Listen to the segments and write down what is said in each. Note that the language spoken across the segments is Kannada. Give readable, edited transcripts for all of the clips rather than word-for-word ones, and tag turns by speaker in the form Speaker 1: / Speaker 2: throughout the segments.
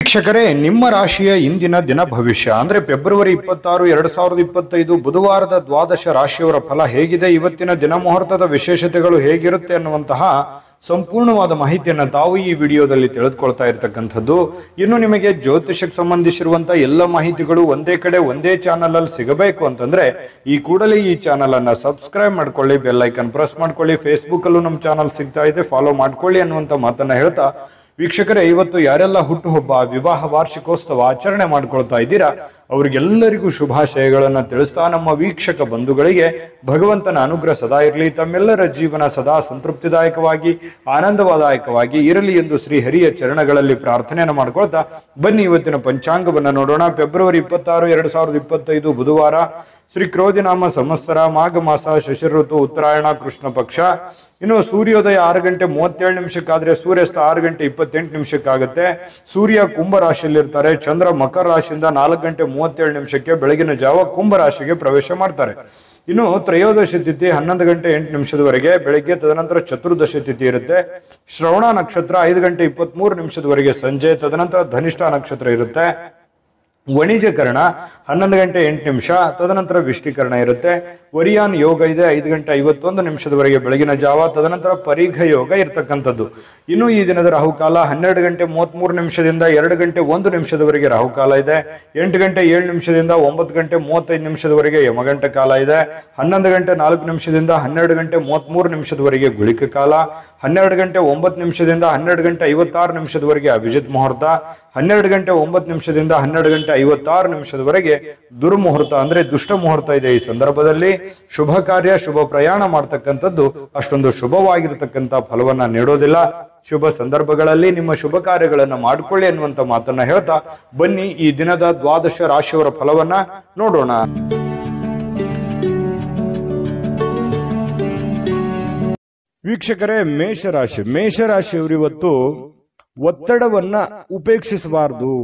Speaker 1: ವೀಕ್ಷಕರೇ, ನಿಮ್ಮ ರಾಶಿಯ ಇಂದಿನ ದಿನ ಭವಿಷ್ಯ ಅಂದ್ರೆ ಫೆಬ್ರವರಿ 26, 2025 ಬುಧವಾರದ ದ್ವಾದಶ ರಾಶಿಯವರ ಫಲ ಹೇಗಿದೆ, ಇವತ್ತಿನ ದಿನ ಮುಹೂರ್ತದ ವಿಶೇಷತೆಗಳು ಹೇಗಿರುತ್ತೆ ಅನ್ನುವಂತಹ ಸಂಪೂರ್ಣವಾದ ಮಾಹಿತಿಯನ್ನು ತಾವು ಈ ವಿಡಿಯೋದಲ್ಲಿ ತಿಳಿದುಕೊಳ್ತಾ ಇರತಕ್ಕಂಥದ್ದು. ಇನ್ನು ನಿಮಗೆ ಜ್ಯೋತಿಷಕ್ಕೆ ಸಂಬಂಧಿಸಿರುವಂತಹ ಎಲ್ಲ ಮಾಹಿತಿಗಳು ಒಂದೇ ಕಡೆ ಒಂದೇ ಚಾನಲ್ ಅಲ್ಲಿ ಸಿಗಬೇಕು ಅಂತಂದ್ರೆ ಈ ಕೂಡಲೇ ಈ ಚಾನಲ್ ಅನ್ನ ಸಬ್ಸ್ಕ್ರೈಬ್ ಮಾಡ್ಕೊಳ್ಳಿ, ಬೆಲ್ ಐಕನ್ ಪ್ರೆಸ್ ಮಾಡ್ಕೊಳ್ಳಿ. ಫೇಸ್ಬುಕ್ ಅಲ್ಲೂ ನಮ್ಮ ಚಾನಲ್ ಸಿಗ್ತಾ ಇದೆ, ಫಾಲೋ ಮಾಡ್ಕೊಳ್ಳಿ ಅನ್ನುವಂತ ಮಾತನ್ನ ಹೇಳ್ತಾ ವೀಕ್ಷಕರೇ, ಇವತ್ತು ಯಾರೆಲ್ಲ ಹುಟ್ಟುಹಬ್ಬ, ವಿವಾಹ ವಾರ್ಷಿಕೋತ್ಸವ ಆಚರಣೆ ಮಾಡ್ಕೊಳ್ತಾ ಇದ್ದೀರಾ ಅವರಿಗೆಲ್ಲರಿಗೂ ಶುಭಾಶಯಗಳನ್ನ ತಿಳಿಸ್ತಾ ನಮ್ಮ ವೀಕ್ಷಕ ಬಂಧುಗಳಿಗೆ ಭಗವಂತನ ಅನುಗ್ರಹ ಸದಾ ಇರಲಿ, ತಮ್ಮೆಲ್ಲರ ಜೀವನ ಸದಾ ಸಂತೃಪ್ತಿದಾಯಕವಾಗಿ ಆನಂದದಾಯಕವಾಗಿ ಇರಲಿ ಎಂದು ಶ್ರೀ ಹರಿಯ ಚರಣಗಳಲ್ಲಿ ಪ್ರಾರ್ಥನೆಯನ್ನು ಮಾಡ್ಕೊಳ್ತಾ ಬನ್ನಿ ಇವತ್ತಿನ ಪಂಚಾಂಗವನ್ನ ನೋಡೋಣ. ಫೆಬ್ರವರಿ 26, 2025 ಬುಧವಾರ, ಶ್ರೀ ಕ್ರೋಧಿನಾಮ ಸಂವತ್ಸರ, ಮಾಘ ಮಾಸ, ಶಶಿ ಋತು, ಉತ್ತರಾಯಣ, ಕೃಷ್ಣ ಪಕ್ಷ. ಇನ್ನು ಸೂರ್ಯೋದಯ 6 ಗಂಟೆ 37 ನಿಮಿಷಕ್ಕಾದ್ರೆ ಸೂರ್ಯಾಸ್ತ 6 ಗಂಟೆ 28 ನಿಮಿಷಕ್ಕಾಗುತ್ತೆ. ಸೂರ್ಯ ಕುಂಭ ರಾಶಿಯಲ್ಲಿರ್ತಾರೆ. ಚಂದ್ರ ಮಕರ ರಾಶಿಯಿಂದ 4 ಗಂಟೆ 37 ನಿಮಿಷಕ್ಕೆ ಬೆಳಗಿನ ಜಾವ ಕುಂಭ ರಾಶಿಗೆ ಪ್ರವೇಶ ಮಾಡ್ತಾರೆ. ಇನ್ನು ತ್ರಯೋದಶಿ ತಿಥಿ 11 ಗಂಟೆ 8 ನಿಮಿಷದವರೆಗೆ ಬೆಳಗ್ಗೆ, ತದನಂತರ ಚತುರ್ದಶಿ ತಿಥಿ ಇರುತ್ತೆ. ಶ್ರವಣ ನಕ್ಷತ್ರ 5 ಗಂಟೆ 23 ನಿಮಿಷದವರೆಗೆ ಸಂಜೆ, ತದನಂತರ ಧನಿಷ್ಠ ನಕ್ಷತ್ರ ಇರುತ್ತೆ. ವಣಿಜಕರಣ 11 ಗಂಟೆ 8 ನಿಮಿಷ, ತದನಂತರ ವಿಷ್ಟಿಕರಣ ಇರುತ್ತೆ. ವರಿಯಾನ್ ಯೋಗ ಇದೆ 5 ಗಂಟೆ 51 ನಿಮಿಷದವರೆಗೆ ಬೆಳಗಿನ ಜಾವ, ತದನಂತರ ಪರೀಘ ಯೋಗ ಇರತಕ್ಕಂಥದ್ದು. ಇನ್ನು ಈ ದಿನದ ರಾಹುಕಾಲ 12 ಗಂಟೆ 33 ನಿಮಿಷದಿಂದ 2 ಗಂಟೆ 1 ನಿಮಿಷದವರೆಗೆ ರಾಹುಕಾಲ ಇದೆ. 8 ಗಂಟೆ 7 ನಿಮಿಷದಿಂದ 9 ಗಂಟೆ 35 ನಿಮಿಷದವರೆಗೆ ಯಮಗಂಟ ಕಾಲ ಇದೆ. 11 ಗಂಟೆ 4 ನಿಮಿಷದಿಂದ 12 ಗಂಟೆ 33 ನಿಮಿಷದವರೆಗೆ ಗುಳಿಕ ಕಾಲ. 12 ಗಂಟೆ 9 ನಿಮಿಷದಿಂದ 12 ಗಂಟೆ 56 ನಿಮಿಷದವರೆಗೆ ಅಭಿಜಿತ್ ಮುಹೂರ್ತ. 12 ಗಂಟೆ 9 ನಿಮಿಷದಿಂದ 12 ಗಂಟೆ 56 ನಿಮಿಷದವರೆಗೆ ದುರ್ಮುಹೂರ್ತ ಅಂದ್ರೆ ದುಷ್ಟ ಮುಹೂರ್ತ ಇದೆ. ಈ ಸಂದರ್ಭದಲ್ಲಿ ಶುಭ ಕಾರ್ಯ, ಶುಭ ಪ್ರಯಾಣ ಮಾಡ್ತಕ್ಕಂಥದ್ದು ಅಷ್ಟೊಂದು ಶುಭವಾಗಿರತಕ್ಕಂಥ ಫಲವನ್ನ ನೀಡೋದಿಲ್ಲ. ಶುಭ ಸಂದರ್ಭಗಳಲ್ಲಿ ನಿಮ್ಮ ಶುಭ ಕಾರ್ಯಗಳನ್ನ ಮಾಡ್ಕೊಳ್ಳಿ ಅನ್ನುವಂತ ಮಾತನ್ನ ಹೇಳ್ತಾ ಬನ್ನಿ ಈ ದಿನದ ದ್ವಾದಶ ರಾಶಿಯವರ ಫಲವನ್ನ ನೋಡೋಣ. ವೀಕ್ಷಕರೇ, ಮೇಷರಾಶಿಯವರು ಇವತ್ತು ಒತ್ತಡವನ್ನ ಉಪೇಕ್ಷಿಸಬಾರದು.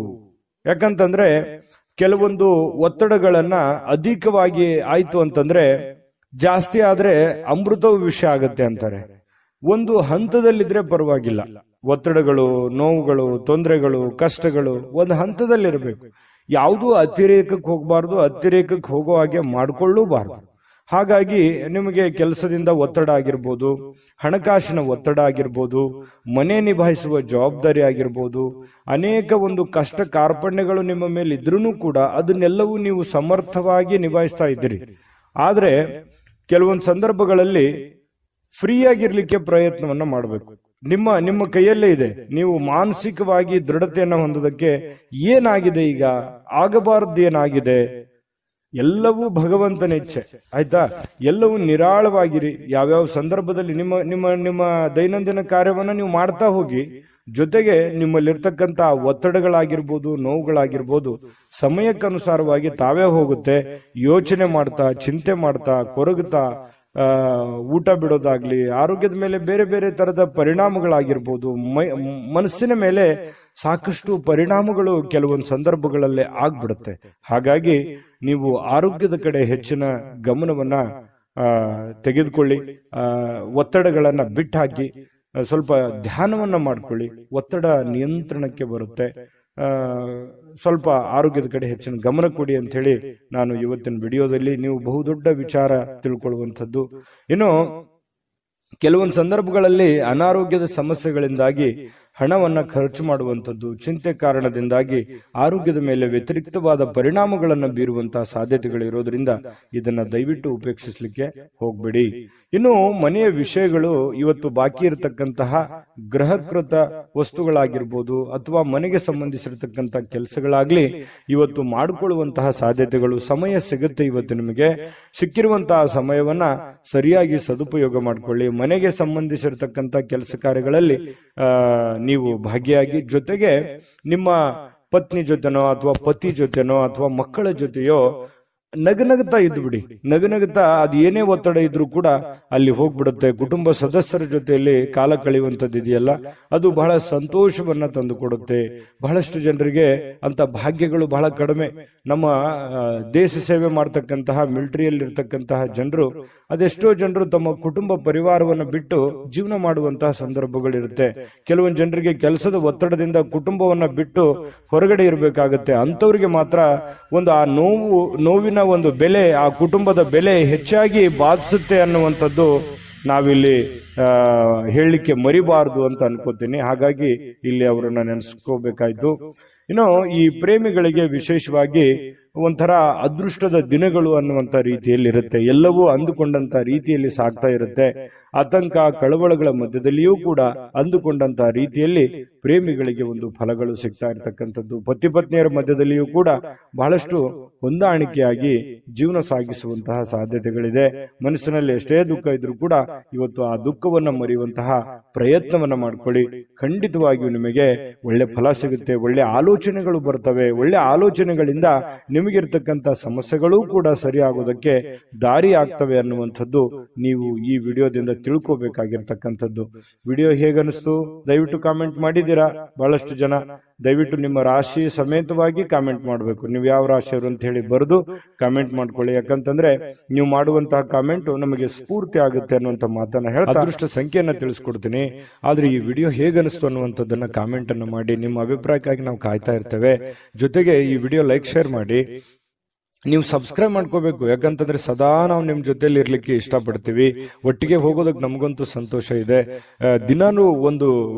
Speaker 1: ಯಾಕಂತಂದ್ರೆ ಕೆಲವೊಂದು ಒತ್ತಡಗಳನ್ನ ಅಧಿಕವಾಗಿ ಆಯ್ತು ಅಂತಂದ್ರೆ ಜಾಸ್ತಿ ಆದ್ರೆ ಅಮೃತವು ವಿಷ ಆಗತ್ತೆ ಅಂತಾರೆ. ಒಂದು ಹಂತದಲ್ಲಿದ್ರೆ ಪರವಾಗಿಲ್ಲ. ಒತ್ತಡಗಳು, ನೋವುಗಳು, ತೊಂದರೆಗಳು, ಕಷ್ಟಗಳು ಒಂದು ಹಂತದಲ್ಲಿರಬೇಕು. ಯಾವುದೂ ಅತಿರೇಕಕ್ಕೆ ಹೋಗಬಾರ್ದು, ಅತಿರೇಕಕ್ಕೆ ಹೋಗೋ ಹಾಗೆ ಮಾಡ್ಕೊಳ್ಳೂಬಾರ್ದು. ಹಾಗಾಗಿ ನಿಮಗೆ ಕೆಲಸದಿಂದ ಒತ್ತಡ ಆಗಿರ್ಬೋದು, ಹಣಕಾಸಿನ ಒತ್ತಡ ಆಗಿರ್ಬೋದು, ಮನೆ ನಿಭಾಯಿಸುವ ಜವಾಬ್ದಾರಿ ಆಗಿರ್ಬೋದು, ಅನೇಕ ಒಂದು ಕಷ್ಟ ಕಾರ್ಪಣ್ಯಗಳು ನಿಮ್ಮ ಮೇಲೆ ಇದ್ರೂ ಕೂಡ ಅದನ್ನೆಲ್ಲವೂ ನೀವು ಸಮರ್ಥವಾಗಿ ನಿಭಾಯಿಸ್ತಾ ಇದ್ದೀರಿ. ಆದ್ರೆ ಕೆಲವೊಂದು ಸಂದರ್ಭಗಳಲ್ಲಿ ಫ್ರೀ ಆಗಿರ್ಲಿಕ್ಕೆ ಪ್ರಯತ್ನವನ್ನ ಮಾಡಬೇಕು. ನಿಮ್ಮ ಕೈಯಲ್ಲೇ ಇದೆ. ನೀವು ಮಾನಸಿಕವಾಗಿ ದೃಢತೆಯನ್ನು ಹೊಂದೋದಕ್ಕೆ ಏನಾಗಿದೆ, ಈಗ ಆಗಬಾರದು ಏನಾಗಿದೆ, ಎಲ್ಲವೂ ಭಗವಂತನ ಇಚ್ಛೆ. ಆಯ್ತಾ? ಎಲ್ಲವೂ ನಿರಾಳವಾಗಿರಿ. ಯಾವ್ಯಾವ ಸಂದರ್ಭದಲ್ಲಿ ನಿಮ್ಮ ನಿಮ್ಮ ನಿಮ್ಮ ದೈನಂದಿನ ಕಾರ್ಯವನ್ನ ನೀವು ಮಾಡ್ತಾ ಹೋಗಿ. ಜೊತೆಗೆ ನಿಮ್ಮಲ್ಲಿರ್ತಕ್ಕಂಥ ಒತ್ತಡಗಳಾಗಿರ್ಬೋದು, ನೋವುಗಳಾಗಿರ್ಬೋದು ಸಮಯಕ್ಕನುಸಾರವಾಗಿ ತಾವೇ ಹೋಗುತ್ತೆ. ಯೋಚನೆ ಮಾಡ್ತಾ, ಚಿಂತೆ ಮಾಡ್ತಾ, ಕೊರಗುತ್ತಾ ಊಟ ಬಿಡೋದಾಗ್ಲಿ, ಆರೋಗ್ಯದ ಮೇಲೆ ಬೇರೆ ಬೇರೆ ತರದ ಪರಿಣಾಮಗಳಾಗಿರ್ಬೋದು, ಮನಸ್ಸಿನ ಮೇಲೆ ಸಾಕಷ್ಟು ಪರಿಣಾಮಗಳು ಕೆಲವೊಂದು ಸಂದರ್ಭಗಳಲ್ಲೇ ಆಗ್ಬಿಡುತ್ತೆ. ಹಾಗಾಗಿ ನೀವು ಆರೋಗ್ಯದ ಕಡೆ ಹೆಚ್ಚಿನ ಗಮನವನ್ನ ತೆಗೆದುಕೊಳ್ಳಿ. ಒತ್ತಡಗಳನ್ನ ಬಿಟ್ಟಾಕಿ ಸ್ವಲ್ಪ ಧ್ಯಾನವನ್ನ ಮಾಡ್ಕೊಳ್ಳಿ. ಒತ್ತಡ ನಿಯಂತ್ರಣಕ್ಕೆ ಬರುತ್ತೆ. ಸ್ವಲ್ಪ ಆರೋಗ್ಯದ ಕಡೆ ಹೆಚ್ಚಿನ ಗಮನ ಕೊಡಿ ಅಂತ ಹೇಳಿ ನಾನು ಇವತ್ತಿನ ವಿಡಿಯೋದಲ್ಲಿ ನೀವು ಬಹುದೊಡ್ಡ ವಿಚಾರ ತಿಳ್ಕೊಳ್ಳುವಂಥದ್ದು. ಇನ್ನು ಕೆಲವೊಂದು ಸಂದರ್ಭಗಳಲ್ಲಿ ಅನಾರೋಗ್ಯದ ಸಮಸ್ಯೆಗಳಿಂದಾಗಿ ಹಣವನ್ನ ಖರ್ಚು ಮಾಡುವಂಥದ್ದು, ಚಿಂತೆ ಕಾರಣದಿಂದಾಗಿ ಆರೋಗ್ಯದ ಮೇಲೆ ವ್ಯತಿರಿಕ್ತವಾದ ಪರಿಣಾಮಗಳನ್ನು ಬೀರುವಂತಹ ಸಾಧ್ಯತೆಗಳಿರೋದ್ರಿಂದ ಇದನ್ನ ದಯವಿಟ್ಟು ಉಪೇಕ್ಷಿಸಲಿಕ್ಕೆ ಹೋಗ್ಬೇಡಿ. ಇನ್ನು ಮನೆಯ ವಿಷಯಗಳು ಇವತ್ತು ಬಾಕಿ ಇರತಕ್ಕಂತಹ ಗೃಹಕೃತ ವಸ್ತುಗಳಾಗಿರ್ಬೋದು ಅಥವಾ ಮನೆಗೆ ಸಂಬಂಧಿಸಿರತಕ್ಕಂಥ ಕೆಲಸಗಳಾಗ್ಲಿ ಇವತ್ತು ಮಾಡಿಕೊಳ್ಳುವಂತಹ ಸಾಧ್ಯತೆಗಳು, ಸಮಯ ಸಿಗುತ್ತೆ. ಇವತ್ತು ನಿಮಗೆ ಸಿಕ್ಕಿರುವಂತಹ ಸಮಯವನ್ನ ಸರಿಯಾಗಿ ಸದುಪಯೋಗ ಮಾಡಿಕೊಳ್ಳಿ. ಮನೆಗೆ ಸಂಬಂಧಿಸಿರತಕ್ಕಂಥ ಕೆಲಸ ಕಾರ್ಯಗಳಲ್ಲಿ ನೀವು ಭಾಗಿಯಾಗಿ, ಜೊತೆಗೆ ನಿಮ್ಮ ಪತ್ನಿ ಜೊತೆನೋ ಅಥವಾ ಪತಿ ಜೊತೆನೋ ಅಥವಾ ಮಕ್ಕಳ ಜೊತೆಯೋ ನಗನಗುತ್ತಾ ಇದ್ದು ಬಿಡಿ. ನಗನಗುತ್ತಾ ಅದು ಏನೇ ಒತ್ತಡ ಇದ್ರೂ ಕೂಡ ಅಲ್ಲಿ ಹೋಗ್ಬಿಡುತ್ತೆ. ಕುಟುಂಬ ಸದಸ್ಯರ ಜೊತೆಯಲ್ಲಿ ಕಾಲ ಕಳೆಯುವಂಥದ್ದು ಇದೆಯಲ್ಲ, ಅದು ಬಹಳ ಸಂತೋಷವನ್ನ ತಂದು ಕೊಡುತ್ತೆ. ಬಹಳಷ್ಟು ಜನರಿಗೆ ಅಂತ ಭಾಗ್ಯಗಳು ಬಹಳ ಕಡಿಮೆ. ನಮ್ಮ ದೇಶ ಸೇವೆ ಮಾಡ್ತಕ್ಕಂತಹ ಮಿಲಿಟರಿಯಲ್ಲಿ ಇರ್ತಕ್ಕಂತಹ ಜನರು, ಅದೆಷ್ಟೋ ಜನರು ತಮ್ಮ ಕುಟುಂಬ ಪರಿವಾರವನ್ನು ಬಿಟ್ಟು ಜೀವನ ಮಾಡುವಂತಹ ಸಂದರ್ಭಗಳಿರುತ್ತೆ. ಕೆಲವೊಂದು ಜನರಿಗೆ ಕೆಲಸದ ಒತ್ತಡದಿಂದ ಕುಟುಂಬವನ್ನ ಬಿಟ್ಟು ಹೊರಗಡೆ ಇರಬೇಕಾಗತ್ತೆ. ಅಂತವ್ರಿಗೆ ಮಾತ್ರ ಒಂದು ಆ ನೋವಿನ ಒಂದು ಬೆಲೆ, ಆ ಕುಟುಂಬದ ಬೆಲೆ ಹೆಚ್ಚಾಗಿ ಬಾಧಿಸುತ್ತೆ ಅನ್ನುವಂಥದ್ದು ನಾವಿಲ್ಲಿ ಹೇಳಲಿಕ್ಕೆ ಮರಿಬಾರದು ಅಂತ ಅನ್ಕೋತೀನಿ. ಹಾಗಾಗಿ ಇಲ್ಲಿ ಅವರನ್ನ ನೆನೆಸ್ಕೋಬೇಕಾಯ್ತು. ಇನ್ನು ಈ ಪ್ರೇಮಿಗಳಿಗೆ ವಿಶೇಷವಾಗಿ ಒಂಥರ ಅದೃಷ್ಟದ ದಿನಗಳು ಅನ್ನುವಂತ ರೀತಿಯಲ್ಲಿ ಇರುತ್ತೆ. ಎಲ್ಲವೂ ಅಂದುಕೊಂಡಂತ ರೀತಿಯಲ್ಲಿ ಸಾಗ್ತಾ ಇರುತ್ತೆ. ಆತಂಕ ಕಳವಳಗಳ ಮಧ್ಯದಲ್ಲಿಯೂ ಕೂಡ ಅಂದುಕೊಂಡಂತ ರೀತಿಯಲ್ಲಿ ಪ್ರೇಮಿಗಳಿಗೆ ಒಂದು ಫಲಗಳು ಸಿಗ್ತಾ ಇರತಕ್ಕಂಥದ್ದು. ಪತಿ ಪತ್ನಿಯರ ಮಧ್ಯದಲ್ಲಿಯೂ ಕೂಡ ಬಹಳಷ್ಟು ಹೊಂದಾಣಿಕೆಯಾಗಿ ಜೀವನ ಸಾಗಿಸುವಂತಹ ಸಾಧ್ಯತೆಗಳಿದೆ. ಮನಸ್ಸಿನಲ್ಲಿ ಎಷ್ಟೇ ದುಃಖ ಇದ್ರೂ ಕೂಡ ಇವತ್ತು ಆ ದುಃಖವನ್ನ ಮರೆಯುವಂತಹ ಪ್ರಯತ್ನವನ್ನ ಮಾಡ್ಕೊಳ್ಳಿ. ಖಂಡಿತವಾಗಿಯೂ ನಿಮಗೆ ಒಳ್ಳೆ ಫಲ ಸಿಗುತ್ತೆ. ಒಳ್ಳೆ ಆಲೋಚನೆಗಳು ಬರ್ತವೆ. ಒಳ್ಳೆ ಆಲೋಚನೆಗಳಿಂದ ನಿಮಗಿರ್ತಕ್ಕಂಥ ಸಮಸ್ಯೆಗಳು ಕೂಡ ಸರಿಯಾಗೋದಕ್ಕೆ ದಾರಿ ಆಗ್ತವೆ ಅನ್ನುವಂಥದ್ದು ನೀವು ಈ ವಿಡಿಯೋದಿಂದ ತಿಳ್ಕೋಬೇಕಾಗಿರ್ತಕ್ಕಂಥದ್ದು. ವಿಡಿಯೋ ಹೇಗನಿಸ್ತು ದಯವಿಟ್ಟು ಕಾಮೆಂಟ್ ಮಾಡಿದ್ದೀರಾ. ಬಹಳಷ್ಟು ಜನ ದಯವಿಟ್ಟು ನಿಮ್ಮ ರಾಶಿ ಸಮೇತವಾಗಿ ಕಾಮೆಂಟ್ ಮಾಡಬೇಕು. ನೀವು ಯಾವ ರಾಶಿಯವರು ಅಂತ ಹೇಳಿ ಬರೆದು ಕಾಮೆಂಟ್ ಮಾಡ್ಕೊಳ್ಳಿ. ಯಾಕಂತಂದ್ರೆ ನೀವು ಮಾಡುವಂತಹ ಕಾಮೆಂಟ್ ನಮಗೆ ಸ್ಫೂರ್ತಿ ಆಗುತ್ತೆ ಅನ್ನುವಂಥ ಮಾತನ್ನ ಹೇಳ್ತಾ ಅದೃಷ್ಟ ಸಂಖ್ಯೆಯನ್ನ ತಿಳಿಸ್ಕೊಡ್ತೀನಿ. ಆದ್ರೆ ಈ ವಿಡಿಯೋ ಹೇಗನಿಸ್ತು ಅನ್ನುವಂಥದ್ದನ್ನ ಕಾಮೆಂಟ್ ಅನ್ನು ಮಾಡಿ. ನಿಮ್ಮ ಅಭಿಪ್ರಾಯಕ್ಕಾಗಿ ನಾವು ಕಾಯ್ತಾ ಇರ್ತೇವೆ. ಜೊತೆಗೆ ಈ ವಿಡಿಯೋ ಲೈಕ್ ಶೇರ್ ಮಾಡಿ. ನೀವು ಸಬ್ಸ್ಕ್ರೈಬ್ ಮಾಡ್ಕೋಬೇಕು. ಯಾಕಂತಂದ್ರೆ ಸದಾ ನಾವು ನಿಮ್ ಜೊತೆಲಿ ಇರ್ಲಿಕ್ಕೆ ಇಷ್ಟಪಡ್ತೀವಿ. ಒಟ್ಟಿಗೆ ಹೋಗೋದಕ್ಕೆ ನಮಗಂತೂ ಸಂತೋಷ ಇದೆ. ದಿನಾನು ಒಂದು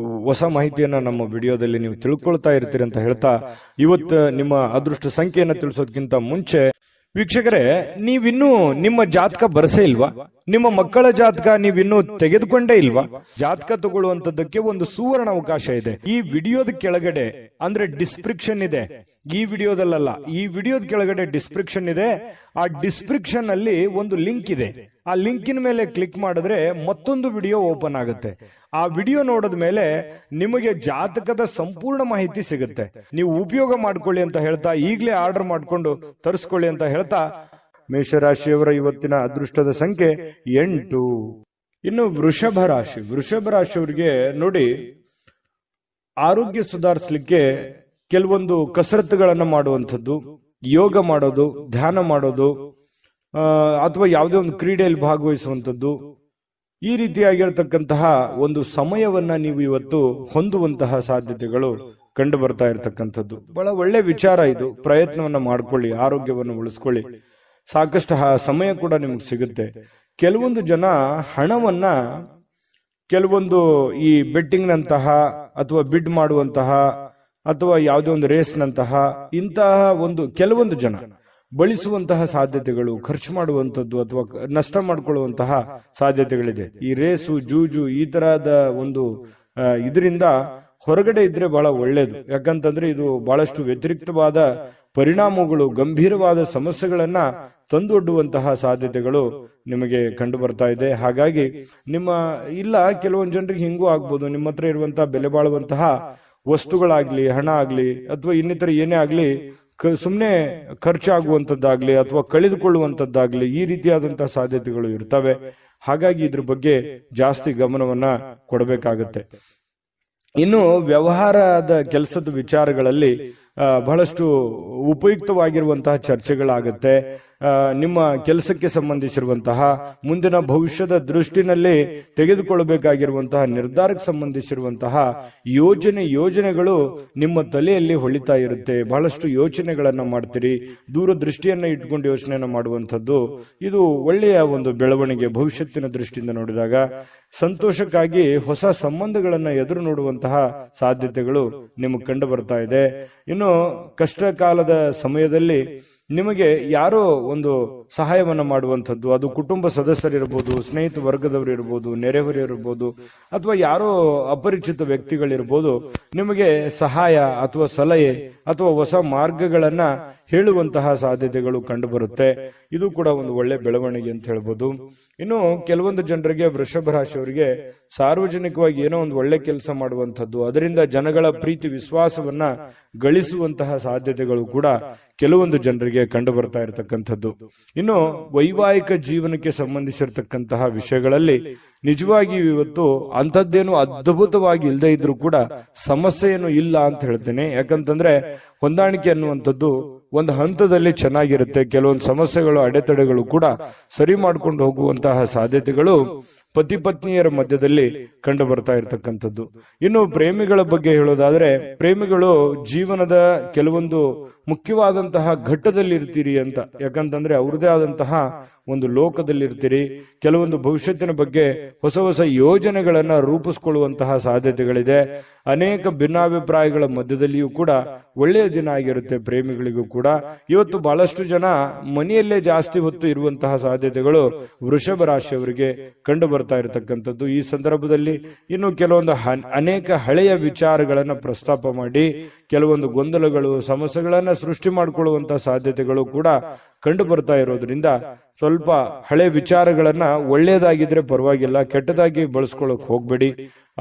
Speaker 1: ಹೊಸ ಮಾಹಿತಿಯನ್ನ ನಮ್ಮ ವಿಡಿಯೋದಲ್ಲಿ ನೀವು ತಿಳ್ಕೊಳ್ತಾ ಇರ್ತೀರಿ ಅಂತ ಹೇಳ್ತಾ, ಇವತ್ತು ನಿಮ್ಮ ಅದೃಷ್ಟ ಸಂಖ್ಯೆಯನ್ನ ತಿಳಿಸೋದಕ್ಕಿಂತ ಮುಂಚೆ ವೀಕ್ಷಕರೇ, ನೀವಿನ್ನೂ ನಿಮ್ಮ ಜಾತಕ ಬರಸೇ ಇಲ್ವಾ? ನಿಮ್ಮ ಮಕ್ಕಳ ಜಾತಕ ನೀವಿನ್ನೂ ತೆಗೆದುಕೊಂಡೇ ಇಲ್ವಾ? ಜಾತಕ ತಗೊಳ್ಳುವಂತದ್ದಕ್ಕೆ ಒಂದು ಸುವರ್ಣ ಅವಕಾಶ ಇದೆ. ಈ ವಿಡಿಯೋದ ಕೆಳಗಡೆ ಅಂದ್ರೆ ಡಿಸ್ಕ್ರಿಪ್ಷನ್ ಇದೆ. ಈ ವಿಡಿಯೋದಲ್ಲ, ಈ ವಿಡಿಯೋದ ಕೆಳಗಡೆ ಡಿಸ್ಕ್ರಿಪ್ಷನ್ ಇದೆ. ಆ ಡಿಸ್ಕ್ರಿಪ್ಷನ್ ಅಲ್ಲಿ ಒಂದು ಲಿಂಕ್ ಇದೆ. ಆ ಲಿಂಕಿನ ಮೇಲೆ ಕ್ಲಿಕ್ ಮಾಡಿದ್ರೆ ಮತ್ತೊಂದು ವಿಡಿಯೋ ಓಪನ್ ಆಗುತ್ತೆ. ಆ ವಿಡಿಯೋ ನೋಡಿದ ಮೇಲೆ ನಿಮಗೆ ಜಾತಕದ ಸಂಪೂರ್ಣ ಮಾಹಿತಿ ಸಿಗುತ್ತೆ. ನೀವು ಉಪಯೋಗ ಮಾಡ್ಕೊಳ್ಳಿ ಅಂತ ಹೇಳ್ತಾ, ಈಗಲೇ ಆರ್ಡರ್ ಮಾಡ್ಕೊಂಡು ತರಿಸ್ಕೊಳ್ಳಿ ಅಂತ ಹೇಳ್ತಾ, ಮೇಷರಾಶಿಯವರ ಇವತ್ತಿನ ಅದೃಷ್ಟದ ಸಂಖ್ಯೆ 8. ಇನ್ನು ವೃಷಭ ರಾಶಿಯವರಿಗೆ ನೋಡಿ, ಆರೋಗ್ಯ ಸುಧಾರಿಸಲಿಕ್ಕೆ ಕೆಲವೊಂದು ಕಸರತ್ತುಗಳನ್ನು ಮಾಡುವಂಥದ್ದು, ಯೋಗ ಮಾಡೋದು, ಧ್ಯಾನ ಮಾಡೋದು, ಅಥವಾ ಯಾವುದೇ ಒಂದು ಕ್ರೀಡೆಯಲ್ಲಿ ಭಾಗವಹಿಸುವಂಥದ್ದು, ಈ ರೀತಿಯಾಗಿರತಕ್ಕಂತಹ ಒಂದು ಸಮಯವನ್ನ ನೀವು ಇವತ್ತು ಹೊಂದುವಂತಹ ಸಾಧ್ಯತೆಗಳು ಕಂಡು ಬರ್ತಾ ಇರತಕ್ಕಂಥದ್ದು. ಬಹಳ ಒಳ್ಳೆ ವಿಚಾರ ಇದು. ಪ್ರಯತ್ನವನ್ನ ಮಾಡ್ಕೊಳ್ಳಿ, ಆರೋಗ್ಯವನ್ನು ಉಳಿಸ್ಕೊಳ್ಳಿ. ಸಾಕಷ್ಟು ಸಮಯ ಕೂಡ ನಿಮ್ಗೆ ಸಿಗುತ್ತೆ. ಕೆಲವೊಂದು ಜನ ಹಣವನ್ನ ಕೆಲವೊಂದು ಈ ಬೆಟ್ಟಿಂಗ್ ನಂತಹ ಅಥವಾ ಬಿಡ್ ಮಾಡುವಂತಹ ಅಥವಾ ಯಾವುದೇ ಒಂದು ರೇಸ್ನಂತಹ ಇಂತಹ ಒಂದು ಕೆಲವೊಂದು ಜನ ಬಳಸುವಂತಹ ಸಾಧ್ಯತೆಗಳು, ಖರ್ಚು ಮಾಡುವಂಥದ್ದು ಅಥವಾ ನಷ್ಟ ಮಾಡಿಕೊಳ್ಳುವಂತಹ ಸಾಧ್ಯತೆಗಳಿದೆ. ಈ ರೇಸು, ಜೂಜು, ಈ ತರಹದ ಒಂದು ಇದರಿಂದ ಹೊರಗಡೆ ಇದ್ರೆ ಬಹಳ ಒಳ್ಳೇದು. ಯಾಕಂತಂದ್ರೆ ಇದು ಬಹಳಷ್ಟು ವ್ಯತಿರಿಕ್ತವಾದ ಪರಿಣಾಮಗಳು, ಗಂಭೀರವಾದ ಸಮಸ್ಯೆಗಳನ್ನ ತಂದೊಡ್ಡುವಂತಹ ಸಾಧ್ಯತೆಗಳು ನಿಮಗೆ ಕಂಡು ಬರ್ತಾ ಇದೆ. ಹಾಗಾಗಿ ಕೆಲವೊಂದು ಜನರಿಗೆ ಹಿಂಗೂ ಆಗ್ಬೋದು, ನಿಮ್ಮ ಹತ್ರ ಇರುವಂತಹ ಬೆಲೆ ಬಾಳುವಂತಹ ವಸ್ತುಗಳಾಗ್ಲಿ, ಹಣ ಆಗ್ಲಿ ಅಥವಾ ಇನ್ನಿತರ ಏನೇ ಆಗ್ಲಿ ಸುಮ್ಮನೆ ಖರ್ಚಾಗುವಂತದ್ದಾಗ್ಲಿ ಅಥವಾ ಕಳೆದುಕೊಳ್ಳುವಂತದ್ದಾಗ್ಲಿ, ಈ ರೀತಿಯಾದಂತಹ ಸಾಧ್ಯತೆಗಳು ಇರ್ತವೆ. ಹಾಗಾಗಿ ಇದ್ರ ಬಗ್ಗೆ ಜಾಸ್ತಿ ಗಮನವನ್ನ ಕೊಡಬೇಕಾಗತ್ತೆ. ಇನ್ನು ವ್ಯವಹಾರದ ಕೆಲಸದ ವಿಚಾರಗಳಲ್ಲಿ ಬಹಳಷ್ಟು ಉಪಯುಕ್ತವಾಗಿರುವಂತಹ ಚರ್ಚೆಗಳಾಗತ್ತೆ. ನಿಮ್ಮ ಕೆಲಸಕ್ಕೆ ಸಂಬಂಧಿಸಿರುವಂತಹ ಮುಂದಿನ ಭವಿಷ್ಯದ ದೃಷ್ಟಿನಲ್ಲಿ ತೆಗೆದುಕೊಳ್ಳಬೇಕಾಗಿರುವಂತಹ ನಿರ್ಧಾರಕ್ಕೆ ಸಂಬಂಧಿಸಿರುವಂತಹ ಯೋಜನೆಗಳು ನಿಮ್ಮ ತಲೆಯಲ್ಲಿ ಹೊಳಿತಾ ಇರುತ್ತೆ. ಬಹಳಷ್ಟು ಯೋಚನೆಗಳನ್ನ ಮಾಡ್ತೀರಿ. ದೂರದೃಷ್ಟಿಯನ್ನ ಇಟ್ಕೊಂಡು ಯೋಚನೆಯನ್ನ ಮಾಡುವಂಥದ್ದು ಇದು ಒಳ್ಳೆಯ ಒಂದು ಬೆಳವಣಿಗೆ. ಭವಿಷ್ಯತ್ತಿನ ದೃಷ್ಟಿಯಿಂದ ನೋಡಿದಾಗ ಸಂತೋಷಕ್ಕಾಗಿ ಹೊಸ ಸಂಬಂಧಗಳನ್ನ ಎದುರು ನೋಡುವಂತಹ ಸಾಧ್ಯತೆಗಳು ನಿಮಗೆ ಕಂಡು ಬರ್ತಾ ಇದೆ. ಇನ್ನು ಕಷ್ಟ ಕಾಲದ ಸಮಯದಲ್ಲಿ ನಿಮಗೆ ಯಾರೋ ಒಂದು ಸಹಾಯವನ್ನ ಮಾಡುವಂಥದ್ದು, ಅದು ಕುಟುಂಬ ಸದಸ್ಯರಿರ್ಬೋದು, ಸ್ನೇಹಿತ ವರ್ಗದವರು ಇರ್ಬೋದು, ನೆರೆಹೊರೆಯರಿರ್ಬೋದು, ಅಥವಾ ಯಾರೋ ಅಪರಿಚಿತ ವ್ಯಕ್ತಿಗಳಿರ್ಬೋದು, ನಿಮಗೆ ಸಹಾಯ ಅಥವಾ ಸಲಹೆ ಅಥವಾ ಹೊಸ ಮಾರ್ಗಗಳನ್ನ ಹೇಳುವಂತಹ ಸಾಧ್ಯತೆಗಳು ಕಂಡು ಬರುತ್ತೆ. ಇದು ಕೂಡ ಒಂದು ಒಳ್ಳೆ ಬೆಳವಣಿಗೆ ಅಂತ ಹೇಳ್ಬೋದು. ಇನ್ನು ಕೆಲವೊಂದು ಜನರಿಗೆ, ವೃಷಭ ರಾಶಿಯವರಿಗೆ ಸಾರ್ವಜನಿಕವಾಗಿ ಏನೋ ಒಂದು ಒಳ್ಳೆ ಕೆಲಸ ಮಾಡುವಂಥದ್ದು, ಅದರಿಂದ ಜನಗಳ ಪ್ರೀತಿ ವಿಶ್ವಾಸವನ್ನ ಗಳಿಸುವಂತಹ ಸಾಧ್ಯತೆಗಳು ಕೂಡ ಕೆಲವೊಂದು ಜನರಿಗೆ ಕಂಡು ಬರ್ತಾ ಇರತಕ್ಕಂಥದ್ದು. ಇನ್ನು ವೈವಾಹಿಕ ಜೀವನಕ್ಕೆ ಸಂಬಂಧಿಸಿರ್ತಕ್ಕಂತಹ ವಿಷಯಗಳಲ್ಲಿ ನಿಜವಾಗಿ ಇವತ್ತು ಅಂಥದ್ದೇನು ಅದ್ಭುತವಾಗಿ ಇಲ್ಲದೆ ಇದ್ರೂ ಕೂಡ ಸಮಸ್ಯೆ ಏನು ಇಲ್ಲ ಅಂತ ಹೇಳ್ತೇನೆ. ಯಾಕಂತಂದ್ರೆ ಹೊಂದಾಣಿಕೆ ಅನ್ನುವಂಥದ್ದು ಒಂದು ಹಂತದಲ್ಲಿ ಚೆನ್ನಾಗಿರುತ್ತೆ. ಕೆಲವೊಂದು ಸಮಸ್ಯೆಗಳು, ಅಡೆತಡೆಗಳು ಕೂಡ ಸರಿ ಮಾಡ್ಕೊಂಡು ಹೋಗುವಂತಹ ಸಾಧ್ಯತೆಗಳು ಪತಿ ಪತ್ನಿಯರ ಮಧ್ಯದಲ್ಲಿ ಕಂಡು ಬರ್ತಾ ಇರತಕ್ಕಂಥದ್ದು. ಇನ್ನು ಪ್ರೇಮಿಗಳ ಬಗ್ಗೆ ಹೇಳೋದಾದ್ರೆ, ಪ್ರೇಮಿಗಳು ಜೀವನದ ಕೆಲವೊಂದು ಮುಖ್ಯವಾದಂತಹ ಘಟ್ಟದಲ್ಲಿ ಇರ್ತೀರಿ ಅಂತ. ಯಾಕಂತಂದ್ರೆ ಅವ್ರದೇ ಆದಂತಹ ಒಂದು ಲೋಕದಲ್ಲಿ ಇರ್ತೀರಿ. ಕೆಲವೊಂದು ಭವಿಷ್ಯತ್ತಿನ ಬಗ್ಗೆ ಹೊಸ ಹೊಸ ಯೋಜನೆಗಳನ್ನ ರೂಪಿಸ್ಕೊಳ್ಳುವಂತಹ ಸಾಧ್ಯತೆಗಳಿದೆ. ಅನೇಕ ಭಿನ್ನಾಭಿಪ್ರಾಯಗಳ ಮಧ್ಯದಲ್ಲಿಯೂ ಕೂಡ ಒಳ್ಳೆಯ ದಿನ ಆಗಿರುತ್ತೆ ಪ್ರೇಮಿಗಳಿಗೂ ಕೂಡ. ಇವತ್ತು ಬಹಳಷ್ಟು ಜನ ಮನೆಯಲ್ಲೇ ಜಾಸ್ತಿ ಹೊತ್ತು ಇರುವಂತಹ ಸಾಧ್ಯತೆಗಳು ವೃಷಭ ರಾಶಿಯವರಿಗೆ ಕಂಡು ಬರ್ತಾ ಇರತಕ್ಕಂಥದ್ದು. ಈ ಸಂದರ್ಭದಲ್ಲಿ ಇನ್ನು ಕೆಲವೊಂದು ಅನೇಕ ಹಳೆಯ ವಿಚಾರಗಳನ್ನ ಪ್ರಸ್ತಾಪ ಮಾಡಿ ಕೆಲವೊಂದು ಗೊಂದಲಗಳು, ಸಮಸ್ಯೆಗಳನ್ನ ಸೃಷ್ಟಿ ಮಾಡಿಕೊಳ್ಳುವಂತಹ ಸಾಧ್ಯತೆಗಳು ಕೂಡ ಕಂಡು ಬರ್ತಾ ಇರೋದ್ರಿಂದ ಸ್ವಲ್ಪ ಹಳೆ ವಿಚಾರಗಳನ್ನ ಒಳ್ಳೆಯದಾಗಿದ್ರೆ ಪರವಾಗಿಲ್ಲ, ಕೆಟ್ಟದಾಗಿ ಬಳಸ್ಕೊಳ್ಳೋಕೆ ಹೋಗ್ಬೇಡಿ,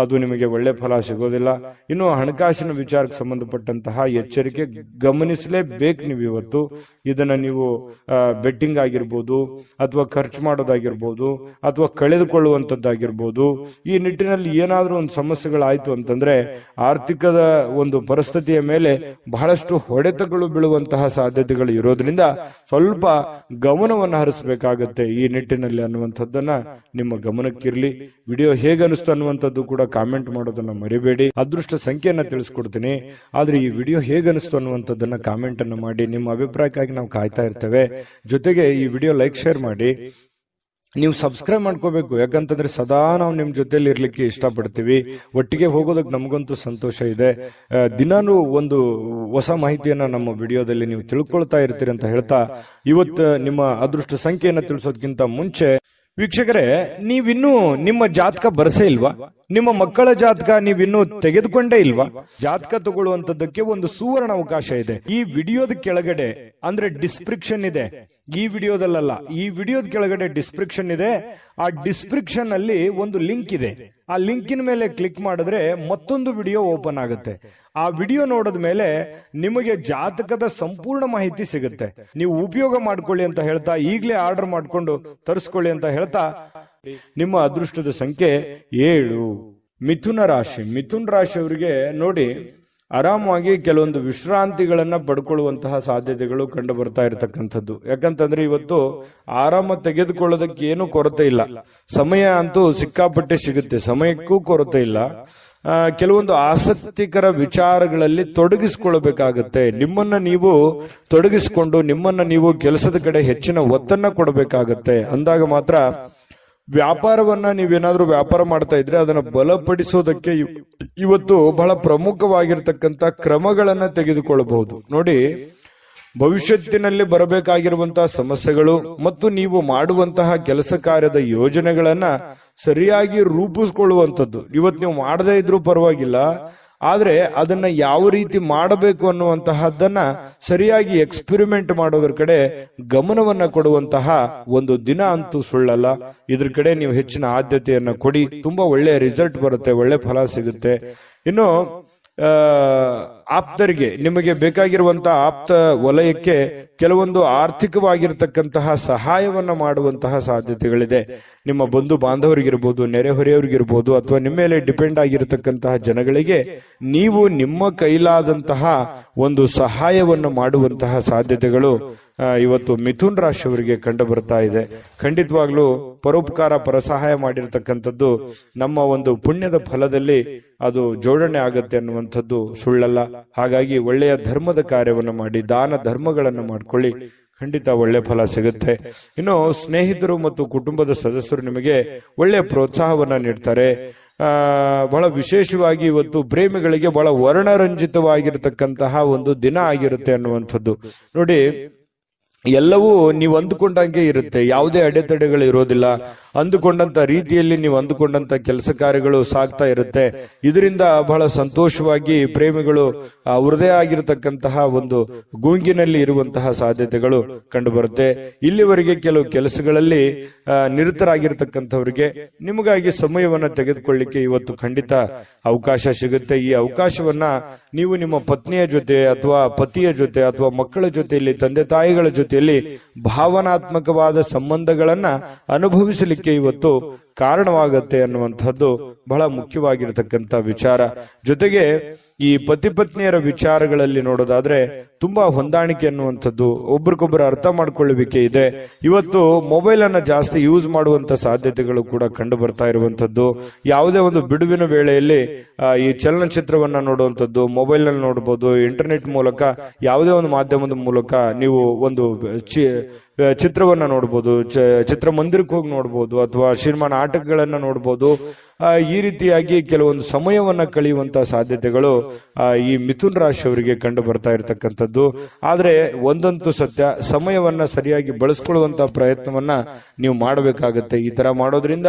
Speaker 1: ಅದು ನಿಮಗೆ ಒಳ್ಳೆ ಫಲ ಸಿಗೋದಿಲ್ಲ. ಇನ್ನು ಹಣಕಾಸಿನ ವಿಚಾರಕ್ಕೆ ಸಂಬಂಧಪಟ್ಟಂತಹ ಎಚ್ಚರಿಕೆ ಗಮನಿಸಲೇಬೇಕು. ನೀವು ಇವತ್ತು ಇದನ್ನ ನೀವು ಬೆಟ್ಟಿಂಗ್ ಆಗಿರ್ಬೋದು, ಅಥವಾ ಖರ್ಚು ಮಾಡೋದಾಗಿರ್ಬೋದು, ಅಥವಾ ಕಳೆದುಕೊಳ್ಳುವಂತದ್ದಾಗಿರ್ಬೋದು, ಈ ನಿಟ್ಟಿನಲ್ಲಿ ಏನಾದ್ರೂ ಒಂದು ಸಮಸ್ಯೆಗಳಾಯ್ತು ಅಂತಂದ್ರೆ ಆರ್ಥಿಕದ ಒಂದು ಪರಿಸ್ಥಿತಿಯ ಮೇಲೆ ಬಹಳಷ್ಟು ಹೊಡೆತಗಳು ಬೀಳುವಂತಹ ಸಾಧ್ಯತೆಗಳು ಇರೋದ್ರಿಂದ ಸ್ವಲ್ಪ ಗಮನವನ್ನು ಹರಿಸಬೇಕಾಗತ್ತೆ ಈ ನಿಟ್ಟಿನಲ್ಲಿ ಅನ್ನುವಂಥದ್ದನ್ನ ನಿಮ್ಮ ಗಮನಕ್ಕಿರ್ಲಿ. ವಿಡಿಯೋ ಹೇಗನಿಸ್ತು ಅನ್ನುವಂಥದ್ದು ಕೂಡ ಕಾಮೆಂಟ್ ಮಾಡೋದನ್ನ ಮರಿಬೇಡಿ. ಅದೃಷ್ಟ ಸಂಖ್ಯೆಯನ್ನ ತಿಳಿಸ್ಕೊಡ್ತೀನಿ, ಆದ್ರೆ ಈ ವಿಡಿಯೋ ಹೇಗನಿಸ್ತು ಅನ್ನುವಂಥದ್ದನ್ನ ಕಾಮೆಂಟ್ ಅನ್ನು ಮಾಡಿ. ನಿಮ್ಮ ಅಭಿಪ್ರಾಯಕ್ಕಾಗಿ ನಾವು ಕಾಯ್ತಾ ಇರ್ತೇವೆ. ಜೊತೆಗೆ ಈ ವಿಡಿಯೋ ಲೈಕ್, ಶೇರ್ ಮಾಡಿ. ನೀವು ಸಬ್ಸ್ಕ್ರೈಬ್ ಮಾಡ್ಕೋಬೇಕು. ಯಾಕಂತಂದ್ರೆ ಸದಾ ನಾವು ನಿಮ್ ಜೊತೆಲಿ ಇರ್ಲಿಕ್ಕೆ ಇಷ್ಟಪಡ್ತೀವಿ. ಒಟ್ಟಿಗೆ ಹೋಗೋದಕ್ಕೆ ನಮಗಂತೂ ಸಂತೋಷ ಇದೆ. ದಿನಾನು ಒಂದು ಹೊಸ ಮಾಹಿತಿಯನ್ನ ನಮ್ಮ ವಿಡಿಯೋದಲ್ಲಿ ನೀವು ತಿಳ್ಕೊಳ್ತಾ ಇರ್ತೀರಿ ಅಂತ ಹೇಳ್ತಾ, ಇವತ್ತು ನಿಮ್ಮ ಅದೃಷ್ಟ ಸಂಖ್ಯೆಯನ್ನ ತಿಳಿಸೋದಕ್ಕಿಂತ ಮುಂಚೆ ವೀಕ್ಷಕರೇ, ನೀವಿನ್ನೂ ನಿಮ್ಮ ಜಾತಕ ಬರಸೇ ಇಲ್ವಾ? ನಿಮ್ಮ ಮಕ್ಕಳ ಜಾತಕ ನೀವಿನ್ನೂ ತೆಗೆದುಕೊಂಡೇ ಇಲ್ವಾ? ಜಾತಕ ತಗೊಳ್ಳುವಂತದ್ದಕ್ಕೆ ಒಂದು ಸುವರ್ಣ ಅವಕಾಶ ಇದೆ. ಈ ವಿಡಿಯೋದ ಕೆಳಗಡೆ ಅಂದ್ರೆ ಡಿಸ್ಕ್ರಿಪ್ಷನ್ ಇದೆ. ಈ ವಿಡಿಯೋದಲ್ಲ, ಈ ವಿಡಿಯೋದ ಕೆಳಗಡೆ ಡಿಸ್ಕ್ರಿಪ್ಷನ್ ಇದೆ. ಆ ಡಿಸ್ಕ್ರಿಪ್ಷನ್ ಅಲ್ಲಿ ಒಂದು ಲಿಂಕ್ ಇದೆ. ಆ ಲಿಂಕಿನ ಮೇಲೆ ಕ್ಲಿಕ್ ಮಾಡಿದ್ರೆ ಮತ್ತೊಂದು ವಿಡಿಯೋ ಓಪನ್ ಆಗುತ್ತೆ. ಆ ವಿಡಿಯೋ ನೋಡಿದ ಮೇಲೆ ನಿಮಗೆ ಜಾತಕದ ಸಂಪೂರ್ಣ ಮಾಹಿತಿ ಸಿಗುತ್ತೆ. ನೀವು ಉಪಯೋಗ ಮಾಡ್ಕೊಳ್ಳಿ ಅಂತ ಹೇಳ್ತಾ, ಈಗಲೇ ಆರ್ಡರ್ ಮಾಡ್ಕೊಂಡು ತರಿಸ್ಕೊಳ್ಳಿ ಅಂತ ಹೇಳ್ತಾ, ನಿಮ್ಮ ಅದೃಷ್ಟದ ಸಂಖ್ಯೆ 7. ಮಿಥುನ ರಾಶಿ. ಮಿಥುನ ರಾಶಿಯವರಿಗೆ ನೋಡಿ, ಆರಾಮವಾಗಿ ಕೆಲವೊಂದು ವಿಶ್ರಾಂತಿಗಳನ್ನ ಪಡ್ಕೊಳ್ಳುವಂತಹ ಸಾಧ್ಯತೆಗಳು ಕಂಡು ಬರ್ತಾ ಇರತಕ್ಕಂಥದ್ದು. ಯಾಕಂತಂದ್ರೆ ಇವತ್ತು ಆರಾಮ ತೆಗೆದುಕೊಳ್ಳೋದಕ್ಕೆ ಏನು ಕೊರತೆ ಇಲ್ಲ. ಸಮಯ ಅಂತೂ ಸಿಕ್ಕಾಪಟ್ಟೆ ಸಿಗುತ್ತೆ, ಸಮಯಕ್ಕೂ ಕೊರತೆ ಇಲ್ಲ. ಕೆಲವೊಂದು ಆಸಕ್ತಿಕರ ವಿಚಾರಗಳಲ್ಲಿ ತೊಡಗಿಸಿಕೊಳ್ಳಬೇಕಾಗತ್ತೆ. ನಿಮ್ಮನ್ನ ನೀವು ತೊಡಗಿಸಿಕೊಂಡು ನಿಮ್ಮನ್ನ ನೀವು ಕೆಲಸದ ಕಡೆ ಹೆಚ್ಚಿನ ಒತ್ತನ್ನ ಕೊಡಬೇಕಾಗತ್ತೆ. ಅಂದಾಗ ಮಾತ್ರ ವ್ಯಾಪಾರವನ್ನ ನೀವೇನಾದ್ರೂ ವ್ಯಾಪಾರ ಮಾಡ್ತಾ ಇದ್ರೆ ಅದನ್ನ ಬಲಪಡಿಸೋದಕ್ಕೆ ಇವತ್ತು ಬಹಳ ಪ್ರಮುಖವಾಗಿರ್ತಕ್ಕಂಥ ಕ್ರಮಗಳನ್ನ ತೆಗೆದುಕೊಳ್ಳಬಹುದು. ನೋಡಿ, ಭವಿಷ್ಯತ್ತಿನಲ್ಲಿ ಬರಬೇಕಾಗಿರುವಂತಹ ಸಮಸ್ಯೆಗಳು ಮತ್ತು ನೀವು ಮಾಡುವಂತಹ ಕೆಲಸ ಕಾರ್ಯದ ಯೋಜನೆಗಳನ್ನ ಸರಿಯಾಗಿ ರೂಪಿಸ್ಕೊಳ್ಳುವಂಥದ್ದು. ಇವತ್ತು ನೀವು ಮಾಡದೇ ಇದ್ರೂ ಪರವಾಗಿಲ್ಲ, ಆದ್ರೆ ಅದನ್ನ ಯಾವ ರೀತಿ ಮಾಡಬೇಕು ಅನ್ನುವಂತಹದ್ದನ್ನ ಸರಿಯಾಗಿ ಎಕ್ಸ್ಪೆರಿಮೆಂಟ್ ಮಾಡೋದ್ರ ಕಡೆ ಗಮನವನ್ನ ಕೊಡುವಂತಹ ಒಂದು ದಿನ ಅಂತೂ ಸುಳ್ಳಲ್ಲ. ಇದ್ರ ಕಡೆ ನೀವು ಹೆಚ್ಚಿನ ಆದ್ಯತೆಯನ್ನ ಕೊಡಿ. ತುಂಬಾ ಒಳ್ಳೆಯ ರಿಸಲ್ಟ್ ಬರುತ್ತೆ, ಒಳ್ಳೆ ಫಲ ಸಿಗುತ್ತೆ. ಇನ್ನು ಆಪ್ತರಿಗೆ, ನಿಮಗೆ ಬೇಕಾಗಿರುವಂತಹ ಆಪ್ತ ವಲಯಕ್ಕೆ ಕೆಲವೊಂದು ಆರ್ಥಿಕವಾಗಿರ್ತಕ್ಕಂತಹ ಸಹಾಯವನ್ನ ಮಾಡುವಂತಹ ಸಾಧ್ಯತೆಗಳಿದೆ. ನಿಮ್ಮ ಬಂಧು ಬಾಂಧವರಿಗಿರ್ಬೋದು, ನೆರೆಹೊರೆಯವರಿಗಿರ್ಬೋದು, ಅಥವಾ ನಿಮ್ಮ ಮೇಲೆ ಡಿಪೆಂಡ್ ಆಗಿರತಕ್ಕಂತಹ ಜನಗಳಿಗೆ ನೀವು ನಿಮ್ಮ ಕೈಲಾದಂತಹ ಒಂದು ಸಹಾಯವನ್ನು ಮಾಡುವಂತಹ ಸಾಧ್ಯತೆಗಳು ಇವತ್ತು ಮಿಥುನ್ ರಾಶಿಯವರಿಗೆ ಕಂಡು ಬರ್ತಾ ಇದೆ. ಖಂಡಿತವಾಗ್ಲೂ ಪರೋಪಕಾರ, ಪರಸಹಾಯ ಮಾಡಿರ್ತಕ್ಕಂಥದ್ದು ನಮ್ಮ ಒಂದು ಪುಣ್ಯದ ಫಲದಲ್ಲಿ ಅದು ಜೋಡಣೆ ಆಗತ್ತೆ ಅನ್ನುವಂಥದ್ದು ಸುಳ್ಳಲ್ಲ. ಹಾಗಾಗಿ ಒಳ್ಳೆಯ ಧರ್ಮದ ಕಾರ್ಯವನ್ನು ಮಾಡಿ, ದಾನ ಧರ್ಮಗಳನ್ನು ಮಾಡ್ಕೊಳ್ಳಿ, ಖಂಡಿತ ಒಳ್ಳೆ ಫಲ ಸಿಗುತ್ತೆ. ಇನ್ನು ಸ್ನೇಹಿತರು ಮತ್ತು ಕುಟುಂಬದ ಸದಸ್ಯರು ನಿಮಗೆ ಒಳ್ಳೆಯ ಪ್ರೋತ್ಸಾಹವನ್ನ ನೀಡ್ತಾರೆ. ಬಹಳ ವಿಶೇಷವಾಗಿ ಇವತ್ತು ಪ್ರೇಮಿಗಳಿಗೆ ಬಹಳ ವರ್ಣರಂಜಿತವಾಗಿರತಕ್ಕಂತಹ ಒಂದು ದಿನ ಆಗಿರುತ್ತೆ ಅನ್ನುವಂಥದ್ದು. ನೋಡಿ, ಎಲ್ಲವೂ ನೀವು ಅಂದುಕೊಂಡಂಗೆ ಇರುತ್ತೆ, ಯಾವುದೇ ಅಡೆತಡೆಗಳು ಇರೋದಿಲ್ಲ. ಅಂದುಕೊಂಡಂತ ರೀತಿಯಲ್ಲಿ ನೀವು ಅಂದುಕೊಂಡಂತ ಕೆಲಸ ಕಾರ್ಯಗಳು ಸಾಗ್ತಾ ಇರುತ್ತೆ. ಇದರಿಂದ ಬಹಳ ಸಂತೋಷವಾಗಿ ಪ್ರೇಮಿಗಳು ಅವರದೇ ಆಗಿರತಕ್ಕಂತಹ ಒಂದು ಗುಂಗಿನಲ್ಲಿ ಇರುವಂತಹ ಸಾಧ್ಯತೆಗಳು ಕಂಡು ಬರುತ್ತೆ. ಇಲ್ಲಿವರೆಗೆ ಕೆಲವು ಕೆಲಸಗಳಲ್ಲಿ ನಿರತರಾಗಿರ್ತಕ್ಕಂಥವರಿಗೆ ನಿಮಗಾಗಿ ಸಮಯವನ್ನ ತೆಗೆದುಕೊಳ್ಳಿಕ್ಕೆ ಇವತ್ತು ಖಂಡಿತ ಅವಕಾಶ ಸಿಗುತ್ತೆ. ಈ ಅವಕಾಶವನ್ನ ನೀವು ನಿಮ್ಮ ಪತ್ನಿಯ ಜೊತೆ ಅಥವಾ ಪತಿಯ ಜೊತೆ ಅಥವಾ ಮಕ್ಕಳ ಜೊತೆಯಲ್ಲಿ, ತಂದೆ ತಾಯಿಗಳ ಜೊತೆಯಲ್ಲಿ ಭಾವನಾತ್ಮಕವಾದ ಸಂಬಂಧಗಳನ್ನ ಅನುಭವಿಸಲಿಕ್ಕೆ ಇವತ್ತು ಕಾರಣವಾಗತ್ತೆ ಅನ್ನುವಂಥದ್ದು ಬಹಳ ಮುಖ್ಯವಾಗಿರತಕ್ಕಂತ ವಿಚಾರ. ಜೊತೆಗೆ ಈ ಪತಿ ಪತ್ನಿಯರ ವಿಚಾರಗಳಲ್ಲಿ ನೋಡೋದಾದ್ರೆ ತುಂಬಾ ಹೊಂದಾಣಿಕೆ ಅನ್ನುವಂಥದ್ದು, ಒಬ್ರಿಗೊಬ್ಬರು ಅರ್ಥ ಮಾಡ್ಕೊಳ್ಳುವಿಕೆ ಇದೆ. ಇವತ್ತು ಮೊಬೈಲ್ ಅನ್ನ ಜಾಸ್ತಿ ಯೂಸ್ ಮಾಡುವಂತ ಸಾಧ್ಯತೆಗಳು ಕೂಡ ಕಂಡು ಬರ್ತಾ ಇರುವಂತದ್ದು. ಯಾವುದೇ ಒಂದು ಬಿಡುವಿನ ವೇಳೆಯಲ್ಲಿ ಈ ಚಲನಚಿತ್ರವನ್ನ ನೋಡುವಂಥದ್ದು, ಮೊಬೈಲ್ ನಲ್ಲಿ ನೋಡಬಹುದು, ಇಂಟರ್ನೆಟ್ ಮೂಲಕ ಯಾವುದೇ ಒಂದು ಮಾಧ್ಯಮದ ಮೂಲಕ ನೀವು ಒಂದು ಚಿತ್ರವನ್ನ ನೋಡಬಹುದು, ಚಿತ್ರಮಂದಿರಕ್ಕೆ ಹೋಗಿ ನೋಡಬಹುದು, ಅಥವಾ ಸಿನಿಮಾ ನಾಟಕಗಳನ್ನ ನೋಡಬಹುದು. ಈ ರೀತಿಯಾಗಿ ಕೆಲವೊಂದು ಸಮಯವನ್ನ ಕಳೆಯುವಂತಹ ಸಾಧ್ಯತೆಗಳು ಈ ಮಿಥುನ್ ರಾಶಿಯವರಿಗೆ ಕಂಡು ಬರ್ತಾ ಇರತಕ್ಕಂಥದ್ದು. ಆದ್ರೆ ಒಂದಂತೂ ಸತ್ಯ, ಸಮಯವನ್ನ ಸರಿಯಾಗಿ ಬಳಸ್ಕೊಳ್ಳುವಂತಹ ಪ್ರಯತ್ನವನ್ನ ನೀವು ಮಾಡಬೇಕಾಗತ್ತೆ. ಈ ತರ ಮಾಡೋದ್ರಿಂದ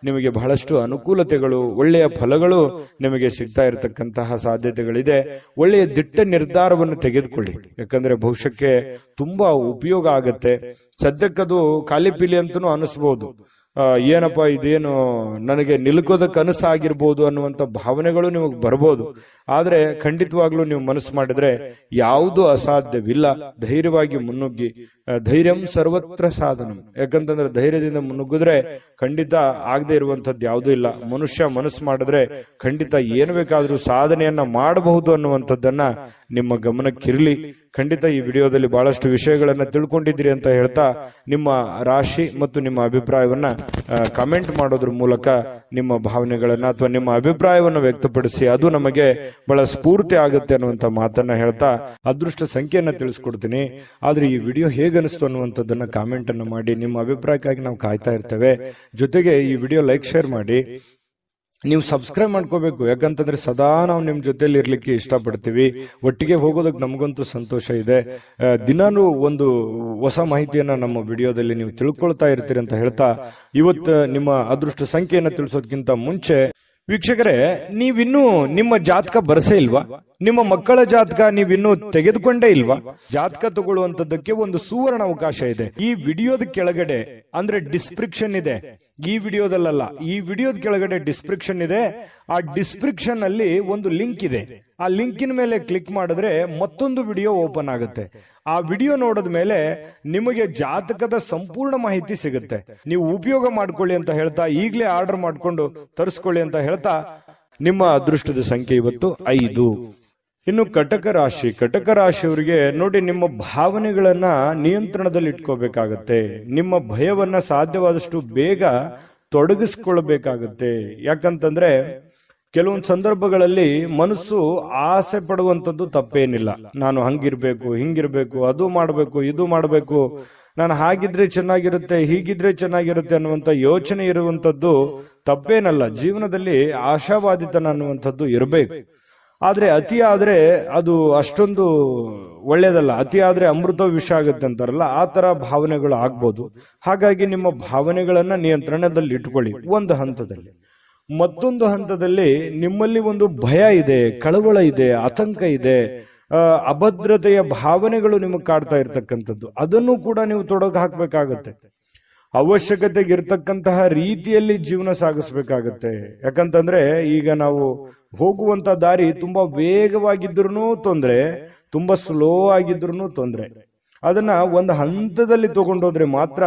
Speaker 1: ನಿಮಗೆ ಬಹಳಷ್ಟು ಅನುಕೂಲತೆಗಳು, ಒಳ್ಳೆಯ ಫಲಗಳು ನಿಮಗೆ ಸಿಗ್ತಾ ಇರತಕ್ಕಂತಹ ಸಾಧ್ಯತೆಗಳಿದೆ. ಒಳ್ಳೆಯ ದಿಟ್ಟ ನಿರ್ಧಾರವನ್ನು ತೆಗೆದುಕೊಳ್ಳಿ, ಯಾಕಂದ್ರೆ ಭವಿಷ್ಯಕ್ಕೆ ತುಂಬಾ ಉಪಯೋಗ ಆಗತ್ತೆ. ಸದ್ಯಕ್ಕದು ಖಾಲಿ ಪೀಲಿ ಅಂತನೂ ಅನಿಸ್ಬಹುದು, ಏನಪ್ಪಾ ಇದೇನು ನನಗೆ ನಿಲ್ಕೋದಕ್ಕೆ ಕನಸಾಗಿರ್ಬೋದು ಅನ್ನುವಂಥ ಭಾವನೆಗಳು ನಿಮಗೆ ಬರ್ಬೋದು. ಆದ್ರೆ ಖಂಡಿತವಾಗ್ಲೂ ನೀವು ಮನಸ್ಸು ಮಾಡಿದ್ರೆ ಯಾವುದು ಅಸಾಧ್ಯವಿಲ್ಲ. ಧೈರ್ಯವಾಗಿ ಮುನ್ನುಗ್ಗಿ, ಧೈರ್ಯಂ ಸರ್ವತ್ರ ಸಾಧನಂ. ಯಾಕಂತಂದ್ರೆ ಧೈರ್ಯದಿಂದ ಮುನ್ನುಗ್ಗಿದ್ರೆ ಖಂಡಿತ ಆಗದೆ ಇರುವಂತದ್ದು ಯಾವುದೂ ಇಲ್ಲ. ಮನುಷ್ಯ ಮನಸ್ಸು ಮಾಡಿದ್ರೆ ಖಂಡಿತ ಏನು ಬೇಕಾದ್ರೂ ಸಾಧನೆಯನ್ನ ಮಾಡಬಹುದು ಅನ್ನುವಂಥದ್ದನ್ನ ನಿಮ್ಮ ಗಮನಕ್ಕಿರ್ಲಿ. ಖಂಡಿತ ಈ ವಿಡಿಯೋದಲ್ಲಿ ಬಹಳಷ್ಟು ವಿಷಯಗಳನ್ನ ತಿಳ್ಕೊಂಡಿದ್ದೀರಿ ಅಂತ ಹೇಳ್ತಾ, ನಿಮ್ಮ ರಾಶಿ ಮತ್ತು ನಿಮ್ಮ ಅಭಿಪ್ರಾಯವನ್ನ ಕಮೆಂಟ್ ಮಾಡೋದ್ರ ಮೂಲಕ ನಿಮ್ಮ ಭಾವನೆಗಳನ್ನ ಅಥವಾ ನಿಮ್ಮ ಅಭಿಪ್ರಾಯವನ್ನು ವ್ಯಕ್ತಪಡಿಸಿ, ಅದು ನಮಗೆ ಬಹಳ ಸ್ಫೂರ್ತಿ ಆಗುತ್ತೆ ಅನ್ನುವಂತ ಮಾತನ್ನ ಹೇಳ್ತಾ ಅದೃಷ್ಟ ಸಂಖ್ಯೆಯನ್ನ ತಿಳಿಸ್ಕೊಡ್ತೀನಿ. ಆದ್ರೆ ಈ ವಿಡಿಯೋ ಹೇಗನಿಸ್ತು ಅನ್ನುವಂಥದ್ದನ್ನ ಕಾಮೆಂಟ್ ಅನ್ನ ಮಾಡಿ. ನಿಮ್ಮ ಅಭಿಪ್ರಾಯಕ್ಕಾಗಿ ನಾವು ಕಾಯ್ತಾ ಇರ್ತೇವೆ. ಜೊತೆಗೆ ಈ ವಿಡಿಯೋ ಲೈಕ್, ಶೇರ್ ಮಾಡಿ. ನೀವು ಸಬ್ಸ್ಕ್ರೈಬ್ ಮಾಡ್ಕೋಬೇಕು, ಯಾಕಂತಂದ್ರೆ ಸದಾ ನಾವು ನಿಮ್ ಜೊತೆಲಿ ಇರ್ಲಿಕ್ಕೆ ಇಷ್ಟಪಡ್ತೀವಿ. ಒಟ್ಟಿಗೆ ಹೋಗೋದಕ್ಕೆ ನಮಗಂತೂ ಸಂತೋಷ ಇದೆ. ದಿನಾನು ಒಂದು ಹೊಸ ಮಾಹಿತಿಯನ್ನ ನಮ್ಮ ವಿಡಿಯೋದಲ್ಲಿ ನೀವು ತಿಳ್ಕೊಳ್ತಾ ಇರ್ತೀರಿ ಅಂತ ಹೇಳ್ತಾ, ಇವತ್ತು ನಿಮ್ಮ ಅದೃಷ್ಟ ಸಂಖ್ಯೆಯನ್ನ ತಿಳಿಸೋದಕ್ಕಿಂತ ಮುಂಚೆ ವೀಕ್ಷಕರೇ, ನೀವಿನ್ನೂ ನಿಮ್ಮ ಜಾತಕ ಬರಸೇ ಇಲ್ವಾ? ನಿಮ್ಮ ಮಕ್ಕಳ ಜಾತಕ ನೀವಿನ್ನೂ ತೆಗೆದುಕೊಂಡೇ ಇಲ್ವಾ? ಜಾತಕ ತಗೊಳ್ಳುವಂತದ್ದಕ್ಕೆ ಒಂದು ಸುವರ್ಣ ಅವಕಾಶ ಇದೆ. ಈ ವಿಡಿಯೋದ ಕೆಳಗಡೆ ಅಂದ್ರೆ ಡಿಸ್ಕ್ರಿಪ್ಷನ್ ಇದೆ, ಈ ವಿಡಿಯೋದಲ್ಲ, ಈ ವಿಡಿಯೋದ ಕೆಳಗಡೆ ಡಿಸ್ಕ್ರಿಪ್ಷನ್ ಇದೆ. ಆ ಡಿಸ್ಕ್ರಿಪ್ಷನ್ ಅಲ್ಲಿ ಒಂದು ಲಿಂಕ್ ಇದೆ. ಆ ಲಿಂಕಿನ ಮೇಲೆ ಕ್ಲಿಕ್ ಮಾಡಿದ್ರೆ ಮತ್ತೊಂದು ವಿಡಿಯೋ ಓಪನ್ ಆಗುತ್ತೆ. ಆ ವಿಡಿಯೋ ನೋಡಿದ ಮೇಲೆ ನಿಮಗೆ ಜಾತಕದ ಸಂಪೂರ್ಣ ಮಾಹಿತಿ ಸಿಗುತ್ತೆ. ನೀವು ಉಪಯೋಗ ಮಾಡ್ಕೊಳ್ಳಿ ಅಂತ ಹೇಳ್ತಾ, ಈಗಲೇ ಆರ್ಡರ್ ಮಾಡ್ಕೊಂಡು ತರಿಸ್ಕೊಳ್ಳಿ ಅಂತ ಹೇಳ್ತಾ, ನಿಮ್ಮ ಅದೃಷ್ಟದ ಸಂಖ್ಯೆ ಇವತ್ತು 5. ಇನ್ನು ಕಟಕ ರಾಶಿ, ಕಟಕ ರಾಶಿಯವರಿಗೆ ನೋಡಿ, ನಿಮ್ಮ ಭಾವನೆಗಳನ್ನ ನಿಯಂತ್ರಣದಲ್ಲಿ ಇಟ್ಕೋಬೇಕಾಗತ್ತೆ. ನಿಮ್ಮ ಭಯವನ್ನ ಸಾಧ್ಯವಾದಷ್ಟು ಬೇಗ ತೊಡಗಿಸ್ಕೊಳ್ಬೇಕಾಗತ್ತೆ. ಯಾಕಂತಂದ್ರೆ ಕೆಲವೊಂದು ಸಂದರ್ಭಗಳಲ್ಲಿ ಮನಸ್ಸು ಆಸೆ ಪಡುವಂಥದ್ದು ತಪ್ಪೇನಿಲ್ಲ. ನಾನು ಹಂಗಿರ್ಬೇಕು, ಹಿಂಗಿರ್ಬೇಕು, ಅದು ಮಾಡಬೇಕು, ಇದು ಮಾಡಬೇಕು, ನಾನು ಹಾಗಿದ್ರೆ ಚೆನ್ನಾಗಿರುತ್ತೆ, ಹೀಗಿದ್ರೆ ಚೆನ್ನಾಗಿರುತ್ತೆ ಅನ್ನುವಂಥ ಯೋಚನೆ ಇರುವಂಥದ್ದು ತಪ್ಪೇನಲ್ಲ. ಜೀವನದಲ್ಲಿ ಆಶಾವಾದಿತನ ಅನ್ನುವಂಥದ್ದು ಇರಬೇಕು. ಆದ್ರೆ ಅತಿ ಆದ್ರೆ ಅದು ಅಷ್ಟೊಂದು ಒಳ್ಳೇದಲ್ಲ. ಅತಿ ಆದ್ರೆ ಅಮೃತ ವಿಷ ಆಗುತ್ತೆ ಅಂತಾರಲ್ಲ, ಆ ತರ ಭಾವನೆಗಳು ಆಗ್ಬೋದು. ಹಾಗಾಗಿ ನಿಮ್ಮ ಭಾವನೆಗಳನ್ನ ನಿಯಂತ್ರಣದಲ್ಲಿ ಇಟ್ಕೊಳ್ಳಿ ಒಂದು ಹಂತದಲ್ಲಿ. ಮತ್ತೊಂದು ಹಂತದಲ್ಲಿ ನಿಮ್ಮಲ್ಲಿ ಒಂದು ಭಯ ಇದೆ, ಕಳವಳ ಇದೆ, ಆತಂಕ ಇದೆ, ಅಭದ್ರತೆಯ ಭಾವನೆಗಳು ನಿಮಗೆ ಕಾಡ್ತಾ ಇರ್ತಕ್ಕಂಥದ್ದು. ಅದನ್ನು ಕೂಡ ನೀವು ತೊಡಗು ಹಾಕ್ಬೇಕಾಗತ್ತೆ. ಅವಶ್ಯಕತೆಗೆ ಇರ್ತಕ್ಕಂತಹ ರೀತಿಯಲ್ಲಿ ಜೀವನ ಸಾಗಿಸ್ಬೇಕಾಗತ್ತೆ. ಯಾಕಂತಂದ್ರೆ ಈಗ ನಾವು ಹೋಗುವಂತ ದಾರಿ ತುಂಬಾ ವೇಗವಾಗಿದ್ರು ತೊಂದ್ರೆ, ತುಂಬಾ ಸ್ಲೋ ಆಗಿದ್ರು ತೊಂದ್ರೆ. ಅದನ್ನ ಒಂದು ಹಂತದಲ್ಲಿ ತಗೊಂಡೋದ್ರೆ ಮಾತ್ರ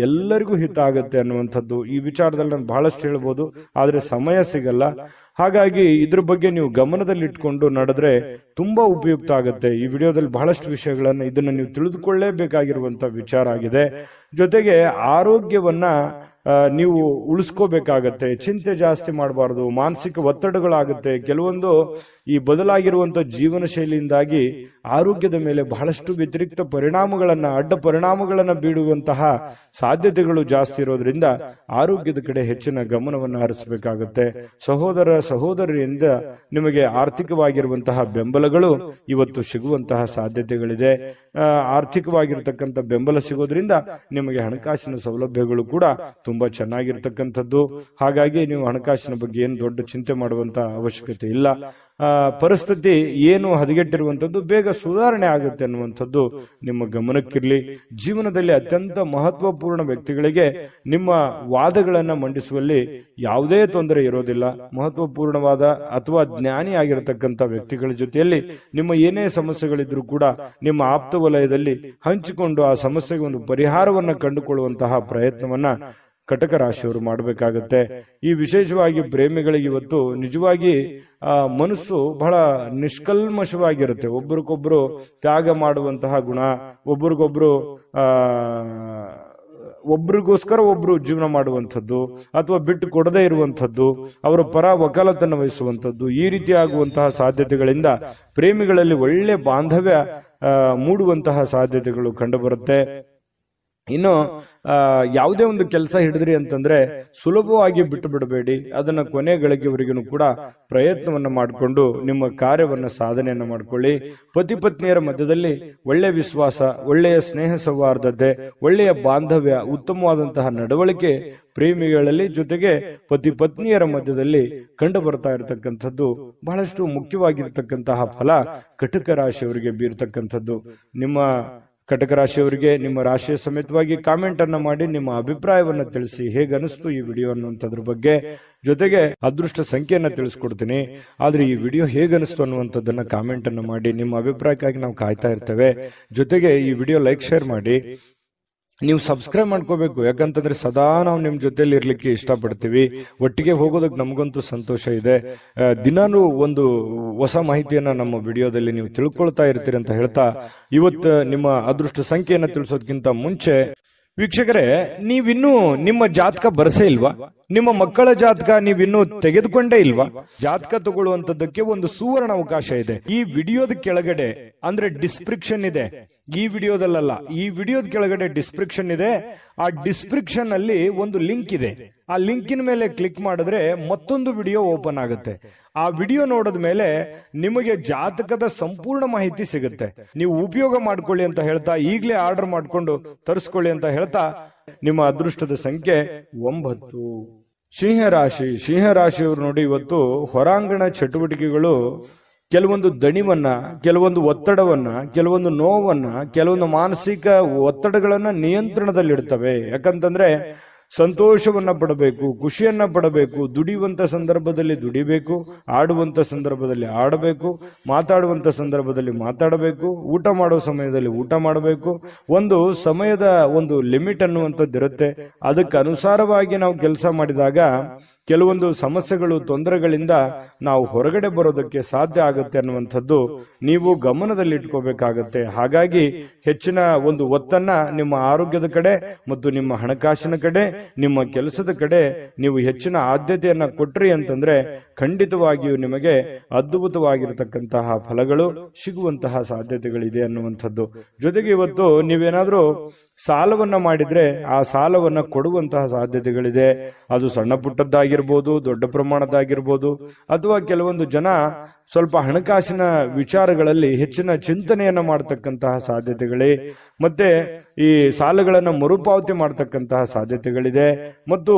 Speaker 1: ಎಲ್ಲರಿಗೂ ಹಿತ ಆಗತ್ತೆ ಅನ್ನುವಂಥದ್ದು. ಈ ವಿಚಾರದಲ್ಲಿ ನಾನು ಬಹಳಷ್ಟು ಹೇಳ್ಬೋದು, ಆದ್ರೆ ಸಮಯ ಸಿಗಲ್ಲ. ಹಾಗಾಗಿ ಇದ್ರ ಬಗ್ಗೆ ನೀವು ಗಮನದಲ್ಲಿ ಇಟ್ಕೊಂಡು ನಡೆದ್ರೆ ತುಂಬಾ ಉಪಯುಕ್ತ ಆಗುತ್ತೆ. ಈ ವಿಡಿಯೋದಲ್ಲಿ ಬಹಳಷ್ಟು ವಿಷಯಗಳನ್ನ ಇದನ್ನ ನೀವು ತಿಳಿದುಕೊಳ್ಳೇಬೇಕಾಗಿರುವಂತ ವಿಚಾರ ಆಗಿದೆ. ಜೊತೆಗೆ ಆರೋಗ್ಯವನ್ನ ನೀವು ಉಳಿಸ್ಕೋಬೇಕಾಗತ್ತೆ. ಚಿಂತೆ ಜಾಸ್ತಿ ಮಾಡಬಾರ್ದು, ಮಾನಸಿಕ ಒತ್ತಡಗಳಾಗುತ್ತೆ. ಕೆಲವೊಂದು ಈ ಬದಲಾಗಿರುವಂತ ಜೀವನ ಶೈಲಿಯಿಂದಾಗಿ ಆರೋಗ್ಯದ ಮೇಲೆ ಬಹಳಷ್ಟು ವ್ಯತಿರಿಕ್ತ ಪರಿಣಾಮಗಳನ್ನ, ಅಡ್ಡ ಪರಿಣಾಮಗಳನ್ನ ಬೀಳುವಂತಹ ಸಾಧ್ಯತೆಗಳು ಜಾಸ್ತಿ ಇರೋದ್ರಿಂದ ಆರೋಗ್ಯದ ಕಡೆ ಹೆಚ್ಚಿನ ಗಮನವನ್ನು ಹರಿಸಬೇಕಾಗುತ್ತೆ. ಸಹೋದರ ಸಹೋದರಿಯಿಂದ ನಿಮಗೆ ಆರ್ಥಿಕವಾಗಿರುವಂತಹ ಬೆಂಬಲಗಳು ಇವತ್ತು ಸಿಗುವಂತಹ ಸಾಧ್ಯತೆಗಳಿದೆ. ಆರ್ಥಿಕವಾಗಿರ್ತಕ್ಕಂಥ ಬೆಂಬಲ ಸಿಗೋದ್ರಿಂದ ನಿಮಗೆ ಹಣಕಾಸಿನ ಸೌಲಭ್ಯಗಳು ಕೂಡ ತುಂಬಾ ಚೆನ್ನಾಗಿರ್ತಕ್ಕಂಥದ್ದು. ಹಾಗಾಗಿ ನೀವು ಹಣಕಾಸಿನ ಬಗ್ಗೆ ಏನು ದೊಡ್ಡ ಚಿಂತೆ ಮಾಡುವಂತ ಅವಶ್ಯಕತೆ ಇಲ್ಲ. ಪರಿಸ್ಥಿತಿ ಏನು ಹದಗೆಟ್ಟಿರುವಂತದ್ದು ಬೇಗ ಸುಧಾರಣೆ ಆಗುತ್ತೆ ಅನ್ನುವಂಥದ್ದು ನಿಮ್ಮ ಗಮನಕ್ಕಿರಲಿ. ಜೀವನದಲ್ಲಿ ಅತ್ಯಂತ ಮಹತ್ವಪೂರ್ಣ ವ್ಯಕ್ತಿಗಳಿಗೆ ನಿಮ್ಮ ವಾದಗಳನ್ನ ಮಂಡಿಸುವಲ್ಲಿ ಯಾವುದೇ ತೊಂದರೆ ಇರೋದಿಲ್ಲ. ಮಹತ್ವಪೂರ್ಣವಾದ ಅಥವಾ ಜ್ಞಾನಿ ಆಗಿರತಕ್ಕಂಥ ವ್ಯಕ್ತಿಗಳ ಜೊತೆಯಲ್ಲಿ ನಿಮ್ಮ ಏನೇ ಸಮಸ್ಯೆಗಳಿದ್ರೂ ಕೂಡ ನಿಮ್ಮ ಆಪ್ತ ವಲಯದಲ್ಲಿ ಹಂಚಿಕೊಂಡು ಆ ಸಮಸ್ಯೆಗೆ ಒಂದು ಪರಿಹಾರವನ್ನ ಕಂಡುಕೊಳ್ಳುವಂತಹ ಪ್ರಯತ್ನವನ್ನ ಕಟಕ ರಾಶಿಯವರು ಮಾಡಬೇಕಾಗತ್ತೆ. ಈ ವಿಶೇಷವಾಗಿ ಪ್ರೇಮಿಗಳಿಗೆ ಇವತ್ತು ನಿಜವಾಗಿ ಮನಸ್ಸು ಬಹಳ ನಿಷ್ಕಲ್ಮಶವಾಗಿರುತ್ತೆ. ಒಬ್ರಿಗೊಬ್ರು ತ್ಯಾಗ ಮಾಡುವಂತಹ ಗುಣ, ಒಬ್ರಿಗೋಸ್ಕರ ಒಬ್ರು ಜೀವನ ಮಾಡುವಂಥದ್ದು ಅಥವಾ ಬಿಟ್ಟು ಕೊಡದೇ ಇರುವಂಥದ್ದು, ಅವರ ಪರ ವಕಾಲತನ್ನು ವಹಿಸುವಂಥದ್ದು, ಈ ರೀತಿ ಆಗುವಂತಹ ಸಾಧ್ಯತೆಗಳಿಂದ ಪ್ರೇಮಿಗಳಲ್ಲಿ ಒಳ್ಳೆ ಬಾಂಧವ್ಯ ಮೂಡುವಂತಹ ಸಾಧ್ಯತೆಗಳು ಕಂಡುಬರುತ್ತೆ. ಇನ್ನು ಯಾವುದೇ ಒಂದು ಕೆಲಸ ಹಿಡಿದ್ರಿ ಅಂತಂದ್ರೆ ಸುಲಭವಾಗಿ ಬಿಟ್ಟು ಬಿಡಬೇಡಿ. ಅದನ್ನ ಕೊನೆ ಗಳಿಗೆವರೆಗೂ ಕೂಡ ಪ್ರಯತ್ನವನ್ನ ಮಾಡಿಕೊಂಡು ನಿಮ್ಮ ಕಾರ್ಯವನ್ನ ಸಾಧನೆಯನ್ನ ಮಾಡ್ಕೊಳ್ಳಿ. ಪತಿ ಪತ್ನಿಯರ ಮಧ್ಯದಲ್ಲಿ ಒಳ್ಳೆಯ ವಿಶ್ವಾಸ, ಒಳ್ಳೆಯ ಸ್ನೇಹ ಸೌಹಾರ್ದತೆ, ಒಳ್ಳೆಯ ಬಾಂಧವ್ಯ, ಉತ್ತಮವಾದಂತಹ ನಡವಳಿಕೆ ಪ್ರೇಮಿಗಳಲ್ಲಿ ಜೊತೆಗೆ ಪತಿ ಪತ್ನಿಯರ ಮಧ್ಯದಲ್ಲಿ ಕಂಡು ಬರ್ತಾ ಇರತಕ್ಕಂಥದ್ದು ಬಹಳಷ್ಟು ಮುಖ್ಯವಾಗಿರ್ತಕ್ಕಂತಹ ಫಲ ಕಟಕ ರಾಶಿಯವರಿಗೆ ಬೀರ್ತಕ್ಕಂಥದ್ದು. ನಿಮ್ಮ ಕಟಕ ರಾಶಿಯವರಿಗೆ ನಿಮ್ಮ ರಾಶಿಯ ಸಮೇತವಾಗಿ ಕಾಮೆಂಟ್ ಅನ್ನ ಮಾಡಿ ನಿಮ್ಮ ಅಭಿಪ್ರಾಯವನ್ನ ತಿಳಿಸಿ. ಹೇಗೆ ಅನಿಸ್ತು ಈ ವಿಡಿಯೋ ಅನ್ನುವಂಥದ್ರ ಬಗ್ಗೆ. ಜೊತೆಗೆ ಅದೃಷ್ಟ ಸಂಖ್ಯೆಯನ್ನ ತಿಳಿಸ್ಕೊಡ್ತೀನಿ. ಆದ್ರೆ ಈ ವಿಡಿಯೋ ಹೇಗೆ ಅನಿಸ್ತು ಅನ್ನುವಂಥದ್ದನ್ನ ಕಾಮೆಂಟ್ ಅನ್ನ ಮಾಡಿ. ನಿಮ್ಮ ಅಭಿಪ್ರಾಯಕ್ಕಾಗಿ ನಾವು ಕಾಯ್ತಾ ಇರ್ತೇವೆ. ಜೊತೆಗೆ ಈ ವಿಡಿಯೋ ಲೈಕ್, ಶೇರ್ ಮಾಡಿ. ನೀವು ಸಬ್ಸ್ಕ್ರೈಬ್ ಮಾಡ್ಕೋಬೇಕು. ಯಾಕಂತಂದ್ರೆ ಸದಾ ನಾವು ನಿಮ್ ಜೊತೆಲಿ ಇರ್ಲಿಕ್ಕೆ ಇಷ್ಟಪಡ್ತೀವಿ. ಒಟ್ಟಿಗೆ ಹೋಗೋದಕ್ಕೆ ನಮಗಂತೂ ಸಂತೋಷ ಇದೆ. ದಿನಾನು ಒಂದು ಹೊಸ ಮಾಹಿತಿಯನ್ನ ನಮ್ಮ ವಿಡಿಯೋದಲ್ಲಿ ನೀವು ತಿಳ್ಕೊಳ್ತಾ ಇರ್ತೀರಿ ಅಂತ ಹೇಳ್ತಾ, ಇವತ್ತು ನಿಮ್ಮ ಅದೃಷ್ಟ ಸಂಖ್ಯೆಯನ್ನ ತಿಳಿಸೋದಕ್ಕಿಂತ ಮುಂಚೆ ವೀಕ್ಷಕರೇ, ನೀವಿನ್ನೂ ನಿಮ್ಮ ಜಾತಕ ಬರಸೇ ಇಲ್ವಾ? ನಿಮ್ಮ ಮಕ್ಕಳ ಜಾತಕ ನೀವಿನ್ನೂ ತೆಗೆದುಕೊಂಡೇ ಇಲ್ವಾ? ಜಾತಕ ತಗೊಳ್ಳುವಂತದ್ದಕ್ಕೆ ಒಂದು ಸುವರ್ಣ ಅವಕಾಶ ಇದೆ. ಈ ವಿಡಿಯೋದ ಕೆಳಗಡೆ ಅಂದ್ರೆ ಡಿಸ್ಕ್ರಿಪ್ಷನ್ ಇದೆ. ಈ ವಿಡಿಯೋದಲ್ಲ, ಈ ವಿಡಿಯೋದ ಕೆಳಗಡೆ ಡಿಸ್ಕ್ರಿಪ್ಷನ್ ಇದೆ. ಆ ಡಿಸ್ಕ್ರಿಪ್ಷನ್ ಅಲ್ಲಿ ಒಂದು ಲಿಂಕ್ ಇದೆ. ಆ ಲಿಂಕಿನ ಮೇಲೆ ಕ್ಲಿಕ್ ಮಾಡಿದ್ರೆ ಮತ್ತೊಂದು ವಿಡಿಯೋ ಓಪನ್ ಆಗುತ್ತೆ. ಆ ವಿಡಿಯೋ ನೋಡಿದ ಮೇಲೆ ನಿಮಗೆ ಜಾತಕದ ಸಂಪೂರ್ಣ ಮಾಹಿತಿ ಸಿಗುತ್ತೆ. ನೀವು ಉಪಯೋಗ ಮಾಡ್ಕೊಳ್ಳಿ ಅಂತ ಹೇಳ್ತಾ, ಈಗಲೇ ಆರ್ಡರ್ ಮಾಡ್ಕೊಂಡು ತರಿಸ್ಕೊಳ್ಳಿ ಅಂತ ಹೇಳ್ತಾ, ನಿಮ್ಮ ಅದೃಷ್ಟದ ಸಂಖ್ಯೆ 9. ಸಿಂಹರಾಶಿಯವರು ನೋಡಿ, ಇವತ್ತು ಹೊರಾಂಗಣ ಚಟುವಟಿಕೆಗಳು ಕೆಲವೊಂದು ದಣಿವನ್ನ, ಕೆಲವೊಂದು ಒತ್ತಡವನ್ನ, ಕೆಲವೊಂದು ನೋವನ್ನ, ಕೆಲವೊಂದು ಮಾನಸಿಕ ಒತ್ತಡಗಳನ್ನ ನಿಯಂತ್ರಣದಲ್ಲಿಡ್ತವೆ. ಯಾಕಂತಂದ್ರೆ ಸಂತೋಷವನ್ನ ಪಡಬೇಕು, ಖುಷಿಯನ್ನ ಪಡಬೇಕು, ದುಡಿಯುವಂತ ಸಂದರ್ಭದಲ್ಲಿ ದುಡಿಬೇಕು, ಆಡುವಂತ ಸಂದರ್ಭದಲ್ಲಿ ಆಡಬೇಕು, ಮಾತಾಡುವಂತ ಸಂದರ್ಭದಲ್ಲಿ ಮಾತಾಡಬೇಕು, ಊಟ ಮಾಡೋ ಸಮಯದಲ್ಲಿ ಊಟ ಮಾಡಬೇಕು. ಒಂದು ಸಮಯದ ಒಂದು ಲಿಮಿಟ್ ಅನ್ನುವಂಥದ್ದು ಇರುತ್ತೆ. ಅದಕ್ಕೆ ಅನುಸಾರವಾಗಿ ನಾವು ಕೆಲಸ ಮಾಡಿದಾಗ ಕೆಲವೊಂದು ಸಮಸ್ಯೆಗಳು, ತೊಂದರೆಗಳಿಂದ ನಾವು ಹೊರಗಡೆ ಬರೋದಕ್ಕೆ ಸಾಧ್ಯ ಆಗುತ್ತೆ ಅನ್ನುವಂಥದ್ದು ನೀವು ಗಮನದಲ್ಲಿ ಇಟ್ಕೋಬೇಕಾಗತ್ತೆ. ಹಾಗಾಗಿ ಹೆಚ್ಚಿನ ಒಂದು ಒತ್ತನ್ನ ನಿಮ್ಮ ಆರೋಗ್ಯದ ಕಡೆ ಮತ್ತು ನಿಮ್ಮ ಹಣಕಾಸಿನ ಕಡೆ, ನಿಮ್ಮ ಕೆಲಸದ ಕಡೆ ನೀವು ಹೆಚ್ಚಿನ ಆದ್ಯತೆಯನ್ನ ಕೊಟ್ರಿ ಅಂತಂದ್ರೆ ಖಂಡಿತವಾಗಿಯೂ ನಿಮಗೆ ಅದ್ಭುತವಾಗಿರತಕ್ಕಂತಹ ಫಲಗಳು ಸಿಗುವಂತಹ ಸಾಧ್ಯತೆಗಳಿದೆ ಅನ್ನುವಂಥದ್ದು. ಜೊತೆಗೆ ಇವತ್ತು ನೀವೇನಾದ್ರೂ ಸಾಲವನ್ನ ಮಾಡಿದ್ರೆ ಆ ಸಾಲವನ್ನ ಕೊಡುವಂತಹ ಸಾಧ್ಯತೆಗಳಿದೆ. ಅದು ಸಣ್ಣ ಪುಟ್ಟದ್ದಾಗಿರ್ಬೋದು, ದೊಡ್ಡ ಪ್ರಮಾಣದ್ದಾಗಿರ್ಬೋದು, ಅಥವಾ ಕೆಲವೊಂದು ಜನ ಸ್ವಲ್ಪ ಹಣಕಾಸಿನ ವಿಚಾರಗಳಲ್ಲಿ ಹೆಚ್ಚಿನ ಚಿಂತನೆಯನ್ನ ಮಾಡತಕ್ಕಂತಹ ಸಾಧ್ಯತೆಗಳೇ, ಮತ್ತೆ ಈ ಸಾಲಗಳನ್ನ ಮರುಪಾವತಿ ಮಾಡತಕ್ಕಂತಹ ಸಾಧ್ಯತೆಗಳಿದೆ, ಮತ್ತು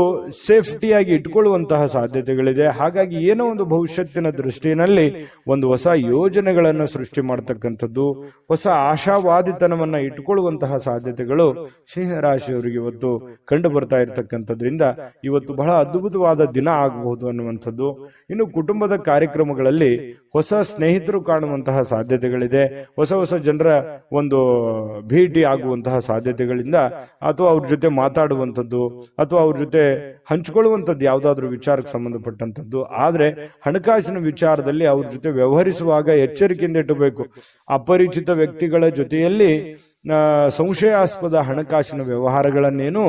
Speaker 1: ಸೇಫ್ಟಿಯಾಗಿ ಇಟ್ಕೊಳ್ಳುವಂತಹ ಸಾಧ್ಯತೆಗಳಿದೆ. ಹಾಗಾಗಿ ಏನೋ ಒಂದು ಭವಿಷ್ಯತ್ತಿನ ದೃಷ್ಟಿಯಲ್ಲಿ ಒಂದು ಹೊಸ ಯೋಜನೆಗಳನ್ನ ಸೃಷ್ಟಿ ಮಾಡತಕ್ಕಂಥದ್ದು, ಹೊಸ ಆಶಾವಾದಿತನವನ್ನ ಇಟ್ಕೊಳ್ಳುವಂತಹ ಸಾಧ್ಯತೆಗಳು ಸಿಂಹರಾಶಿಯವರಿಗೆ ಇವತ್ತು ಕಂಡು ಬರ್ತಾ ಇರತಕ್ಕಂಥದ್ರಿಂದ ಇವತ್ತು ಬಹಳ ಅದ್ಭುತವಾದ ದಿನ ಆಗಬಹುದು ಅನ್ನುವಂಥದ್ದು. ಇನ್ನು ಕುಟುಂಬದ ಕಾರ್ಯಕ್ರಮಗಳಲ್ಲಿ ಹೊಸ ಸ್ನೇಹಿತರು ಕಾಣುವಂತಹ ಸಾಧ್ಯತೆಗಳಿದೆ. ಹೊಸ ಜನರ ಒಂದು ಭೇಟಿ ಆಗುವಂತಹ ಸಾಧ್ಯತೆಗಳಿಂದ, ಅಥವಾ ಅವ್ರ ಜೊತೆ ಮಾತಾಡುವಂಥದ್ದು, ಅಥವಾ ಅವ್ರ ಜೊತೆ ಹಂಚಿಕೊಳ್ಳುವಂಥದ್ದು ಯಾವುದಾದ್ರೂ ವಿಚಾರಕ್ಕೆ ಸಂಬಂಧಪಟ್ಟಂಥದ್ದು. ಆದ್ರೆ ಹಣಕಾಸಿನ ವಿಚಾರದಲ್ಲಿ ಅವ್ರ ಜೊತೆ ವ್ಯವಹರಿಸುವಾಗ ಎಚ್ಚರಿಕೆಯಿಂದ ಇಟ್ಟಬೇಕು. ಅಪರಿಚಿತ ವ್ಯಕ್ತಿಗಳ ಜೊತೆಯಲ್ಲಿ ಸಂಶಯಾಸ್ಪದ ಹಣಕಾಸಿನ ವ್ಯವಹಾರಗಳನ್ನೇನು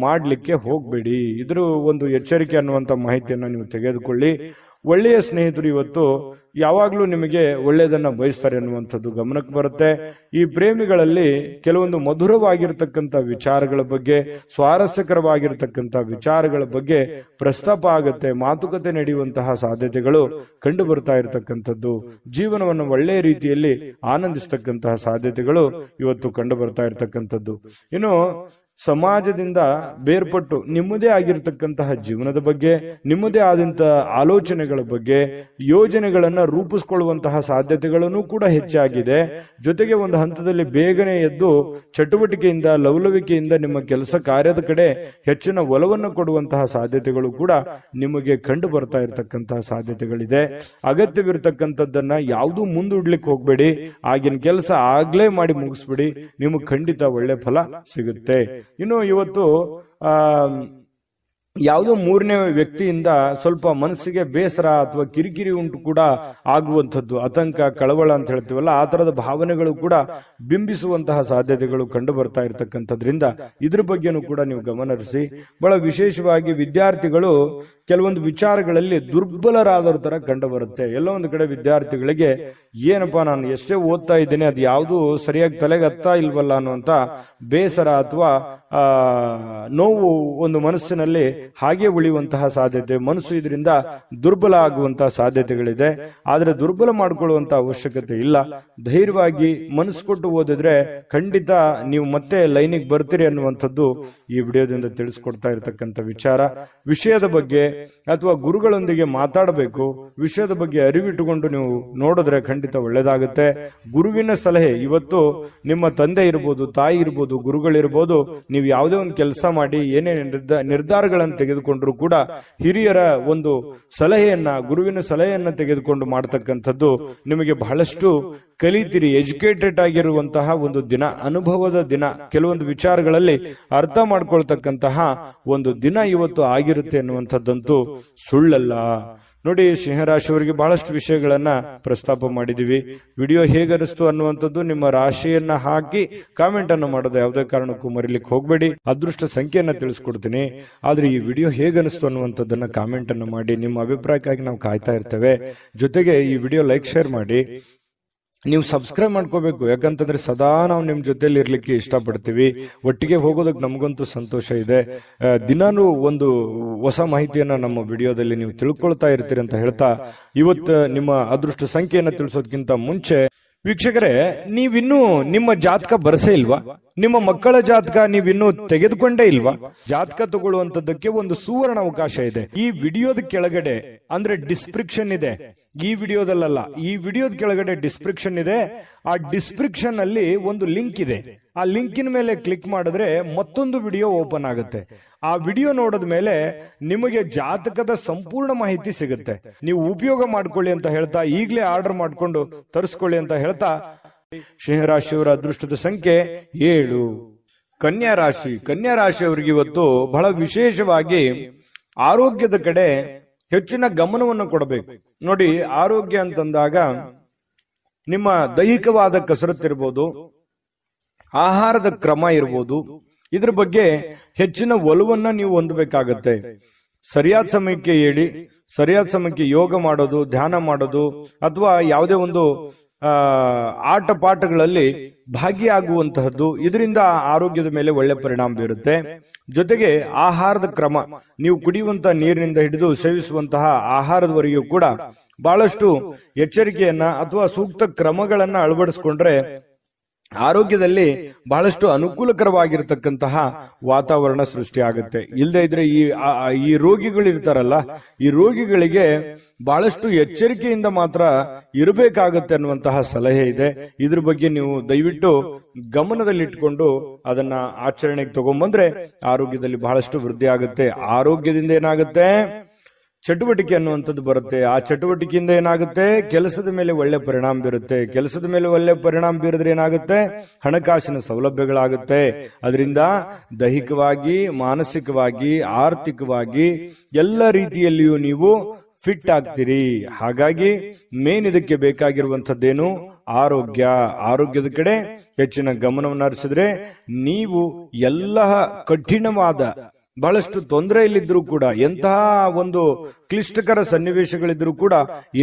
Speaker 1: ಮಾಡ್ಲಿಕ್ಕೆ ಹೋಗ್ಬೇಡಿ. ಇದ್ರ ಒಂದು ಎಚ್ಚರಿಕೆ ಅನ್ನುವಂತ ಮಾಹಿತಿಯನ್ನು ನೀವು ತೆಗೆದುಕೊಳ್ಳಿ. ಒಳ್ಳೆಯ ಸ್ನೇಹಿತರು ಇವತ್ತು ಯಾವಾಗ್ಲೂ ನಿಮಗೆ ಒಳ್ಳೆಯದನ್ನ ಬಯಸ್ತಾರೆ ಅನ್ನುವಂಥದ್ದು ಗಮನಕ್ಕೆ ಬರುತ್ತೆ. ಈ ಪ್ರೇಮಿಗಳಲ್ಲಿ ಕೆಲವೊಂದು ಮಧುರವಾಗಿರ್ತಕ್ಕಂಥ ವಿಚಾರಗಳ ಬಗ್ಗೆ, ಸ್ವಾರಸ್ಯಕರವಾಗಿರ್ತಕ್ಕಂಥ ವಿಚಾರಗಳ ಬಗ್ಗೆ ಪ್ರಸ್ತಾಪ ಆಗುತ್ತೆ, ಮಾತುಕತೆ ನಡೆಯುವಂತಹ ಸಾಧ್ಯತೆಗಳು ಕಂಡು ಬರ್ತಾ ಇರತಕ್ಕಂಥದ್ದು, ಜೀವನವನ್ನು ಒಳ್ಳೆಯ ರೀತಿಯಲ್ಲಿ ಆನಂದಿಸ್ತಕ್ಕಂತಹ ಸಾಧ್ಯತೆಗಳು ಇವತ್ತು ಕಂಡು ಬರ್ತಾ ಇರತಕ್ಕಂಥದ್ದು. ಇನ್ನು ಸಮಾಜದಿಂದ ಬೇರ್ಪಟ್ಟು ನಿಮ್ಮದೇ ಆಗಿರತಕ್ಕಂತಹ ಜೀವನದ ಬಗ್ಗೆ, ನಿಮ್ಮದೇ ಆದಂತಹ ಆಲೋಚನೆಗಳ ಬಗ್ಗೆ, ಯೋಜನೆಗಳನ್ನ ರೂಪಿಸಿಕೊಳ್ಳುವಂತಹ ಸಾಧ್ಯತೆಗಳನ್ನು ಕೂಡ ಹೆಚ್ಚಾಗಿದೆ. ಜೊತೆಗೆ ಒಂದು ಹಂತದಲ್ಲಿ ಬೇಗನೆ ಎದ್ದು ಚಟುವಟಿಕೆಯಿಂದ, ಲವಲವಿಕೆಯಿಂದ ನಿಮ್ಮ ಕೆಲಸ ಕಾರ್ಯದ ಕಡೆ ಹೆಚ್ಚಿನ ಒಲವನ್ನು ಕೊಡುವಂತಹ ಸಾಧ್ಯತೆಗಳು ಕೂಡ ನಿಮಗೆ ಕಂಡು ಬರ್ತಾ ಇರತಕ್ಕಂತಹ ಸಾಧ್ಯತೆಗಳಿದೆ. ಅಗತ್ಯವಿರತಕ್ಕಂಥದ್ದನ್ನ ಯಾವುದೂ ಮುಂದೂಡ್ಲಿಕ್ಕೆ ಹೋಗ್ಬೇಡಿ. ಆಗಿನ ಕೆಲಸ ಆಗ್ಲೇ ಮಾಡಿ ಮುಗಿಸ್ಬಿಡಿ, ನಿಮಗೆ ಖಂಡಿತ ಒಳ್ಳೆ ಫಲ ಸಿಗುತ್ತೆ. ಇನ್ನು ಇವತ್ತು ಯಾವುದೋ ಮೂರನೇ ವ್ಯಕ್ತಿಯಿಂದ ಸ್ವಲ್ಪ ಮನಸ್ಸಿಗೆ ಬೇಸರ ಅಥವಾ ಕಿರಿಕಿರಿ ಉಂಟು ಕೂಡ ಆಗುವಂಥದ್ದು, ಆತಂಕ, ಕಳವಳ ಅಂತ ಹೇಳ್ತೀವಲ್ಲ, ಆ ತರದ ಭಾವನೆಗಳು ಕೂಡ ಬಿಂಬಿಸುವಂತಹ ಸಾಧ್ಯತೆಗಳು ಕಂಡು ಬರ್ತಾ ಇರತಕ್ಕಂಥದ್ರಿಂದ ಇದ್ರ ಬಗ್ಗೆನೂ ಕೂಡ ನೀವು ಗಮನಹರಿಸಿ. ಬಹಳ ವಿಶೇಷವಾಗಿ ವಿದ್ಯಾರ್ಥಿಗಳು ಕೆಲವೊಂದು ವಿಚಾರಗಳಲ್ಲಿ ದುರ್ಬಲರಾದರ ತರ ಕಂಡು ಬರುತ್ತೆ. ಎಲ್ಲೋ ಒಂದು ಕಡೆ ವಿದ್ಯಾರ್ಥಿಗಳಿಗೆ ಏನಪ್ಪಾ ನಾನು ಎಷ್ಟೇ ಓದ್ತಾ ಇದ್ದೇನೆ, ಅದು ಯಾವುದು ಸರಿಯಾಗಿ ತಲೆಗೆ ಹತ್ತಾ ಇಲ್ವಲ್ಲ ಅನ್ನುವಂತ ಬೇಸರ ಅಥವಾ ನೋವು ಒಂದು ಮನಸ್ಸಿನಲ್ಲಿ ಹಾಗೆ ಉಳಿಯುವಂತಹ ಸಾಧ್ಯತೆ, ಮನಸ್ಸು ಇದರಿಂದ ದುರ್ಬಲ ಆಗುವಂತಹ ಸಾಧ್ಯತೆಗಳಿದೆ. ಆದ್ರೆ ದುರ್ಬಲ ಮಾಡಿಕೊಳ್ಳುವಂತಹ ಅವಶ್ಯಕತೆ ಇಲ್ಲ. ಧೈರ್ಯವಾಗಿ ಮನಸ್ಸು ಕೊಟ್ಟು ಓದಿದ್ರೆ ಖಂಡಿತ ನೀವು ಮತ್ತೆ ಲೈನಿಗೆ ಬರ್ತೀರಿ ಅನ್ನುವಂಥದ್ದು ಈ ವಿಡಿಯೋದಿಂದ ತಿಳಿಸ್ಕೊಡ್ತಾ ಇರತಕ್ಕಂಥ ವಿಚಾರ. ವಿಷಯದ ಬಗ್ಗೆ ಅಥವಾ ಗುರುಗಳೊಂದಿಗೆ ಮಾತಾಡಬೇಕು, ವಿಷಯದ ಬಗ್ಗೆ ಅರಿವಿಟ್ಟುಕೊಂಡು ನೀವು ನೋಡಿದ್ರೆ ಖಂಡಿತ ಒಳ್ಳೇದಾಗುತ್ತೆ. ಗುರುವಿನ ಸಲಹೆ, ಇವತ್ತು ನಿಮ್ಮ ತಂದೆ ಇರ್ಬೋದು, ತಾಯಿ ಇರ್ಬೋದು, ಗುರುಗಳಿರ್ಬೋದು, ನೀವು ಯಾವುದೇ ಒಂದು ಕೆಲಸ ಮಾಡಿ ಏನೇ ನಿರ್ಧಾರಗಳನ್ನು ತೆಗೆದುಕೊಂಡ್ರು ಕೂಡ ಹಿರಿಯರ ಒಂದು ಸಲಹೆಯನ್ನ, ಗುರುವಿನ ಸಲಹೆಯನ್ನ ತೆಗೆದುಕೊಂಡು ಮಾಡತಕ್ಕಂಥದ್ದು ನಿಮಗೆ ಬಹಳಷ್ಟು ಕಲಿತೀರಿ. ಎಜುಕೇಟೆಡ್ ಆಗಿರುವಂತಹ ಒಂದು ದಿನ, ಅನುಭವದ ದಿನ, ಕೆಲವೊಂದು ವಿಚಾರಗಳಲ್ಲಿ ಅರ್ಥ ಮಾಡ್ಕೊಳ್ತಕ್ಕಂತಹ ಒಂದು ದಿನ ಇವತ್ತು ಆಗಿರುತ್ತೆ ಅನ್ನುವಂಥದ್ದಂತೂ ಸುಳ್ಳಲ್ಲ. ನೋಡಿ, ಸಿಂಹರಾಶಿಯವರಿಗೆ ಬಹಳಷ್ಟು ವಿಷಯಗಳನ್ನ ಪ್ರಸ್ತಾಪ ಮಾಡಿದೀವಿ. ವಿಡಿಯೋ ಹೇಗನಿಸ್ತು ಅನ್ನುವಂಥದ್ದು ನಿಮ್ಮ ರಾಶಿಯನ್ನ ಹಾಕಿ ಕಾಮೆಂಟ್ ಅನ್ನು ಮಾಡೋದು ಯಾವುದೇ ಕಾರಣಕ್ಕೂ ಮರಿಲಿಕ್ಕೆ ಹೋಗ್ಬೇಡಿ. ಅದೃಷ್ಟ ಸಂಖ್ಯೆಯನ್ನ ತಿಳಿಸ್ಕೊಡ್ತೀನಿ, ಆದ್ರೆ ಈ ವಿಡಿಯೋ ಹೇಗನಿಸ್ತು ಅನ್ನುವಂಥದ್ದನ್ನ ಕಾಮೆಂಟ್ ಅನ್ನು ಮಾಡಿ. ನಿಮ್ಮ ಅಭಿಪ್ರಾಯಕ್ಕಾಗಿ ನಾವು ಕಾಯ್ತಾ ಇರ್ತೇವೆ. ಜೊತೆಗೆ ಈ ವಿಡಿಯೋ ಲೈಕ್, ಶೇರ್ ಮಾಡಿ. ನೀವು ಸಬ್ಸ್ಕ್ರೈಬ್ ಮಾಡ್ಕೋಬೇಕು, ಯಾಕಂತಂದ್ರೆ ಸದಾ ನಾವು ನಿಮ್ ಜೊತೆಲಿ ಇರ್ಲಿಕ್ಕೆ ಇಷ್ಟಪಡ್ತೀವಿ. ಒಟ್ಟಿಗೆ ಹೋಗೋದಕ್ಕೆ ನಮಗಂತೂ ಸಂತೋಷ ಇದೆ. ದಿನಾನು ಒಂದು ಹೊಸ ಮಾಹಿತಿಯನ್ನ ನಮ್ಮ ವಿಡಿಯೋದಲ್ಲಿ ನೀವು ತಿಳ್ಕೊಳ್ತಾ ಇರ್ತೀರಿ ಅಂತ ಹೇಳ್ತಾ, ಇವತ್ತು ನಿಮ್ಮ ಅದೃಷ್ಟ ಸಂಖ್ಯೆಯನ್ನ ತಿಳಿಸೋದಕ್ಕಿಂತ ಮುಂಚೆ ವೀಕ್ಷಕರೇ, ನೀವಿನ್ನೂ ನಿಮ್ಮ ಜಾತಕ ಬರಸೇ ಇಲ್ವಾ? ನಿಮ್ಮ ಮಕ್ಕಳ ಜಾತಕ ನೀವಿನ್ನೂ ತೆಗೆದುಕೊಂಡೇ ಇಲ್ವಾ? ಜಾತಕ ತಗೊಳ್ಳುವಂತದ್ದಕ್ಕೆ ಒಂದು ಸುವರ್ಣ ಅವಕಾಶ ಇದೆ. ಈ ವಿಡಿಯೋದ ಕೆಳಗಡೆ ಅಂದ್ರೆ ಡಿಸ್ಕ್ರಿಪ್ಷನ್ ಇದೆ, ಈ ವಿಡಿಯೋದಲ್ಲ, ಈ ವಿಡಿಯೋದ ಕೆಳಗಡೆ ಡಿಸ್ಕ್ರಿಪ್ಷನ್ ಇದೆ. ಆ ಡಿಸ್ಕ್ರಿಪ್ಷನ್ ಅಲ್ಲಿ ಒಂದು ಲಿಂಕ್ ಇದೆ. ಆ ಲಿಂಕಿನ ಮೇಲೆ ಕ್ಲಿಕ್ ಮಾಡಿದ್ರೆ ಮತ್ತೊಂದು ವಿಡಿಯೋ ಓಪನ್ ಆಗುತ್ತೆ. ಆ ವಿಡಿಯೋ ನೋಡಿದ ಮೇಲೆ ನಿಮಗೆ ಜಾತಕದ ಸಂಪೂರ್ಣ ಮಾಹಿತಿ ಸಿಗುತ್ತೆ. ನೀವು ಉಪಯೋಗ ಮಾಡ್ಕೊಳ್ಳಿ ಅಂತ ಹೇಳ್ತಾ, ಈಗಲೇ ಆರ್ಡರ್ ಮಾಡ್ಕೊಂಡು ತರಿಸ್ಕೊಳ್ಳಿ ಅಂತ ಹೇಳ್ತಾ, ಸಿಂಹರಾಶಿಯವರ ಅದೃಷ್ಟದ ಸಂಖ್ಯೆ 7. ಕನ್ಯಾ ರಾಶಿ, ಕನ್ಯಾ ರಾಶಿಯವರಿಗೆ ಇವತ್ತು ಬಹಳ ವಿಶೇಷವಾಗಿ ಆರೋಗ್ಯದ ಕಡೆ ಹೆಚ್ಚಿನ ಗಮನವನ್ನು ಕೊಡಬೇಕು. ನೋಡಿ, ಆರೋಗ್ಯ ಅಂತಂದಾಗ ನಿಮ್ಮ ದೈಹಿಕವಾದ ಕಸರತ್ತು ಇರ್ಬೋದು, ಆಹಾರದ ಕ್ರಮ ಇರ್ಬೋದು, ಇದ್ರ ಬಗ್ಗೆ ಹೆಚ್ಚಿನ ಒಲವನ್ನ ನೀವು ಹೊಂದಬೇಕಾಗತ್ತೆ. ಸರಿಯಾದ ಸಮಯಕ್ಕೆ ಹೇಳಿ, ಸರಿಯಾದ ಸಮಯಕ್ಕೆ ಯೋಗ ಮಾಡೋದು, ಧ್ಯಾನ ಮಾಡೋದು, ಅಥವಾ ಯಾವುದೇ ಒಂದು ಆಟ ಪಾಠಗಳಲ್ಲಿ ಭಾಗಿಯಾಗುವಂತಹದ್ದು, ಇದರಿಂದ ಆರೋಗ್ಯದ ಮೇಲೆ ಒಳ್ಳೆ ಪರಿಣಾಮ ಬೀರುತ್ತೆ. ಜೊತೆಗೆ ಆಹಾರದ ಕ್ರಮ, ನೀವು ಕುಡಿಯುವಂತಹ ನೀರಿನಿಂದ ಹಿಡಿದು ಸೇವಿಸುವಂತಹ ಆಹಾರದವರೆಗೂ ಕೂಡ ಬಹಳಷ್ಟು ಎಚ್ಚರಿಕೆಯನ್ನ ಅಥವಾ ಸೂಕ್ತ ಕ್ರಮಗಳನ್ನ ಅಳವಡಿಸಿಕೊಂಡ್ರೆ ಆರೋಗ್ಯದಲ್ಲಿ ಬಹಳಷ್ಟು ಅನುಕೂಲಕರವಾಗಿರತಕ್ಕಂತಹ ವಾತಾವರಣ ಸೃಷ್ಟಿಯಾಗುತ್ತೆ. ಇಲ್ಲದೆ ಇದ್ರೆ ಈ ರೋಗಿಗಳು ಇರ್ತಾರಲ್ಲ, ಈ ರೋಗಿಗಳಿಗೆ ಬಹಳಷ್ಟು ಎಚ್ಚರಿಕೆಯಿಂದ ಮಾತ್ರ ಇರಬೇಕಾಗತ್ತೆ ಅನ್ನುವಂತಹ ಸಲಹೆ ಇದೆ. ಇದ್ರ ಬಗ್ಗೆ ನೀವು ದಯವಿಟ್ಟು ಗಮನದಲ್ಲಿಟ್ಕೊಂಡು ಅದನ್ನ ಆಚರಣೆಗೆ ತಗೊಂಡ್ಬಂದ್ರೆ ಆರೋಗ್ಯದಲ್ಲಿ ಬಹಳಷ್ಟು ವೃದ್ಧಿ ಆಗುತ್ತೆ. ಆರೋಗ್ಯದಿಂದ ಏನಾಗುತ್ತೆ, ಚಟುವಟಿಕೆ ಅನ್ನುವಂಥದ್ದು ಬರುತ್ತೆ. ಆ ಚಟುವಟಿಕೆಯಿಂದ ಏನಾಗುತ್ತೆ, ಕೆಲಸದ ಮೇಲೆ ಒಳ್ಳೆ ಪರಿಣಾಮ ಬೀರುತ್ತೆ. ಕೆಲಸದ ಮೇಲೆ ಒಳ್ಳೆ ಪರಿಣಾಮ ಬೀರಿದ್ರೆ ಏನಾಗುತ್ತೆ, ಹಣಕಾಸಿನ ಸೌಲಭ್ಯಗಳಾಗುತ್ತೆ. ಅದರಿಂದ ದೈಹಿಕವಾಗಿ, ಮಾನಸಿಕವಾಗಿ, ಆರ್ಥಿಕವಾಗಿ ಎಲ್ಲ ರೀತಿಯಲ್ಲಿಯೂ ನೀವು ಫಿಟ್ ಆಗ್ತೀರಿ. ಹಾಗಾಗಿ ಮೇನ್ ಇದಕ್ಕೆ ಬೇಕಾಗಿರುವಂತದ್ದೇನು, ಆರೋಗ್ಯ. ಆರೋಗ್ಯದ ಕಡೆ ಹೆಚ್ಚಿನ ಗಮನವನ್ನು ಹರಿಸಿದ್ರೆ ನೀವು ಎಲ್ಲ ಕಠಿಣವಾದ ಬಹಳಷ್ಟು ತೊಂದರೆಯಲ್ಲಿದ್ರೂ ಕೂಡ ಎಂತಹ ಒಂದು ಕ್ಲಿಷ್ಟಕರ ಸನ್ನಿವೇಶಗಳಿದ್ರೂ ಕೂಡ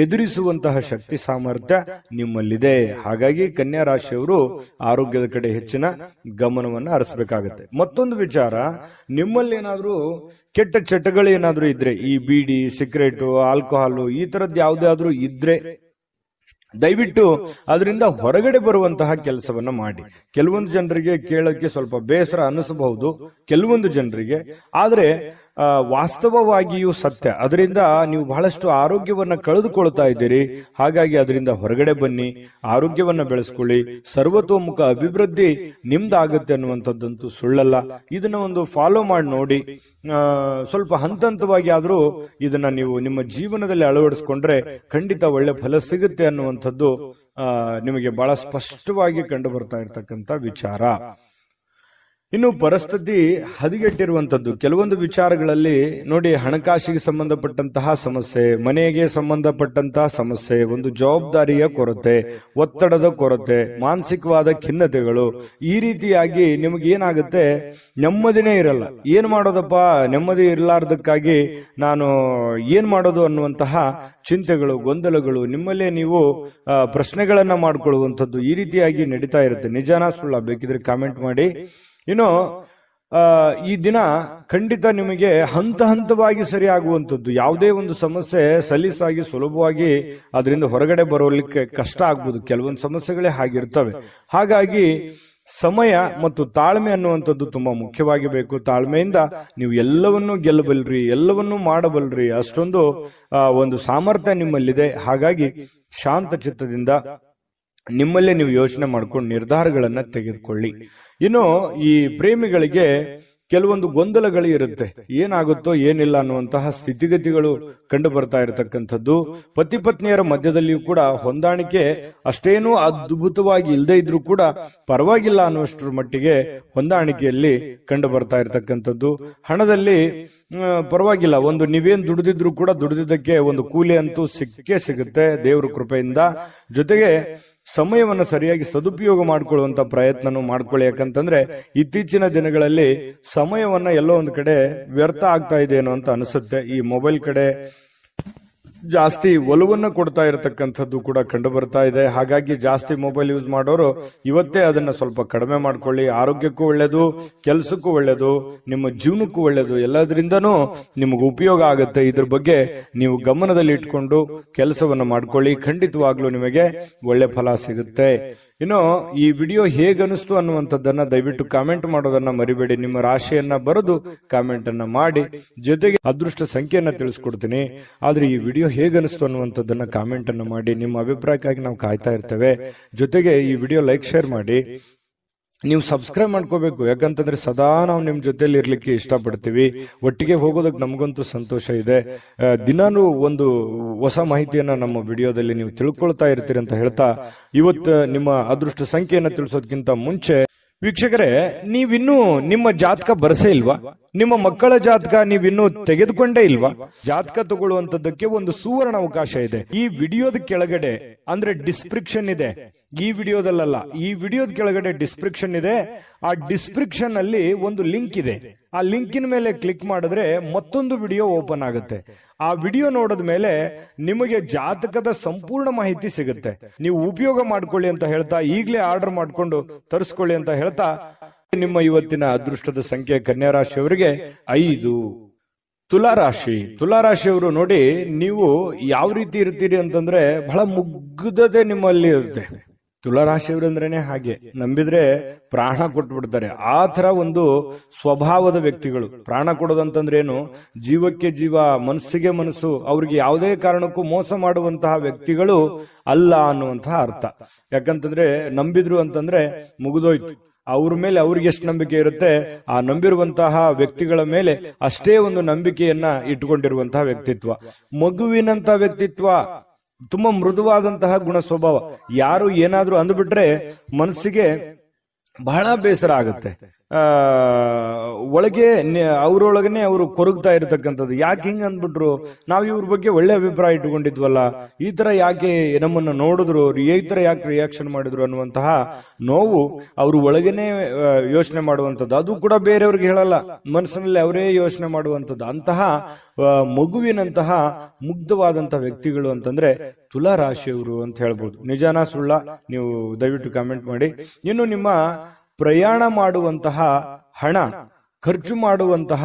Speaker 1: ಎದುರಿಸುವಂತಹ ಶಕ್ತಿ ಸಾಮರ್ಥ್ಯ ನಿಮ್ಮಲ್ಲಿದೆ. ಹಾಗಾಗಿ ಕನ್ಯಾ ರಾಶಿಯವರು ಆರೋಗ್ಯದ ಕಡೆ ಹೆಚ್ಚಿನ ಗಮನವನ್ನು ಹರಿಸಬೇಕಾಗತ್ತೆ. ಮತ್ತೊಂದು ವಿಚಾರ, ನಿಮ್ಮಲ್ಲಿ ಏನಾದ್ರೂ ಕೆಟ್ಟ ಚಟಗಳು ಏನಾದ್ರೂ ಇದ್ರೆ, ಈ ಬೀಡಿ, ಸಿಗರೇಟ್, ಆಲ್ಕೋಹಾಲ್ ಈ ತರದ್ ಯಾವುದಾದ್ರೂ ಇದ್ರೆ ದಯವಿಟ್ಟು ಅದರಿಂದ ಹೊರಗಡೆ ಬರುವಂತಹ ಕೆಲಸವನ್ನ ಮಾಡಿ. ಕೆಲವೊಂದು ಜನರಿಗೆ ಕೇಳಕ್ಕೆ ಸ್ವಲ್ಪ ಬೇಸರ ಅನಿಸಬಹುದು, ಕೆಲವೊಂದು ಜನರಿಗೆ, ಆದ್ರೆ ವಾಸ್ತವವಾಗಿಯೂ ಸತ್ಯ. ಅದರಿಂದ ನೀವು ಬಹಳಷ್ಟು ಆರೋಗ್ಯವನ್ನ ಕಳೆದುಕೊಳ್ತಾ ಇದ್ದೀರಿ. ಹಾಗಾಗಿ ಅದರಿಂದ ಹೊರಗಡೆ ಬನ್ನಿ, ಆರೋಗ್ಯವನ್ನ ಬೆಳೆಸ್ಕೊಳ್ಳಿ, ಸರ್ವತೋಮುಖ ಅಭಿವೃದ್ಧಿ ನಿಮ್ದಾಗುತ್ತೆ ಅನ್ನುವಂಥದ್ದಂತೂ ಸುಳ್ಳಲ್ಲ. ಇದನ್ನ ಒಂದು ಫಾಲೋ ಮಾಡಿ ನೋಡಿ. ಸ್ವಲ್ಪ ಹಂತ ಹಂತವಾಗಿ ಆದ್ರೂ ಇದನ್ನ ನೀವು ನಿಮ್ಮ ಜೀವನದಲ್ಲಿ ಅಳವಡಿಸ್ಕೊಂಡ್ರೆ ಖಂಡಿತ ಒಳ್ಳೆ ಫಲ ಸಿಗುತ್ತೆ ಅನ್ನುವಂಥದ್ದು ನಿಮಗೆ ಬಹಳ ಸ್ಪಷ್ಟವಾಗಿ ಕಂಡು ಬರ್ತಾ ಇರ್ತಕ್ಕಂಥ ವಿಚಾರ. ಇನ್ನು ಪರಿಸ್ಥಿತಿ ಹದಗೆಟ್ಟಿರುವಂತದ್ದು ಕೆಲವೊಂದು ವಿಚಾರಗಳಲ್ಲಿ ನೋಡಿ, ಹಣಕಾಸಿಗೆ ಸಂಬಂಧಪಟ್ಟಂತಹ ಸಮಸ್ಯೆ, ಮನೆಗೆ ಸಂಬಂಧಪಟ್ಟಂತಹ ಸಮಸ್ಯೆ, ಒಂದು ಜವಾಬ್ದಾರಿಯ ಕೊರತೆ, ಒತ್ತಡದ ಕೊರತೆ, ಮಾನಸಿಕವಾದ ಖಿನ್ನತೆಗಳು, ಈ ರೀತಿಯಾಗಿ ನಿಮಗೆ ಏನಾಗುತ್ತೆ, ನೆಮ್ಮದಿನೇ ಇರಲ್ಲ. ಏನ್ ಮಾಡೋದಪ್ಪ, ನೆಮ್ಮದಿ ಇರಲಾರ್ದಕ್ಕಾಗಿ ನಾನು ಏನ್ ಮಾಡೋದು ಅನ್ನುವಂತಹ ಚಿಂತೆಗಳು, ಗೊಂದಲಗಳು, ನಿಮ್ಮಲ್ಲೇ ನೀವು ಪ್ರಶ್ನೆಗಳನ್ನ ಮಾಡ್ಕೊಳ್ಳುವಂಥದ್ದು ಈ ರೀತಿಯಾಗಿ ನಡೀತಾ ಇರುತ್ತೆ. ನಿಜಾನ ಸುಳ್ಳ ಬೇಕಿದ್ರೆ ಕಾಮೆಂಟ್ ಮಾಡಿ. ಇನ್ನು ಈ ದಿನ ಖಂಡಿತ ನಿಮಗೆ ಹಂತ ಹಂತವಾಗಿ ಸರಿಯಾಗುವಂಥದ್ದು. ಯಾವುದೇ ಒಂದು ಸಮಸ್ಯೆ ಸಲೀಸಾಗಿ ಸುಲಭವಾಗಿ ಅದರಿಂದ ಹೊರಗಡೆ ಬರೋಲಿಕ್ಕೆ ಕಷ್ಟ ಆಗ್ಬೋದು. ಕೆಲವೊಂದು ಸಮಸ್ಯೆಗಳೇ ಹಾಗಿರ್ತವೆ. ಹಾಗಾಗಿ ಸಮಯ ಮತ್ತು ತಾಳ್ಮೆ ಅನ್ನುವಂಥದ್ದು ತುಂಬಾ ಮುಖ್ಯವಾಗಿ ಬೇಕು. ತಾಳ್ಮೆಯಿಂದ ನೀವು ಎಲ್ಲವನ್ನೂ ಗೆಲ್ಲಬಲ್ರಿ, ಎಲ್ಲವನ್ನೂ ಮಾಡಬಲ್ರಿ. ಅಷ್ಟೊಂದು ಒಂದು ಸಾಮರ್ಥ್ಯ ನಿಮ್ಮಲ್ಲಿದೆ. ಹಾಗಾಗಿ ಶಾಂತ ಚಿತ್ತದಿಂದ ನಿಮ್ಮಲ್ಲೇ ನೀವು ಯೋಚನೆ ಮಾಡ್ಕೊಂಡು ನಿರ್ಧಾರಗಳನ್ನ ತೆಗೆದುಕೊಳ್ಳಿ. ಇನ್ನು ಈ ಪ್ರೇಮಿಗಳಿಗೆ ಕೆಲವೊಂದು ಗೊಂದಲಗಳು ಇರುತ್ತೆ, ಏನಾಗುತ್ತೋ ಏನಿಲ್ಲ ಅನ್ನುವಂತಹ ಸ್ಥಿತಿಗತಿಗಳು ಕಂಡು ಬರ್ತಾ ಇರತಕ್ಕಂಥದ್ದು. ಪತಿ ಪತ್ನಿಯರ ಮಧ್ಯದಲ್ಲಿಯೂ ಕೂಡ ಹೊಂದಾಣಿಕೆ ಅಷ್ಟೇನೂ ಅದ್ಭುತವಾಗಿ ಇಲ್ಲದೆ ಇದ್ರೂ ಕೂಡ ಪರವಾಗಿಲ್ಲ ಅನ್ನುವಷ್ಟರ ಮಟ್ಟಿಗೆ ಹೊಂದಾಣಿಕೆಯಲ್ಲಿ ಕಂಡು ಬರ್ತಾ ಇರತಕ್ಕಂಥದ್ದು. ಹಣದಲ್ಲಿ ಪರವಾಗಿಲ್ಲ, ಒಂದು ನೀವೇನ್ ದುಡಿದಿದ್ರು ಕೂಡ ದುಡಿದಿದ್ದಕ್ಕೆ ಒಂದು ಕೂಲಿ ಅಂತೂ ಸಿಕ್ಕೇ ಸಿಗುತ್ತೆ ದೇವರ ಕೃಪೆಯಿಂದ. ಜೊತೆಗೆ ಸಮಯವನ್ನು ಸರಿಯಾಗಿ ಸದುಪಯೋಗ ಮಾಡಿಕೊಳ್ಳುವಂತ ಪ್ರಯತ್ನನೂ ಮಾಡ್ಕೊಳ್ಳಿ. ಯಾಕಂತಂದ್ರೆ ಇತ್ತೀಚಿನ ದಿನಗಳಲ್ಲಿ ಸಮಯವನ್ನ ಎಲ್ಲೋ ಒಂದು ಕಡೆ ವ್ಯರ್ಥ ಆಗ್ತಾ ಇದೆ ಏನೋ ಅಂತ ಅನಿಸುತ್ತೆ. ಈ ಮೊಬೈಲ್ ಕಡೆ ಜಾಸ್ತಿ ಒಲವನ್ನ ಕೊಡ್ತಾ ಇರತಕ್ಕಂಥದ್ದು ಕೂಡ ಕಂಡು ಬರ್ತಾ ಇದೆ. ಹಾಗಾಗಿ ಜಾಸ್ತಿ ಮೊಬೈಲ್ ಯೂಸ್ ಮಾಡೋರು ಇವತ್ತೇ ಅದನ್ನ ಸ್ವಲ್ಪ ಕಡಿಮೆ ಮಾಡ್ಕೊಳ್ಳಿ. ಆರೋಗ್ಯಕ್ಕೂ ಒಳ್ಳೇದು, ಕೆಲಸಕ್ಕೂ ಒಳ್ಳೇದು, ನಿಮ್ಮ ಜೀವನಕ್ಕೂ ಒಳ್ಳೇದು, ಎಲ್ಲದರಿಂದನೂ ನಿಮಗೆ ಉಪಯೋಗ ಆಗುತ್ತೆ. ಇದ್ರ ಬಗ್ಗೆ ನೀವು ಗಮನದಲ್ಲಿ ಇಟ್ಕೊಂಡು ಕೆಲಸವನ್ನ ಮಾಡ್ಕೊಳ್ಳಿ. ಖಂಡಿತವಾಗ್ಲೂ ನಿಮಗೆ ಒಳ್ಳೆ ಫಲ ಸಿಗುತ್ತೆ. ಇನ್ನು ಈ ವಿಡಿಯೋ ಹೇಗನಿಸ್ತು ಅನ್ನುವಂಥದ್ದನ್ನ ದಯವಿಟ್ಟು ಕಾಮೆಂಟ್ ಮಾಡೋದನ್ನ ಮರಿಬೇಡಿ. ನಿಮ್ಮ ರಾಶಿಯನ್ನ ಬರೆದು ಕಾಮೆಂಟ್ ಅನ್ನ ಮಾಡಿ. ಜೊತೆಗೆ ಅದೃಷ್ಟ ಸಂಖ್ಯೆಯನ್ನ ತಿಳಿಸ್ಕೊಡ್ತೀನಿ. ಆದ್ರೆ ಈ ವಿಡಿಯೋ ಹೇಗನಿಸ್ತು ಅನ್ನುವಂಥದ್ದನ್ನ ಕಾಮೆಂಟ್ ಅನ್ನ ಮಾಡಿ. ನಿಮ್ಮ ಅಭಿಪ್ರಾಯಕ್ಕಾಗಿ ನಾವು ಕಾಯ್ತಾ ಇರ್ತೇವೆ. ಜೊತೆಗೆ ಈ ವಿಡಿಯೋ ಲೈಕ್, ಶೇರ್ ಮಾಡಿ. ನೀವು ಸಬ್ಸ್ಕ್ರೈಬ್ ಮಾಡ್ಕೋಬೇಕು. ಯಾಕಂತಂದ್ರೆ ಸದಾ ನಾವು ನಿಮ್ ಜೊತೆಲಿ ಇರ್ಲಿಕ್ಕೆ ಇಷ್ಟಪಡ್ತೀವಿ. ಒಟ್ಟಿಗೆ ಹೋಗೋದಕ್ಕೆ ನಮಗಂತೂ ಸಂತೋಷ ಇದೆ. ದಿನಾನು ಒಂದು ಹೊಸ ಮಾಹಿತಿಯನ್ನ ನಮ್ಮ ವಿಡಿಯೋದಲ್ಲಿ ನೀವು ತಿಳ್ಕೊಳ್ತಾ ಇರ್ತೀರಿ ಅಂತ ಹೇಳ್ತಾ, ಇವತ್ತು ನಿಮ್ಮ ಅದೃಷ್ಟ ಸಂಖ್ಯೆಯನ್ನ ತಿಳಿಸೋದಕ್ಕಿಂತ ಮುಂಚೆ ವೀಕ್ಷಕರೇ, ನೀವಿನ್ನೂ ನಿಮ್ಮ ಜಾತಕ ಬರಸೇ ಇಲ್ವಾ? ನಿಮ್ಮ ಮಕ್ಕಳ ಜಾತಕ ನೀವಿನ್ನೂ ತೆಗೆದುಕೊಂಡೇ ಇಲ್ವಾ? ಜಾತಕ ತಗೊಳ್ಳುವಂತದ್ದಕ್ಕೆ ಒಂದು ಸುವರ್ಣ ಅವಕಾಶ ಇದೆ. ಈ ವಿಡಿಯೋದ ಕೆಳಗಡೆ ಅಂದ್ರೆ ಡಿಸ್ಕ್ರಿಪ್ಷನ್ ಇದೆ. ಈ ವಿಡಿಯೋದಲ್ಲ, ಈ ವಿಡಿಯೋದ ಕೆಳಗಡೆ ಡಿಸ್ಕ್ರಿಪ್ಷನ್ ಇದೆ. ಆ ಡಿಸ್ಕ್ರಿಪ್ಷನ್ ಅಲ್ಲಿ ಒಂದು ಲಿಂಕ್ ಇದೆ. ಆ ಲಿಂಕಿನ ಮೇಲೆ ಕ್ಲಿಕ್ ಮಾಡಿದ್ರೆ ಮತ್ತೊಂದು ವಿಡಿಯೋ ಓಪನ್ ಆಗುತ್ತೆ. ಆ ವಿಡಿಯೋ ನೋಡಿದ ಮೇಲೆ ನಿಮಗೆ ಜಾತಕದ ಸಂಪೂರ್ಣ ಮಾಹಿತಿ ಸಿಗುತ್ತೆ. ನೀವು ಉಪಯೋಗ ಮಾಡ್ಕೊಳ್ಳಿ ಅಂತ ಹೇಳ್ತಾ, ಈಗಲೇ ಆರ್ಡರ್ ಮಾಡ್ಕೊಂಡು ತರಿಸ್ಕೊಳ್ಳಿ ಅಂತ ಹೇಳ್ತಾ, ನಿಮ್ಮ ಇವತ್ತಿನ ಅದೃಷ್ಟದ ಸಂಖ್ಯೆ ಕನ್ಯಾ ರಾಶಿಯವರಿಗೆ 5. ತುಲಾರಾಶಿಯವರು ನೋಡಿ, ನೀವು ಯಾವ ರೀತಿ ಇರ್ತೀರಿ ಅಂತಂದ್ರೆ ಬಹಳ ಮುಗ್ಧತೆ ನಿಮ್ಮಲ್ಲಿ ಇರುತ್ತೆ. ತುಲಾರಾಶಿಯವರಂದ್ರೇನೆ ಹಾಗೆ, ನಂಬಿದ್ರೆ ಪ್ರಾಣ ಕೊಟ್ಬಿಡ್ತಾರೆ. ಆ ತರ ಒಂದು ಸ್ವಭಾವದ ವ್ಯಕ್ತಿಗಳು. ಪ್ರಾಣ ಕೊಡೋದಂತಂದ್ರೆ ಏನು, ಜೀವಕ್ಕೆ ಜೀವ, ಮನಸ್ಸಿಗೆ ಮನಸ್ಸು, ಅವ್ರಿಗೆ ಯಾವುದೇ ಕಾರಣಕ್ಕೂ ಮೋಸ ಮಾಡುವಂತಹ ವ್ಯಕ್ತಿಗಳು ಅಲ್ಲ ಅನ್ನುವಂತಹ ಅರ್ಥ. ಯಾಕಂತಂದ್ರೆ ನಂಬಿದ್ರು ಅಂತಂದ್ರೆ ಮುಗಿದೋಯ್ತು. ಅವ್ರ ಮೇಲೆ ಅವ್ರಿಗೆ ಎಷ್ಟು ನಂಬಿಕೆ ಇರುತ್ತೆ, ಆ ನಂಬಿರುವಂತಹ ವ್ಯಕ್ತಿಗಳ ಮೇಲೆ ಅಷ್ಟೇ ಒಂದು ನಂಬಿಕೆಯನ್ನ ಇಟ್ಟುಕೊಂಡಿರುವಂತಹ ವ್ಯಕ್ತಿತ್ವ. ಮಗುವಿನಂತಹ ವ್ಯಕ್ತಿತ್ವ, ತುಂಬಾ ಮೃದುವಾದಂತಹ ಗುಣ ಸ್ವಭಾವ. ಯಾರು ಏನಾದ್ರೂ ಅಂದ್ಬಿಟ್ರೆ ಮನಸ್ಸಿಗೆ ಬಹಳ ಬೇಸರ ಆಗುತ್ತೆ. ಒಳಗೆ ಅವರೊಳಗನೆ ಅವರು ಕೊರಗ್ತಾ ಇರತಕ್ಕಂಥದ್ದು. ಯಾಕೆ ಹಿಂಗ ಅಂದ್ಬಿಟ್ರು, ನಾವು ಇವ್ರ ಬಗ್ಗೆ ಒಳ್ಳೆ ಅಭಿಪ್ರಾಯ ಇಟ್ಟುಕೊಂಡಿದ್ವಲ್ಲ, ಈ ತರ ಯಾಕೆ ನಮ್ಮನ್ನ ನೋಡಿದ್ರು, ಈ ತರ ಯಾಕೆ ರಿಯಾಕ್ಷನ್ ಮಾಡಿದ್ರು ಅನ್ನುವಂತಹ ನೋವು ಅವರು ಒಳಗನೆ ಯೋಚನೆ ಮಾಡುವಂಥದ್ದು. ಅದು ಕೂಡ ಬೇರೆಯವ್ರಿಗೆ ಹೇಳಲ್ಲ, ಮನಸ್ಸಿನಲ್ಲಿ ಅವರೇ ಯೋಚನೆ ಮಾಡುವಂಥದ್ದು. ಅಂತಹ ಮಗುವಿನಂತಹ ಮುಗ್ಧವಾದಂತಹ ವ್ಯಕ್ತಿಗಳು ಅಂತಂದ್ರೆ ತುಲಾ ರಾಶಿಯವರು ಅಂತ ಹೇಳ್ಬೋದು. ನಿಜಾನ ಸುಳ್ಳ ನೀವು ದಯವಿಟ್ಟು ಕಾಮೆಂಟ್ ಮಾಡಿ. ಇನ್ನು ನಿಮ್ಮ ಪ್ರಯಾಣ ಮಾಡುವಂತಹ ಹಣ, ಖರ್ಚು ಮಾಡುವಂತಹ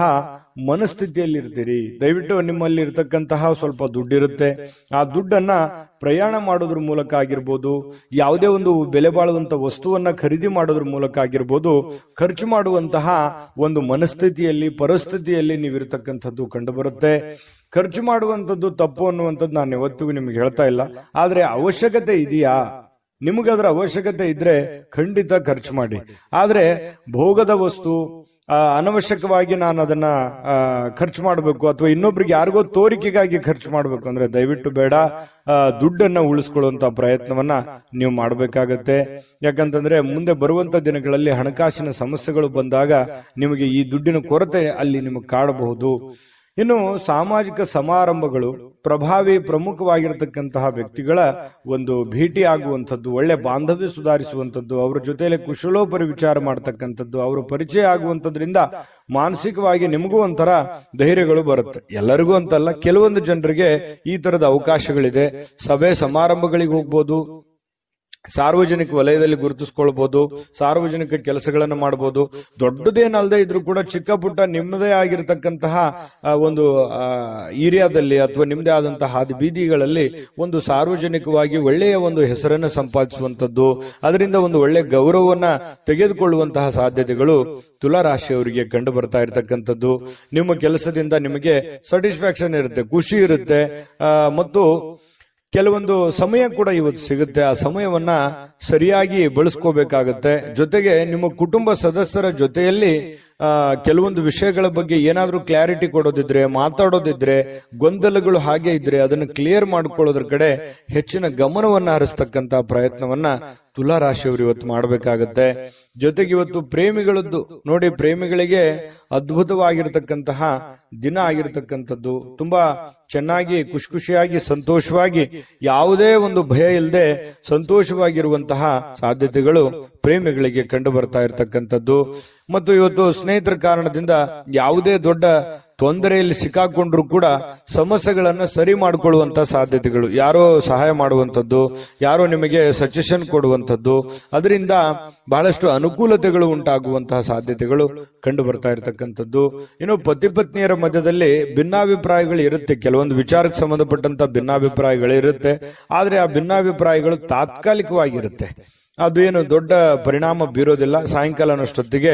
Speaker 1: ಮನಸ್ಥಿತಿಯಲ್ಲಿ ಇರ್ತೀರಿ. ದಯವಿಟ್ಟು ನಿಮ್ಮಲ್ಲಿ ಇರತಕ್ಕಂತಹ ಸ್ವಲ್ಪ ದುಡ್ಡಿರುತ್ತೆ, ಆ ದುಡ್ಡನ್ನ ಪ್ರಯಾಣ ಮಾಡೋದ್ರ ಮೂಲಕ ಆಗಿರ್ಬೋದು, ಯಾವುದೇ ಒಂದು ಬೆಲೆ ಬಾಳುವಂತ ವಸ್ತುವನ್ನ ಖರೀದಿ ಮಾಡೋದ್ರ ಮೂಲಕ ಆಗಿರ್ಬೋದು, ಖರ್ಚು ಮಾಡುವಂತಹ ಒಂದು ಮನಸ್ಥಿತಿಯಲ್ಲಿ, ಪರಿಸ್ಥಿತಿಯಲ್ಲಿ ನೀವಿರತಕ್ಕಂಥದ್ದು ಕಂಡು ಬರುತ್ತೆ. ಖರ್ಚು ಮಾಡುವಂಥದ್ದು ತಪ್ಪು ಅನ್ನುವಂಥದ್ದು ನಾನು ಯಾವತ್ತಿಗೂ ನಿಮ್ಗೆ ಹೇಳ್ತಾ ಇಲ್ಲ. ಆದ್ರೆ ಅವಶ್ಯಕತೆ ಇದೆಯಾ, ನಿಮಗದರ ಅವಶ್ಯಕತೆ ಇದ್ರೆ ಖಂಡಿತ ಖರ್ಚು ಮಾಡಿ. ಆದ್ರೆ ಭೋಗದ ವಸ್ತು ಅನವಶ್ಯಕವಾಗಿ ನಾನು ಅದನ್ನ ಖರ್ಚು ಮಾಡಬೇಕು ಅಥವಾ ಇನ್ನೊಬ್ರಿಗೆ ಯಾರಿಗೋ ತೋರಿಕೆಗಾಗಿ ಖರ್ಚು ಮಾಡಬೇಕು ಅಂದ್ರೆ ದಯವಿಟ್ಟು ಬೇಡ. ದುಡ್ಡನ್ನ ಉಳಿಸ್ಕೊಳ್ಳುವಂತ ಪ್ರಯತ್ನವನ್ನ ನೀವು ಮಾಡಬೇಕಾಗತ್ತೆ. ಯಾಕಂತಂದ್ರೆ ಮುಂದೆ ಬರುವಂತ ದಿನಗಳಲ್ಲಿ ಹಣಕಾಸಿನ ಸಮಸ್ಯೆಗಳು ಬಂದಾಗ ನಿಮಗೆ ಈ ದುಡ್ಡಿನ ಕೊರತೆ ಅಲ್ಲಿ ನಿಮಗೆ ಕಾಡಬಹುದು. ಇನ್ನು ಸಾಮಾಜಿಕ ಸಮಾರಂಭಗಳು, ಪ್ರಮುಖವಾಗಿರತಕ್ಕಂತಹ ವ್ಯಕ್ತಿಗಳ ಒಂದು ಭೇಟಿ ಆಗುವಂಥದ್ದು, ಒಳ್ಳೆ ಬಾಂಧವ್ಯ ಸುಧಾರಿಸುವಂಥದ್ದು, ಅವರ ಜೊತೆಯಲ್ಲಿ ಕುಶಲೋಪರಿ ವಿಚಾರ ಮಾಡತಕ್ಕಂಥದ್ದು, ಅವರ ಪರಿಚಯ ಆಗುವಂಥದ್ರಿಂದ ಮಾನಸಿಕವಾಗಿ ನಿಮಗೂ ಒಂಥರ ಧೈರ್ಯಗಳು ಬರುತ್ತೆ. ಎಲ್ಲರಿಗೂ ಅಂತಲ್ಲ, ಕೆಲವೊಂದು ಜನರಿಗೆ ಈ ತರದ ಅವಕಾಶಗಳಿದೆ. ಸಭೆ ಸಮಾರಂಭಗಳಿಗೆ ಹೋಗ್ಬೋದು, ಸಾರ್ವಜನಿಕ ವಲಯದಲ್ಲಿ ಗುರುತಿಸ್ಕೊಳ್ಬಹುದು, ಸಾರ್ವಜನಿಕ ಕೆಲಸಗಳನ್ನು ಮಾಡಬಹುದು. ದೊಡ್ಡದೇನಲ್ಲದೆ ಇದ್ರೂ ಕೂಡ ಚಿಕ್ಕ ಪುಟ್ಟ ನಿಮ್ಮದೇ ಆಗಿರತಕ್ಕಂತಹ ಒಂದು ಏರಿಯಾದಲ್ಲಿ ಅಥವಾ ನಿಮ್ಮದೇ ಆದಂತಹ ಹಾದಿ ಬೀದಿಗಳಲ್ಲಿ ಒಂದು ಸಾರ್ವಜನಿಕವಾಗಿ ಒಳ್ಳೆಯ ಒಂದು ಹೆಸರನ್ನು ಸಂಪಾದಿಸುವಂತದ್ದು, ಅದರಿಂದ ಒಂದು ಒಳ್ಳೆ ಗೌರವವನ್ನ ತೆಗೆದುಕೊಳ್ಳುವಂತಹ ಸಾಧ್ಯತೆಗಳು ತುಲಾ ರಾಶಿಯವರಿಗೆ ಕಂಡು ಬರ್ತಾ ಇರತಕ್ಕಂಥದ್ದು. ನಿಮ್ಮ ಕೆಲಸದಿಂದ ನಿಮಗೆ ಸ್ಯಾಟಿಸ್ಫ್ಯಾಕ್ಷನ್ ಇರುತ್ತೆ, ಖುಷಿ ಇರುತ್ತೆ, ಮತ್ತು ಕೆಲವೊಂದು ಸಮಯ ಕೂಡ ಇವತ್ತು ಸಿಗುತ್ತೆ. ಆ ಸಮಯವನ್ನ ಸರಿಯಾಗಿ ಬಳಸ್ಕೋಬೇಕಾಗತ್ತೆ. ಜೊತೆಗೆ ನಿಮ್ಮ ಕುಟುಂಬ ಸದಸ್ಯರ ಜೊತೆಯಲ್ಲಿ ಕೆಲವೊಂದು ವಿಷಯಗಳ ಬಗ್ಗೆ ಏನಾದ್ರೂ ಕ್ಲಾರಿಟಿ ಕೊಡೋದಿದ್ರೆ, ಮಾತಾಡೋದಿದ್ರೆ, ಗೊಂದಲಗಳು ಹಾಗೆ ಇದ್ರೆ ಅದನ್ನು ಕ್ಲಿಯರ್ ಮಾಡ್ಕೊಳ್ಳೋದ್ರ ಕಡೆ ಹೆಚ್ಚಿನ ಗಮನವನ್ನ ಹರಿಸ್ತಕ್ಕಂತ ಪ್ರಯತ್ನವನ್ನ ತುಲಾ ರಾಶಿಯವರು ಇವತ್ತು ಮಾಡಬೇಕಾಗತ್ತೆ. ಜೊತೆಗೆ ಇವತ್ತು ಪ್ರೇಮಿಗಳದ್ದು ನೋಡಿ, ಪ್ರೇಮಿಗಳಿಗೆ ಅದ್ಭುತವಾಗಿರತಕ್ಕಂತಹ ದಿನ ಆಗಿರತಕ್ಕಂಥದ್ದು. ತುಂಬಾ ಚೆನ್ನಾಗಿ ಖುಷಿಯಾಗಿ ಸಂತೋಷವಾಗಿ ಯಾವುದೇ ಒಂದು ಭಯ ಇಲ್ಲದೆ ಸಂತೋಷವಾಗಿರುವಂತಹ ಸಾಧ್ಯತೆಗಳು ಪ್ರೇಮಿಗಳಿಗೆ ಕಂಡು ಬರ್ತಾ ಇರತಕ್ಕಂಥದ್ದು. ಮತ್ತು ಇವತ್ತು ಸ್ನೇಹಿತರ ಕಾರಣದಿಂದ ಯಾವುದೇ ದೊಡ್ಡ ತೊಂದರೆಯಲ್ಲಿ ಸಿಕ್ಕಾಕೊಂಡ್ರು ಕೂಡ ಸಮಸ್ಯೆಗಳನ್ನ ಸರಿ ಮಾಡಿಕೊಳ್ಳುವಂತ ಸಾಧ್ಯತೆಗಳು, ಯಾರೋ ಸಹಾಯ ಮಾಡುವಂತದ್ದು, ಯಾರೋ ನಿಮಗೆ ಸಜೆಷನ್ ಕೊಡುವಂತದ್ದು, ಅದರಿಂದ ಬಹಳಷ್ಟು ಅನುಕೂಲತೆಗಳು ಉಂಟಾಗುವಂತಹ ಸಾಧ್ಯತೆಗಳು ಕಂಡು ಬರ್ತಾ ಇರತಕ್ಕಂಥದ್ದು. ಇನ್ನು ಪತಿ ಪತ್ನಿಯರ ಮಧ್ಯದಲ್ಲಿ ಭಿನ್ನಾಭಿಪ್ರಾಯಗಳು ಇರುತ್ತೆ, ಕೆಲವೊಂದು ವಿಚಾರಕ್ಕೆ ಸಂಬಂಧಪಟ್ಟಂತ ಭಿನ್ನಾಭಿಪ್ರಾಯಗಳು ಇರುತ್ತೆ. ಆದ್ರೆ ಆ ಭಿನ್ನಾಭಿಪ್ರಾಯಗಳು ತಾತ್ಕಾಲಿಕವಾಗಿರುತ್ತೆ, ಅದು ಏನು ದೊಡ್ಡ ಪರಿಣಾಮ ಬೀರೋದಿಲ್ಲ. ಸಾಯಂಕಾಲನಷ್ಟೊತ್ತಿಗೆ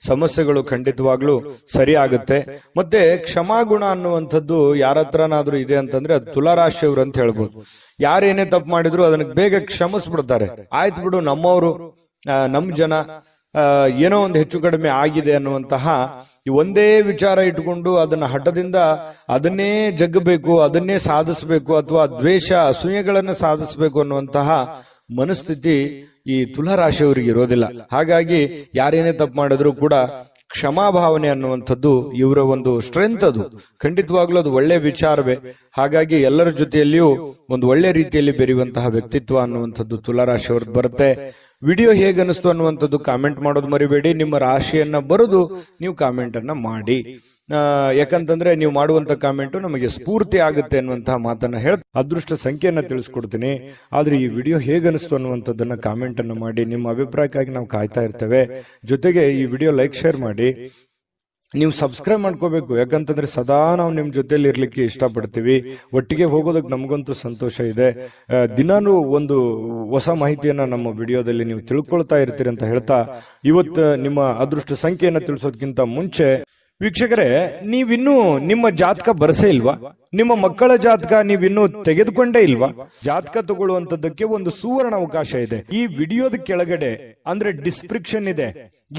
Speaker 1: ಸಮಸ್ಯೆಗಳು ಖಂಡಿತವಾಗ್ಲೂ ಸರಿ ಆಗುತ್ತೆ. ಮತ್ತೆ ಕ್ಷಮಾಗುಣ ಅನ್ನುವಂಥದ್ದು ಯಾರ ಹತ್ರನಾದ್ರೂ ಇದೆ ಅಂತಂದ್ರೆ ಅದು ತುಲಾ ರಾಶಿಯವರು ಅಂತ ಹೇಳ್ಬೋದು. ಯಾರೇನೇ ತಪ್ಪು ಮಾಡಿದ್ರು ಅದನ್ನ ಬೇಗ ಕ್ಷಮಿಸ್ಬಿಡ್ತಾರೆ. ಆಯ್ತು ಬಿಡು, ನಮ್ಮವರು, ನಮ್ ಜನ, ಏನೋ ಒಂದು ಹೆಚ್ಚು ಕಡಿಮೆ ಆಗಿದೆ ಅನ್ನುವಂತಹ ಒಂದೇ ವಿಚಾರ ಇಟ್ಟುಕೊಂಡು ಅದನ್ನ ಹಠದಿಂದ ಅದನ್ನೇ ಜಗ್ಗಬೇಕು, ಅದನ್ನೇ ಸಾಧಿಸಬೇಕು, ಅಥವಾ ದ್ವೇಷ ಅಸೂಯೆಗಳನ್ನು ಸಾಧಿಸಬೇಕು ಅನ್ನುವಂತಹ ಮನಸ್ಥಿತಿ ಈ ತುಲಾ ರಾಶಿಯವರಿಗೆ ಇರೋದಿಲ್ಲ. ಹಾಗಾಗಿ ಯಾರೇನೇ ತಪ್ಪು ಮಾಡಿದ್ರು ಕೂಡ ಕ್ಷಮಾಭಾವನೆ ಅನ್ನುವಂಥದ್ದು ಇವರ ಒಂದು ಸ್ಟ್ರೆಂತ್. ಅದು ಖಂಡಿತವಾಗ್ಲೂ ಅದು ಒಳ್ಳೆ ವಿಚಾರವೇ. ಹಾಗಾಗಿ ಎಲ್ಲರ ಜೊತೆಯಲ್ಲಿಯೂ ಒಂದು ಒಳ್ಳೆ ರೀತಿಯಲ್ಲಿ ಬೆರೆಯುವಂತಹ ವ್ಯಕ್ತಿತ್ವ ಅನ್ನುವಂಥದ್ದು ತುಲಾ ರಾಶಿಯವ್ರದ್ದು ಬರುತ್ತೆ. ವಿಡಿಯೋ ಹೇಗೆ ಅನಿಸ್ತು ಅನ್ನುವಂಥದ್ದು ಕಾಮೆಂಟ್ ಮಾಡೋದು ಮರಿಬೇಡಿ. ನಿಮ್ಮ ರಾಶಿಯನ್ನ ಬರೆದು ನೀವು ಕಾಮೆಂಟ್ ಅನ್ನ ಮಾಡಿ. ಯಾಕಂತಂದ್ರೆ ನೀವು ಮಾಡುವಂತ ಕಾಮೆಂಟ್ ನಮಗೆ ಸ್ಫೂರ್ತಿ ಆಗುತ್ತೆ ಅನ್ನುವಂತಹ ಮಾತನ್ನ ಹೇಳ್ತಾ ಅದೃಷ್ಟ ಸಂಖ್ಯೆಯನ್ನ ತಿಳಿಸ್ಕೊಡ್ತೀನಿ. ಆದ್ರೆ ಈ ವಿಡಿಯೋ ಹೇಗನಿಸ್ತು ಅನ್ನುವಂಥದ್ದನ್ನ ಕಾಮೆಂಟ್ ಅನ್ನ ಮಾಡಿ. ನಿಮ್ಮ ಅಭಿಪ್ರಾಯಕ್ಕಾಗಿ ನಾವು ಕಾಯ್ತಾ ಇರ್ತೇವೆ. ಜೊತೆಗೆ ಈ ವಿಡಿಯೋ ಲೈಕ್, ಶೇರ್ ಮಾಡಿ. ನೀವು ಸಬ್ಸ್ಕ್ರೈಬ್ ಮಾಡ್ಕೋಬೇಕು, ಯಾಕಂತಂದ್ರೆ ಸದಾ ನಾವು ನಿಮ್ ಜೊತೆಲಿ ಇರ್ಲಿಕ್ಕೆ ಇಷ್ಟಪಡ್ತೀವಿ. ಒಟ್ಟಿಗೆ ಹೋಗೋದಕ್ಕೆ ನಮಗಂತೂ ಸಂತೋಷ ಇದೆ. ದಿನಾನು ಒಂದು ಹೊಸ ಮಾಹಿತಿಯನ್ನ ನಮ್ಮ ವಿಡಿಯೋದಲ್ಲಿ ನೀವು ತಿಳ್ಕೊಳ್ತಾ ಇರ್ತೀರಿ ಅಂತ ಹೇಳ್ತಾ, ಇವತ್ತು ನಿಮ್ಮ ಅದೃಷ್ಟ ಸಂಖ್ಯೆಯನ್ನ ತಿಳಿಸೋದಕ್ಕಿಂತ ಮುಂಚೆ ವೀಕ್ಷಕರೇ, ನೀವಿನ್ನೂ ನಿಮ್ಮ ಜಾತಕ ಬರಸೇ ಇಲ್ವಾ? ನಿಮ್ಮ ಮಕ್ಕಳ ಜಾತಕ ನೀವಿನ್ನೂ ತೆಗೆದುಕೊಂಡೇ ಇಲ್ವಾ? ಜಾತಕ ತಗೊಳ್ಳುವಂತದ್ದಕ್ಕೆ ಒಂದು ಸುವರ್ಣ ಅವಕಾಶ ಇದೆ. ಈ ವಿಡಿಯೋದ ಕೆಳಗಡೆ ಅಂದ್ರೆ ಡಿಸ್ಕ್ರಿಪ್ಷನ್ ಇದೆ,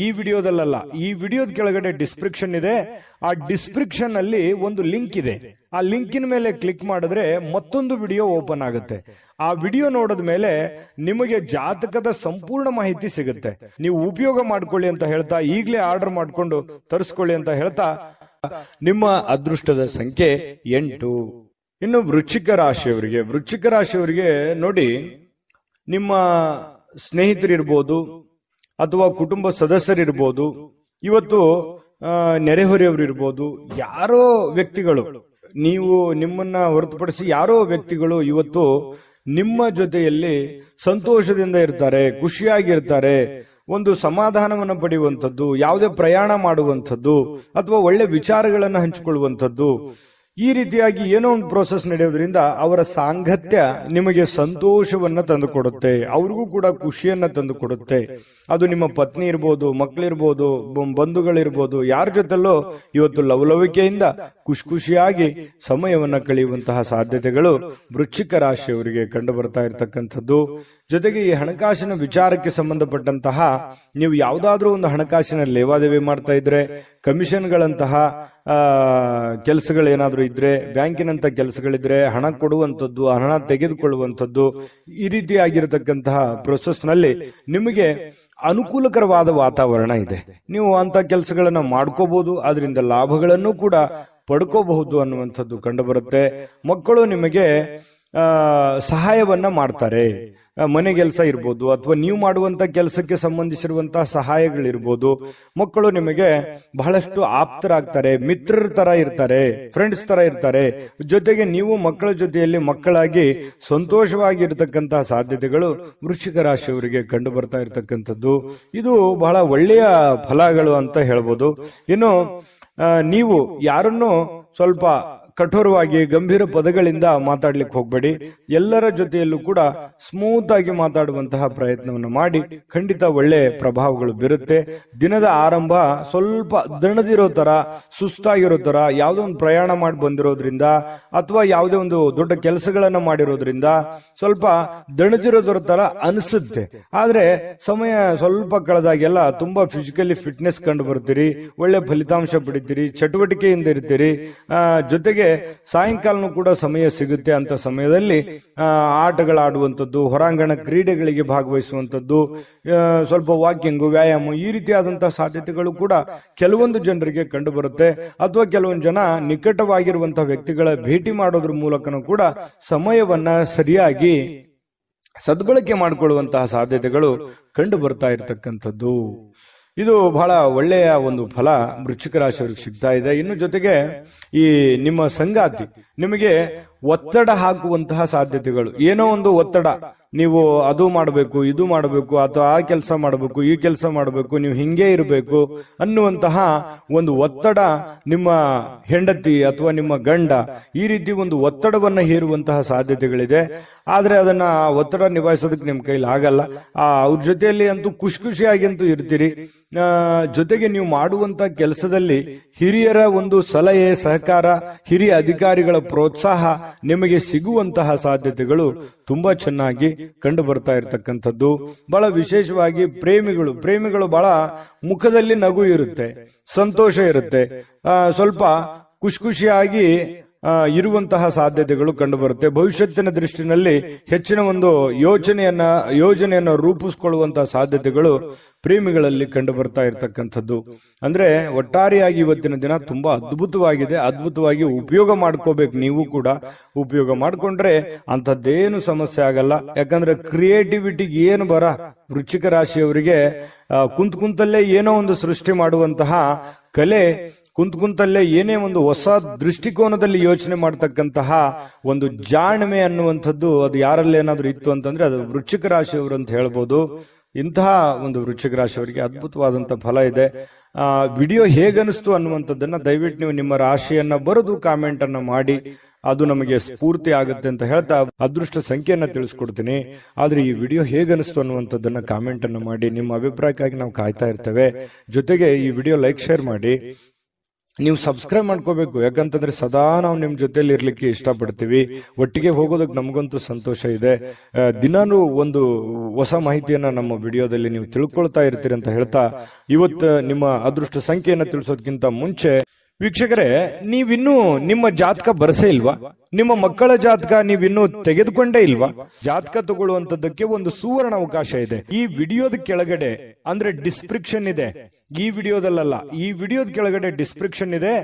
Speaker 1: ಈ ವಿಡಿಯೋದಲ್ಲ, ಈ ವಿಡಿಯೋದ ಕೆಳಗಡೆ ಡಿಸ್ಕ್ರಿಪ್ಷನ್ ಇದೆ. ಆ ಡಿಸ್ಕ್ರಿಪ್ಷನ್ ಅಲ್ಲಿ ಒಂದು ಲಿಂಕ್ ಇದೆ. ಆ ಲಿಂಕಿನ ಮೇಲೆ ಕ್ಲಿಕ್ ಮಾಡಿದ್ರೆ ಮತ್ತೊಂದು ವಿಡಿಯೋ ಓಪನ್ ಆಗುತ್ತೆ. ಆ ವಿಡಿಯೋ ನೋಡಿದ ಮೇಲೆ ನಿಮಗೆ ಜಾತಕದ ಸಂಪೂರ್ಣ ಮಾಹಿತಿ ಸಿಗುತ್ತೆ. ನೀವು ಉಪಯೋಗ ಮಾಡ್ಕೊಳ್ಳಿ ಅಂತ ಹೇಳ್ತಾ, ಈಗಲೇ ಆರ್ಡರ್ ಮಾಡ್ಕೊಂಡು ತರಿಸ್ಕೊಳ್ಳಿ ಅಂತ ಹೇಳ್ತಾ, ನಿಮ್ಮ ಅದೃಷ್ಟದ ಸಂಖ್ಯೆ 8. ಇನ್ನು ವೃಶ್ಚಿಕ ರಾಶಿಯವರಿಗೆ ನೋಡಿ, ನಿಮ್ಮ ಸ್ನೇಹಿತರಿರ್ಬೋದು ಅಥವಾ ಕುಟುಂಬ ಸದಸ್ಯರಿರ್ಬೋದು, ಇವತ್ತು ನೆರೆಹೊರೆಯವರು ಇರ್ಬೋದು, ಯಾರೋ ವ್ಯಕ್ತಿಗಳು, ನೀವು ನಿಮ್ಮನ್ನ ಹೊರತುಪಡಿಸಿ ಯಾರೋ ವ್ಯಕ್ತಿಗಳು ಇವತ್ತು ನಿಮ್ಮ ಜೊತೆಯಲ್ಲಿ ಸಂತೋಷದಿಂದ ಇರ್ತಾರೆ, ಖುಷಿಯಾಗಿರ್ತಾರೆ, ಒಂದು ಸಮಾಧಾನವನ್ನು ಪಡೆಯುವಂಥದ್ದು, ಯಾವುದೇ ಪ್ರಯಾಣ ಮಾಡುವಂಥದ್ದು ಅಥವಾ ಒಳ್ಳೆ ವಿಚಾರಗಳನ್ನು ಹಂಚಿಕೊಳ್ಳುವಂಥದ್ದು, ಈ ರೀತಿಯಾಗಿ ಏನೋ ಒಂದು ಪ್ರೋಸೆಸ್ ನಡೆಯೋದ್ರಿಂದ ಅವರ ಸಾಂಗತ್ಯ ನಿಮಗೆ ಸಂತೋಷವನ್ನ ತಂದುಕೊಡುತ್ತೆ, ಅವ್ರಿಗೂ ಕೂಡ ಖುಷಿಯನ್ನ ತಂದುಕೊಡುತ್ತೆ. ಅದು ನಿಮ್ಮ ಪತ್ನಿ ಇರ್ಬೋದು, ಮಕ್ಕಳಿರ್ಬೋದು, ಬಂಧುಗಳಿರ್ಬೋದು, ಯಾರ ಜೊತೆಲ್ಲೋ ಇವತ್ತು ಲವಲವಿಕೆಯಿಂದ ಖುಷಿಯಾಗಿ ಸಮಯವನ್ನ ಕಳೆಯುವಂತಹ ಸಾಧ್ಯತೆಗಳು ವೃಶ್ಚಿಕ ರಾಶಿಯವರಿಗೆ ಕಂಡು ಬರ್ತಾ ಇರತಕ್ಕಂಥದ್ದು. ಜೊತೆಗೆ ಈ ಹಣಕಾಸಿನ ವಿಚಾರಕ್ಕೆ ಸಂಬಂಧಪಟ್ಟಂತಹ ನೀವು ಯಾವುದಾದ್ರೂ ಒಂದು ಹಣಕಾಸಿನ ಲೇವಾದೇವಿ ಮಾಡ್ತಾ ಇದ್ರೆ, ಕಮಿಷನ್ಗಳಂತಹ ಕೆಲಸಗಳೇನಾದ್ರೂ ಇದ್ರೆ, ಬ್ಯಾಂಕಿನಂತ ಕೆಲಸಗಳಿದ್ರೆ, ಹಣ ಕೊಡುವಂಥದ್ದು, ಹಣ ತೆಗೆದುಕೊಳ್ಳುವಂಥದ್ದು, ಈ ರೀತಿಯಾಗಿರತಕ್ಕಂತಹ ಪ್ರೊಸೆಸ್ ನಲ್ಲಿ ನಿಮಗೆ ಅನುಕೂಲಕರವಾದ ವಾತಾವರಣ ಇದೆ. ನೀವು ಅಂತ ಕೆಲಸಗಳನ್ನ ಮಾಡ್ಕೋಬಹುದು, ಅದರಿಂದ ಲಾಭಗಳನ್ನು ಕೂಡ ಪಡ್ಕೋಬಹುದು ಅನ್ನುವಂಥದ್ದು ಕಂಡು ಬರುತ್ತೆ. ಮಕ್ಕಳು ನಿಮಗೆ ಸಹಾಯವನ್ನ ಮಾಡ್ತಾರೆ. ಮನೆ ಕೆಲಸ ಇರ್ಬೋದು ಅಥವಾ ನೀವು ಮಾಡುವಂತ ಕೆಲಸಕ್ಕೆ ಸಂಬಂಧಿಸಿರುವಂತಹ ಸಹಾಯಗಳಿರ್ಬೋದು. ಮಕ್ಕಳು ನಿಮಗೆ ಬಹಳಷ್ಟು ಆಪ್ತರಾಗ್ತಾರೆ, ಮಿತ್ರರ ತರ ಇರ್ತಾರೆ, ಫ್ರೆಂಡ್ಸ್ ತರ ಇರ್ತಾರೆ. ಜೊತೆಗೆ ನೀವು ಮಕ್ಕಳ ಜೊತೆಯಲ್ಲಿ ಮಕ್ಕಳಾಗಿ ಸಂತೋಷವಾಗಿರ್ತಕ್ಕಂತಹ ಸಾಧ್ಯತೆಗಳು ವೃಶ್ಚಿಕ ರಾಶಿಯವರಿಗೆ ಕಂಡು ಬರ್ತಾ ಇರತಕ್ಕಂಥದ್ದು. ಇದು ಬಹಳ ಒಳ್ಳೆಯ ಫಲಗಳು ಅಂತ ಹೇಳ್ಬೋದು. ಇನ್ನು ನೀವು ಯಾರನ್ನು ಸ್ವಲ್ಪ ಕಠೋರವಾಗಿ ಗಂಭೀರ ಪದಗಳಿಂದ ಮಾತಾಡ್ಲಿಕ್ಕೆ ಹೋಗ್ಬೇಡಿ. ಎಲ್ಲರ ಜೊತೆಯಲ್ಲೂ ಕೂಡ ಸ್ಮೂತ್ ಆಗಿ ಮಾತಾಡುವಂತಹ ಪ್ರಯತ್ನವನ್ನು ಮಾಡಿ, ಖಂಡಿತ ಒಳ್ಳೆ ಪ್ರಭಾವಗಳು ಬೀರುತ್ತೆ. ದಿನದ ಆರಂಭ ಸ್ವಲ್ಪ ದಣದಿರೋ ತರ, ಸುಸ್ತಾಗಿರೋ ತರ, ಯಾವುದೋ ಒಂದು ಪ್ರಯಾಣ ಮಾಡಿ ಬಂದಿರೋದ್ರಿಂದ ಅಥವಾ ಯಾವುದೇ ಒಂದು ದೊಡ್ಡ ಕೆಲಸಗಳನ್ನ ಮಾಡಿರೋದ್ರಿಂದ ಸ್ವಲ್ಪ ದಣದಿರೋದ್ರ ತರ ಅನಿಸುತ್ತೆ. ಆದ್ರೆ ಸಮಯ ಸ್ವಲ್ಪ ಕಳೆದಾಗೆಲ್ಲ ತುಂಬಾ ಫಿಸಿಕಲಿ ಫಿಟ್ನೆಸ್ ಕಂಡು ಬರ್ತೀರಿ, ಒಳ್ಳೆ ಫಲಿತಾಂಶ ಪಡಿತೀರಿ, ಚಟುವಟಿಕೆಯಿಂದ ಇರ್ತೀರಿ. ಜೊತೆಗೆ ಸಾಯಂಕಾಲನೂ ಕೂಡ ಸಮಯ ಸಿಗುತ್ತೆ. ಅಂತ ಸಮಯದಲ್ಲಿ ಆಟಗಳಾಡುವಂಥದ್ದು, ಹೊರಾಂಗಣ ಕ್ರೀಡೆಗಳಿಗೆ ಭಾಗವಹಿಸುವಂಥದ್ದು, ಸ್ವಲ್ಪ ವಾಕಿಂಗು, ವ್ಯಾಯಾಮ, ಈ ರೀತಿಯಾದಂತಹ ಸಾಧ್ಯತೆಗಳು ಕೂಡ ಕೆಲವೊಂದು ಜನರಿಗೆ ಕಂಡು ಬರುತ್ತೆ. ಅಥವಾ ಕೆಲವೊಂದು ಜನ ನಿಕಟವಾಗಿರುವಂತಹ ವ್ಯಕ್ತಿಗಳ ಭೇಟಿ ಮಾಡೋದ್ರ ಮೂಲಕನೂ ಕೂಡ ಸಮಯವನ್ನ ಸರಿಯಾಗಿ ಸದ್ಬಳಕೆ ಮಾಡಿಕೊಳ್ಳುವಂತಹ ಸಾಧ್ಯತೆಗಳು ಕಂಡು ಬರ್ತಾ ಇರತಕ್ಕಂಥದ್ದು. ಇದು ಬಹಳ ಒಳ್ಳೆಯ ಒಂದು ಫಲ ವೃಶ್ಚಿಕ ರಾಶಿಯವರಿಗೆ ಸಿಗ್ತಾ ಇದೆ. ಇನ್ನು ಜೊತೆಗೆ ಈ ನಿಮ್ಮ ಸಂಗಾತಿ ನಿಮಗೆ ಒತ್ತಡ ಹಾಕುವಂತಹ ಸಾಧ್ಯತೆಗಳು, ಏನೋ ಒಂದು ಒತ್ತಡ, ನೀವು ಅದು ಮಾಡಬೇಕು, ಇದು ಮಾಡಬೇಕು, ಅಥವಾ ಆ ಕೆಲಸ ಮಾಡಬೇಕು, ಈ ಕೆಲಸ ಮಾಡಬೇಕು, ನೀವು ಹಿಂಗೆ ಇರಬೇಕು ಅನ್ನುವಂತಹ ಒಂದು ಒತ್ತಡ ನಿಮ್ಮ ಹೆಂಡತಿ ಅಥವಾ ನಿಮ್ಮ ಗಂಡ ಈ ರೀತಿ ಒಂದು ಒತ್ತಡವನ್ನ ಹೇರುವಂತಹ ಸಾಧ್ಯತೆಗಳಿದೆ. ಆದ್ರೆ ಅದನ್ನ ಒತ್ತಡ ನಿಭಾಯಿಸೋದಕ್ಕೆ ನಿಮ್ ಕೈಲಿ ಆಗಲ್ಲ. ಅವ್ರ ಜೊತೆಯಲ್ಲಿ ಅಂತೂ ಖುಷಿಯಾಗಿ ಅಂತೂ ಇರ್ತೀರಿ. ಜೊತೆಗೆ ನೀವು ಮಾಡುವಂತ ಕೆಲಸದಲ್ಲಿ ಹಿರಿಯರ ಒಂದು ಸಲಹೆ, ಸಹಕಾರ, ಹಿರಿಯ ಅಧಿಕಾರಿಗಳ ಪ್ರೋತ್ಸಾಹ ನಿಮಗೆ ಸಿಗುವಂತಹ ಸಾಧ್ಯತೆಗಳು ತುಂಬಾ ಚೆನ್ನಾಗಿ ಕಂಡು ಬರ್ತಾ ಇರತಕ್ಕಂಥದ್ದು. ಬಹಳ ವಿಶೇಷವಾಗಿ ಪ್ರೇಮಿಗಳು ಬಹಳ ಮುಖದಲ್ಲಿ ನಗು ಇರುತ್ತೆ, ಸಂತೋಷ ಇರುತ್ತೆ, ಸ್ವಲ್ಪ ಖುಷಿಯಾಗಿ ಇರುವಂತಹ ಸಾಧ್ಯತೆಗಳು ಕಂಡು ಬರುತ್ತೆ. ಭವಿಷ್ಯತ್ತಿನ ದೃಷ್ಟಿನಲ್ಲಿ ಹೆಚ್ಚಿನ ಒಂದು ಯೋಜನೆಯನ್ನ ರೂಪಿಸಿಕೊಳ್ಳುವಂತಹ ಸಾಧ್ಯತೆಗಳು ಪ್ರೇಮಿಗಳಲ್ಲಿ ಕಂಡು ಬರ್ತಾ ಇರತಕ್ಕಂಥದ್ದು. ಅಂದ್ರೆ ಒಟ್ಟಾರೆಯಾಗಿ ಇವತ್ತಿನ ದಿನ ತುಂಬಾ ಅದ್ಭುತವಾಗಿದೆ. ಅದ್ಭುತವಾಗಿ ಉಪಯೋಗ ಮಾಡ್ಕೋಬೇಕು. ನೀವು ಕೂಡ ಉಪಯೋಗ ಮಾಡ್ಕೊಂಡ್ರೆ ಅಂಥದ್ದೇನು ಸಮಸ್ಯೆ ಆಗಲ್ಲ. ಯಾಕಂದ್ರೆ ಕ್ರಿಯೇಟಿವಿಟಿಗೆ ಏನು ಬರ ವೃಶ್ಚಿಕ ರಾಶಿಯವರಿಗೆ ಕುಂತಲ್ಲೇ ಏನೋ ಒಂದು ಸೃಷ್ಟಿ ಮಾಡುವಂತಹ ಕಲೆ, ಕುಂತಲ್ಲೇ ಏನೇ ಒಂದು ಹೊಸ ದೃಷ್ಟಿಕೋನದಲ್ಲಿ ಯೋಚನೆ ಮಾಡತಕ್ಕಂತಹ ಒಂದು ಜಾಣ್ಮೆ ಅನ್ನುವಂಥದ್ದು ಅದು ಯಾರಲ್ಲಿ ಏನಾದ್ರೂ ಇತ್ತು ಅಂತಂದ್ರೆ ಅದು ವೃಶ್ಚಿಕ ರಾಶಿಯವರು ಅಂತ ಹೇಳ್ಬೋದು. ಇಂತಹ ಒಂದು ವೃಶ್ಚಿಕ ರಾಶಿಯವರಿಗೆ ಅದ್ಭುತವಾದಂತಹ ಫಲ ಇದೆ. ವಿಡಿಯೋ ಹೇಗನಿಸ್ತು ಅನ್ನುವಂಥದ್ದನ್ನ ದಯವಿಟ್ಟು ನೀವು ನಿಮ್ಮ ರಾಶಿಯನ್ನ ಬರೆದು ಕಾಮೆಂಟ್ ಅನ್ನ ಮಾಡಿ, ಅದು ನಮಗೆ ಸ್ಫೂರ್ತಿ ಆಗುತ್ತೆ ಅಂತ ಹೇಳ್ತಾ ಅದೃಷ್ಟ ಸಂಖ್ಯೆಯನ್ನ ತಿಳಿಸ್ಕೊಡ್ತೀನಿ. ಆದ್ರೆ ಈ ವಿಡಿಯೋ ಹೇಗನಿಸ್ತು ಅನ್ನುವಂಥದ್ದನ್ನ ಕಾಮೆಂಟ್ ಅನ್ನ ಮಾಡಿ, ನಿಮ್ಮ ಅಭಿಪ್ರಾಯಕ್ಕಾಗಿ ನಾವು ಕಾಯ್ತಾ ಇರ್ತೇವೆ. ಜೊತೆಗೆ ಈ ವಿಡಿಯೋ ಲೈಕ್, ಶೇರ್ ಮಾಡಿ. ನೀವು ಸಬ್ಸ್ಕ್ರೈಬ್ ಮಾಡ್ಕೋಬೇಕು. ಯಾಕಂತಂದ್ರೆ ಸದಾ ನಾವು ನಿಮ್ ಜೊತೆಲಿ ಇರ್ಲಿಕ್ಕೆ ಇಷ್ಟಪಡ್ತೀವಿ. ಒಟ್ಟಿಗೆ ಹೋಗೋದಕ್ಕೆ ನಮಗಂತೂ ಸಂತೋಷ ಇದೆ. ದಿನಾನು ಒಂದು ಹೊಸ ಮಾಹಿತಿಯನ್ನ ನಮ್ಮ ವಿಡಿಯೋದಲ್ಲಿ ನೀವು ತಿಳ್ಕೊಳ್ತಾ ಇರ್ತೀರಿ ಅಂತ ಹೇಳ್ತಾ, ಇವತ್ತು ನಿಮ್ಮ ಅದೃಷ್ಟ ಸಂಖ್ಯೆಯನ್ನ ತಿಳಿಸೋದಕ್ಕಿಂತ ಮುಂಚೆ ವೀಕ್ಷಕರೇ, ನೀವಿನ್ನೂ ನಿಮ್ಮ ಜಾತಕ ಬರಸೇ ಇಲ್ವಾ? ನಿಮ್ಮ ಮಕ್ಕಳ ಜಾತಕ ನೀವಿನ್ನೂ ತೆಗೆದುಕೊಂಡೇ ಇಲ್ವಾ? ಜಾತಕ ತಗೊಳ್ಳುವಂತದ್ದಕ್ಕೆ ಒಂದು ಸುವರ್ಣ ಅವಕಾಶ ಇದೆ. ಈ ವಿಡಿಯೋದ ಕೆಳಗಡೆ ಅಂದ್ರೆ ಡಿಸ್ಕ್ರಿಪ್ಷನ್ ಇದೆ. ಈ ವಿಡಿಯೋದಲ್ಲ, ಈ ವಿಡಿಯೋದ ಕೆಳಗಡೆ ಡಿಸ್ಕ್ರಿಪ್ಷನ್ ಇದೆ.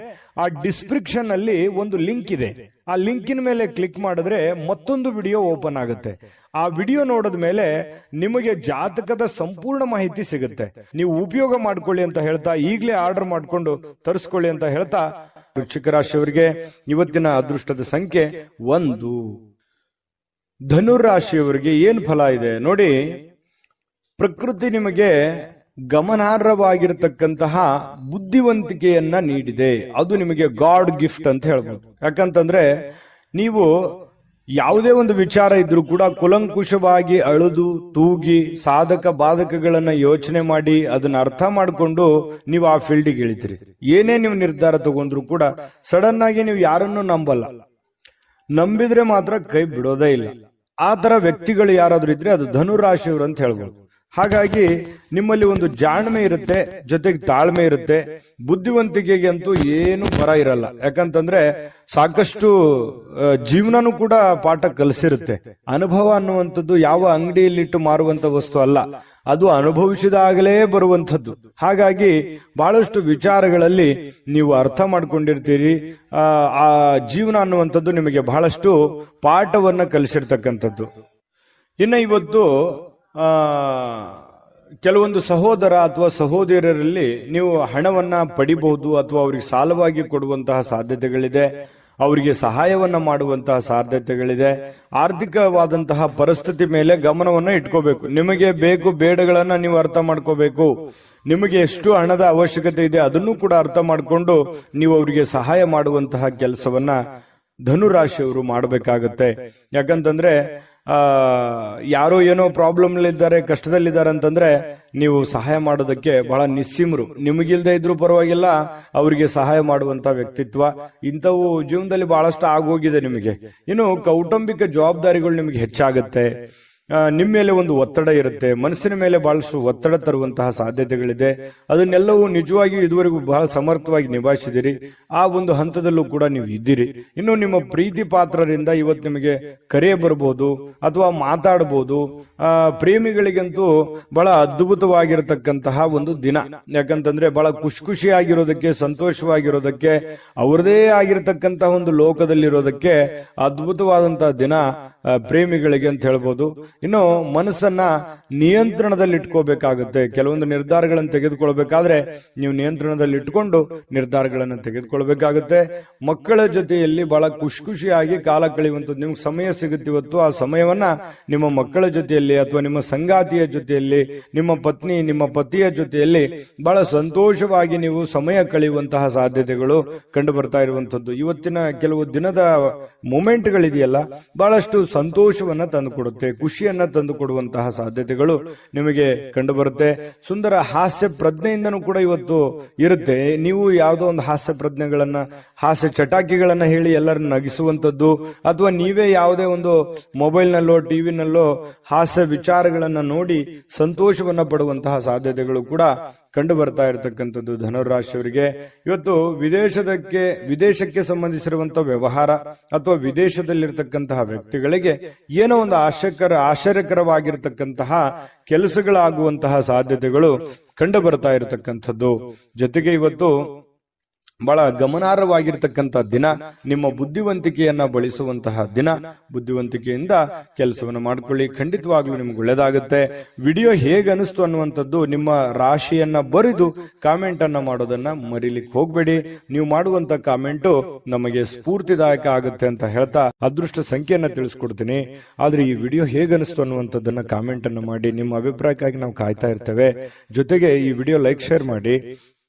Speaker 1: ಆ ಡಿಸ್ಕ್ರಿಪ್ಷನ್ ಅಲ್ಲಿ ಒಂದು ಲಿಂಕ್ ಇದೆ. ಆ ಲಿಂಕಿನ ಮೇಲೆ ಕ್ಲಿಕ್ ಮಾಡಿದ್ರೆ ಮತ್ತೊಂದು ವಿಡಿಯೋ ಓಪನ್ ಆಗುತ್ತೆ. ಆ ವಿಡಿಯೋ ನೋಡಿದ ಮೇಲೆ ನಿಮಗೆ ಜಾತಕದ ಸಂಪೂರ್ಣ ಮಾಹಿತಿ ಸಿಗುತ್ತೆ. ನೀವು ಉಪಯೋಗ ಮಾಡ್ಕೊಳ್ಳಿ ಅಂತ ಹೇಳ್ತಾ, ಈಗಲೇ ಆರ್ಡರ್ ಮಾಡ್ಕೊಂಡು ತರಿಸ್ಕೊಳ್ಳಿ ಅಂತ ಹೇಳ್ತಾ, ವೃಶ್ಚಿಕ ರಾಶಿಯವರಿಗೆ ಇವತ್ತಿನ ಅದೃಷ್ಟದ ಸಂಖ್ಯೆ 1. ಧನುರಾಶಿಯವರಿಗೆ ಏನ್ ಫಲ ಇದೆ ನೋಡಿ. ಪ್ರಕೃತಿ ನಿಮಗೆ ಗಮನಾರ್ಹವಾಗಿರತಕ್ಕಂತಹ ಬುದ್ಧಿವಂತಿಕೆಯನ್ನ ನೀಡಿದೆ. ಅದು ನಿಮಗೆ ಗಾಡ್ ಗಿಫ್ಟ್ ಅಂತ ಹೇಳ್ಬೋದು. ಯಾಕಂತಂದ್ರೆ ನೀವು ಯಾವುದೇ ಒಂದು ವಿಚಾರ ಇದ್ರೂ ಕೂಡ ಕುಲಂಕುಷವಾಗಿ ಅಳುದು ತೂಗಿ ಸಾಧಕ ಬಾಧಕಗಳನ್ನ ಯೋಚನೆ ಮಾಡಿ ಅದನ್ನ ಅರ್ಥ ಮಾಡಿಕೊಂಡು ನೀವು ಆ ಫೀಲ್ಡಿಗೆ ಇಳಿತೀರಿ. ಏನೇ ನೀವು ನಿರ್ಧಾರ ತಗೊಂಡ್ರು ಕೂಡ ಸಡನ್ ಆಗಿ ನೀವು ಯಾರನ್ನು ನಂಬಲ್ಲ. ನಂಬಿದ್ರೆ ಮಾತ್ರ ಕೈ ಬಿಡೋದೇ ಇಲ್ಲ. ಆ ತರ ವ್ಯಕ್ತಿಗಳು ಯಾರಾದ್ರೂ ಇದ್ರೆ ಅದು ಧನುರಾಶಿಯವರು ಅಂತ ಹೇಳ್ಬೋದು. ಹಾಗಾಗಿ ನಿಮ್ಮಲ್ಲಿ ಒಂದು ಜಾಣ್ಮೆ ಇರುತ್ತೆ, ಜೊತೆಗೆ ತಾಳ್ಮೆ ಇರುತ್ತೆ. ಬುದ್ಧಿವಂತಿಕೆಗೆ ಅಂತೂ ಏನು ಬರ ಇರಲ್ಲ. ಯಾಕಂತಂದ್ರೆ ಸಾಕಷ್ಟು ಜೀವನನೂ ಕೂಡ ಪಾಠ ಕಲಿಸಿರುತ್ತೆ. ಅನುಭವ ಅನ್ನುವಂಥದ್ದು ಯಾವ ಅಂಗಡಿಯಲ್ಲಿಟ್ಟು ಮಾರುವಂತ ವಸ್ತು ಅಲ್ಲ, ಅದು ಅನುಭವಿಸಿದಾಗಲೇ ಬರುವಂಥದ್ದು. ಹಾಗಾಗಿ ಬಹಳಷ್ಟು ವಿಚಾರಗಳಲ್ಲಿ ನೀವು ಅರ್ಥ ಮಾಡ್ಕೊಂಡಿರ್ತೀರಿ. ಆ ಜೀವನ ಅನ್ನುವಂಥದ್ದು ನಿಮಗೆ ಬಹಳಷ್ಟು ಪಾಠವನ್ನ ಕಲಿಸಿರ್ತಕ್ಕಂಥದ್ದು. ಇನ್ನು ಇವತ್ತು ಕೆಲವೊಂದು ಸಹೋದರ ಅಥವಾ ಸಹೋದರರಲ್ಲಿ ನೀವು ಹಣವನ್ನ ಪಡಿಬಹುದು, ಅಥವಾ ಅವರಿಗೆ ಸಾಲವಾಗಿ ಕೊಡುವಂತಹ ಸಾಧ್ಯತೆಗಳಿದೆ. ಅವರಿಗೆ ಸಹಾಯವನ್ನ ಮಾಡುವಂತಹ ಸಾಧ್ಯತೆಗಳಿದೆ. ಆರ್ಥಿಕವಾದಂತಹ ಪರಿಸ್ಥಿತಿ ಮೇಲೆ ಗಮನವನ್ನ ಇಟ್ಕೋಬೇಕು. ನಿಮಗೆ ಬೇಕು ಬೇಡಗಳನ್ನ ನೀವು ಅರ್ಥ ಮಾಡ್ಕೋಬೇಕು. ನಿಮಗೆ ಎಷ್ಟು ಹಣದ ಅವಶ್ಯಕತೆ ಇದೆ ಅದನ್ನು ಕೂಡ ಅರ್ಥ ಮಾಡಿಕೊಂಡು ನೀವು ಅವರಿಗೆ ಸಹಾಯ ಮಾಡುವಂತಹ ಕೆಲಸವನ್ನ ಧನುರಾಶಿಯವರು ಮಾಡಬೇಕಾಗತ್ತೆ. ಯಾಕಂತಂದ್ರೆ ಯಾರೋ ಏನೋ ಪ್ರಾಬ್ಲಮ್ ಇದ್ದಾರೆ, ಕಷ್ಟದಲ್ಲಿದ್ದಾರೆ ಅಂತಂದ್ರೆ ನೀವು ಸಹಾಯ ಮಾಡೋದಕ್ಕೆ ಬಹಳ ನಿಸ್ಸೀಮರು. ನಿಮಗಿಲ್ದೇ ಇದ್ರೂ ಪರವಾಗಿಲ್ಲ, ಅವರಿಗೆ ಸಹಾಯ ಮಾಡುವಂತ ವ್ಯಕ್ತಿತ್ವ ಇಂಥವು ಜೀವನದಲ್ಲಿ ಬಹಳಷ್ಟು ಆಗೋಗಿದೆ ನಿಮಗೆ. ಇನ್ನು ಕೌಟುಂಬಿಕ ಜವಾಬ್ದಾರಿಗಳು ನಿಮಗೆ ಹೆಚ್ಚಾಗುತ್ತೆ. ನಿಮ್ಮ ಮೇಲೆ ಒಂದು ಒತ್ತಡ ಇರುತ್ತೆ. ಮನಸ್ಸಿನ ಮೇಲೆ ಬಹಳಷ್ಟು ಒತ್ತಡ ತರುವಂತಹ ಸಾಧ್ಯತೆಗಳಿದೆ. ಅದನ್ನೆಲ್ಲವೂ ನಿಜವಾಗಿಯೂ ಇದುವರೆಗೂ ಬಹಳ ಸಮರ್ಥವಾಗಿ ನಿಭಾಯಿಸಿದಿರಿ. ಆ ಒಂದು ಹಂತದಲ್ಲೂ ಕೂಡ ನೀವು ಇದ್ದೀರಿ. ಇನ್ನು ನಿಮ್ಮ ಪ್ರೀತಿ ಪಾತ್ರರಿಂದ ಇವತ್ತು ನಿಮಗೆ ಕರೆ ಬರಬಹುದು ಅಥವಾ ಮಾತಾಡಬಹುದು. ಪ್ರೇಮಿಗಳಿಗಂತೂ ಬಹಳ ಅದ್ಭುತವಾಗಿರತಕ್ಕಂತಹ ಒಂದು ದಿನ. ಯಾಕಂತಂದ್ರೆ ಬಹಳ ಖುಷಿಯಾಗಿರೋದಕ್ಕೆ, ಸಂತೋಷವಾಗಿರೋದಕ್ಕೆ, ಅವರದೇ ಆಗಿರತಕ್ಕಂತಹ ಒಂದು ಲೋಕದಲ್ಲಿರೋದಕ್ಕೆ ಅದ್ಭುತವಾದಂತಹ ದಿನ ಪ್ರೇಮಿಗಳಿಗೆ ಅಂತ ಹೇಳ್ಬೋದು. ಇನ್ನು ಮನಸ್ಸನ್ನ ನಿಯಂತ್ರಣದಲ್ಲಿ ಇಟ್ಕೋಬೇಕಾಗುತ್ತೆ. ಕೆಲವೊಂದು ನಿರ್ಧಾರಗಳನ್ನು ತೆಗೆದುಕೊಳ್ಬೇಕಾದ್ರೆ ನೀವು ನಿಯಂತ್ರಣದಲ್ಲಿ ಇಟ್ಕೊಂಡು ನಿರ್ಧಾರಗಳನ್ನು ತೆಗೆದುಕೊಳ್ಬೇಕಾಗುತ್ತೆ. ಮಕ್ಕಳ ಜೊತೆಯಲ್ಲಿ ಬಹಳ ಖುಷಿಯಾಗಿ ಕಾಲ ಕಳೆಯುವಂಥದ್ದು ನಿಮ್ಗೆ ಸಮಯ ಸಿಗುತ್ತೆ ಇವತ್ತು. ಆ ಸಮಯವನ್ನ ನಿಮ್ಮ ಮಕ್ಕಳ ಜೊತೆಯಲ್ಲಿ ಅಥವಾ ನಿಮ್ಮ ಸಂಗಾತಿಯ ಜೊತೆಯಲ್ಲಿ, ನಿಮ್ಮ ಪತ್ನಿ ನಿಮ್ಮ ಪತಿಯ ಜೊತೆಯಲ್ಲಿ ಬಹಳ ಸಂತೋಷವಾಗಿ ನೀವು ಸಮಯ ಕಳೆಯುವಂತಹ ಸಾಧ್ಯತೆಗಳು ಕಂಡು ಬರ್ತಾ ಇರುವಂತದ್ದು. ಇವತ್ತಿನ ಕೆಲವು ದಿನದ ಮೂಮೆಂಟ್ಗಳಿದೆಯಲ್ಲ, ಬಹಳಷ್ಟು ಸಂತೋಷವನ್ನ ತಂದುಕೊಡುತ್ತೆ, ಖುಷಿಯನ್ನ ತಂದು ಕೊಡುವಂತಹ ಸಾಧ್ಯತೆಗಳು ನಿಮಗೆ ಕಂಡು ಬರುತ್ತೆ. ಸುಂದರ ಹಾಸ್ಯ ಪ್ರಜ್ಞೆಯಿಂದನೂ ಕೂಡ ಇವತ್ತು ಇರುತ್ತೆ. ನೀವು ಯಾವುದೋ ಒಂದು ಹಾಸ್ಯ ಪ್ರಜ್ಞೆಗಳನ್ನ, ಹಾಸ್ಯ ಚಟಾಕಿಗಳನ್ನ ಹೇಳಿ ಎಲ್ಲರನ್ನ ನಗಿಸುವಂತದ್ದು, ಅಥವಾ ನೀವೇ ಯಾವುದೇ ಒಂದು ಮೊಬೈಲ್ನಲ್ಲೋ ಟಿವಿನಲ್ಲೋ ಹಾಸ್ಯ ವಿಚಾರಗಳನ್ನ ನೋಡಿ ಸಂತೋಷವನ್ನ ಪಡುವಂತಹ ಸಾಧ್ಯತೆಗಳು ಕೂಡ ಕಂಡು ಬರ್ತಾ ಇರತಕ್ಕಂಥದ್ದು ಧನುರಾಶಿಯವರಿಗೆ. ಇವತ್ತು ವಿದೇಶಕ್ಕೆ ಸಂಬಂಧಿಸಿರುವಂತಹ ವ್ಯವಹಾರ ಅಥವಾ ವಿದೇಶದಲ್ಲಿರ್ತಕ್ಕಂತಹ ವ್ಯಕ್ತಿಗಳಿಗೆ ಏನೋ ಒಂದು ಆಶ್ಚರ್ಯಕರವಾಗಿರತಕ್ಕಂತಹ ಕೆಲಸಗಳಾಗುವಂತಹ ಸಾಧ್ಯತೆಗಳು ಕಂಡು ಬರ್ತಾ ಇರತಕ್ಕಂಥದ್ದು. ಜೊತೆಗೆ ಇವತ್ತು ಬಹಳ ಗಮನಾರ್ಹವಾಗಿರ್ತಕ್ಕಂಥ ದಿನ, ನಿಮ್ಮ ಬುದ್ಧಿವಂತಿಕೆಯನ್ನ ಬಳಸುವಂತಹ ದಿನ. ಬುದ್ಧಿವಂತಿಕೆಯಿಂದ ಕೆಲಸವನ್ನು ಮಾಡ್ಕೊಳ್ಳಿ, ಖಂಡಿತವಾಗ್ಲೂ ನಿಮ್ಗೆ ಒಳ್ಳೇದಾಗುತ್ತೆ. ವಿಡಿಯೋ ಹೇಗೆ ಅನಿಸ್ತು ಅನ್ನುವಂಥದ್ದು ನಿಮ್ಮ ರಾಶಿಯನ್ನ ಬರೆದು ಕಾಮೆಂಟ್ ಅನ್ನ ಮಾಡೋದನ್ನ ಮರಿಲಿಕ್ಕೆ ಹೋಗ್ಬೇಡಿ. ನೀವು ಮಾಡುವಂತ ಕಾಮೆಂಟು ನಮಗೆ ಸ್ಫೂರ್ತಿದಾಯಕ ಆಗುತ್ತೆ ಅಂತ ಹೇಳ್ತಾ ಅದೃಷ್ಟ ಸಂಖ್ಯೆಯನ್ನ ತಿಳಿಸ್ಕೊಡ್ತೀನಿ. ಆದ್ರೆ ಈ ವಿಡಿಯೋ ಹೇಗೆ ಅನಿಸ್ತು ಅನ್ನುವಂಥದ್ದನ್ನ ಕಾಮೆಂಟ್ ಅನ್ನ ಮಾಡಿ. ನಿಮ್ಮ ಅಭಿಪ್ರಾಯಕ್ಕಾಗಿ ನಾವು ಕಾಯ್ತಾ ಇರ್ತೇವೆ. ಜೊತೆಗೆ ಈ ವಿಡಿಯೋ ಲೈಕ್, ಶೇರ್ ಮಾಡಿ.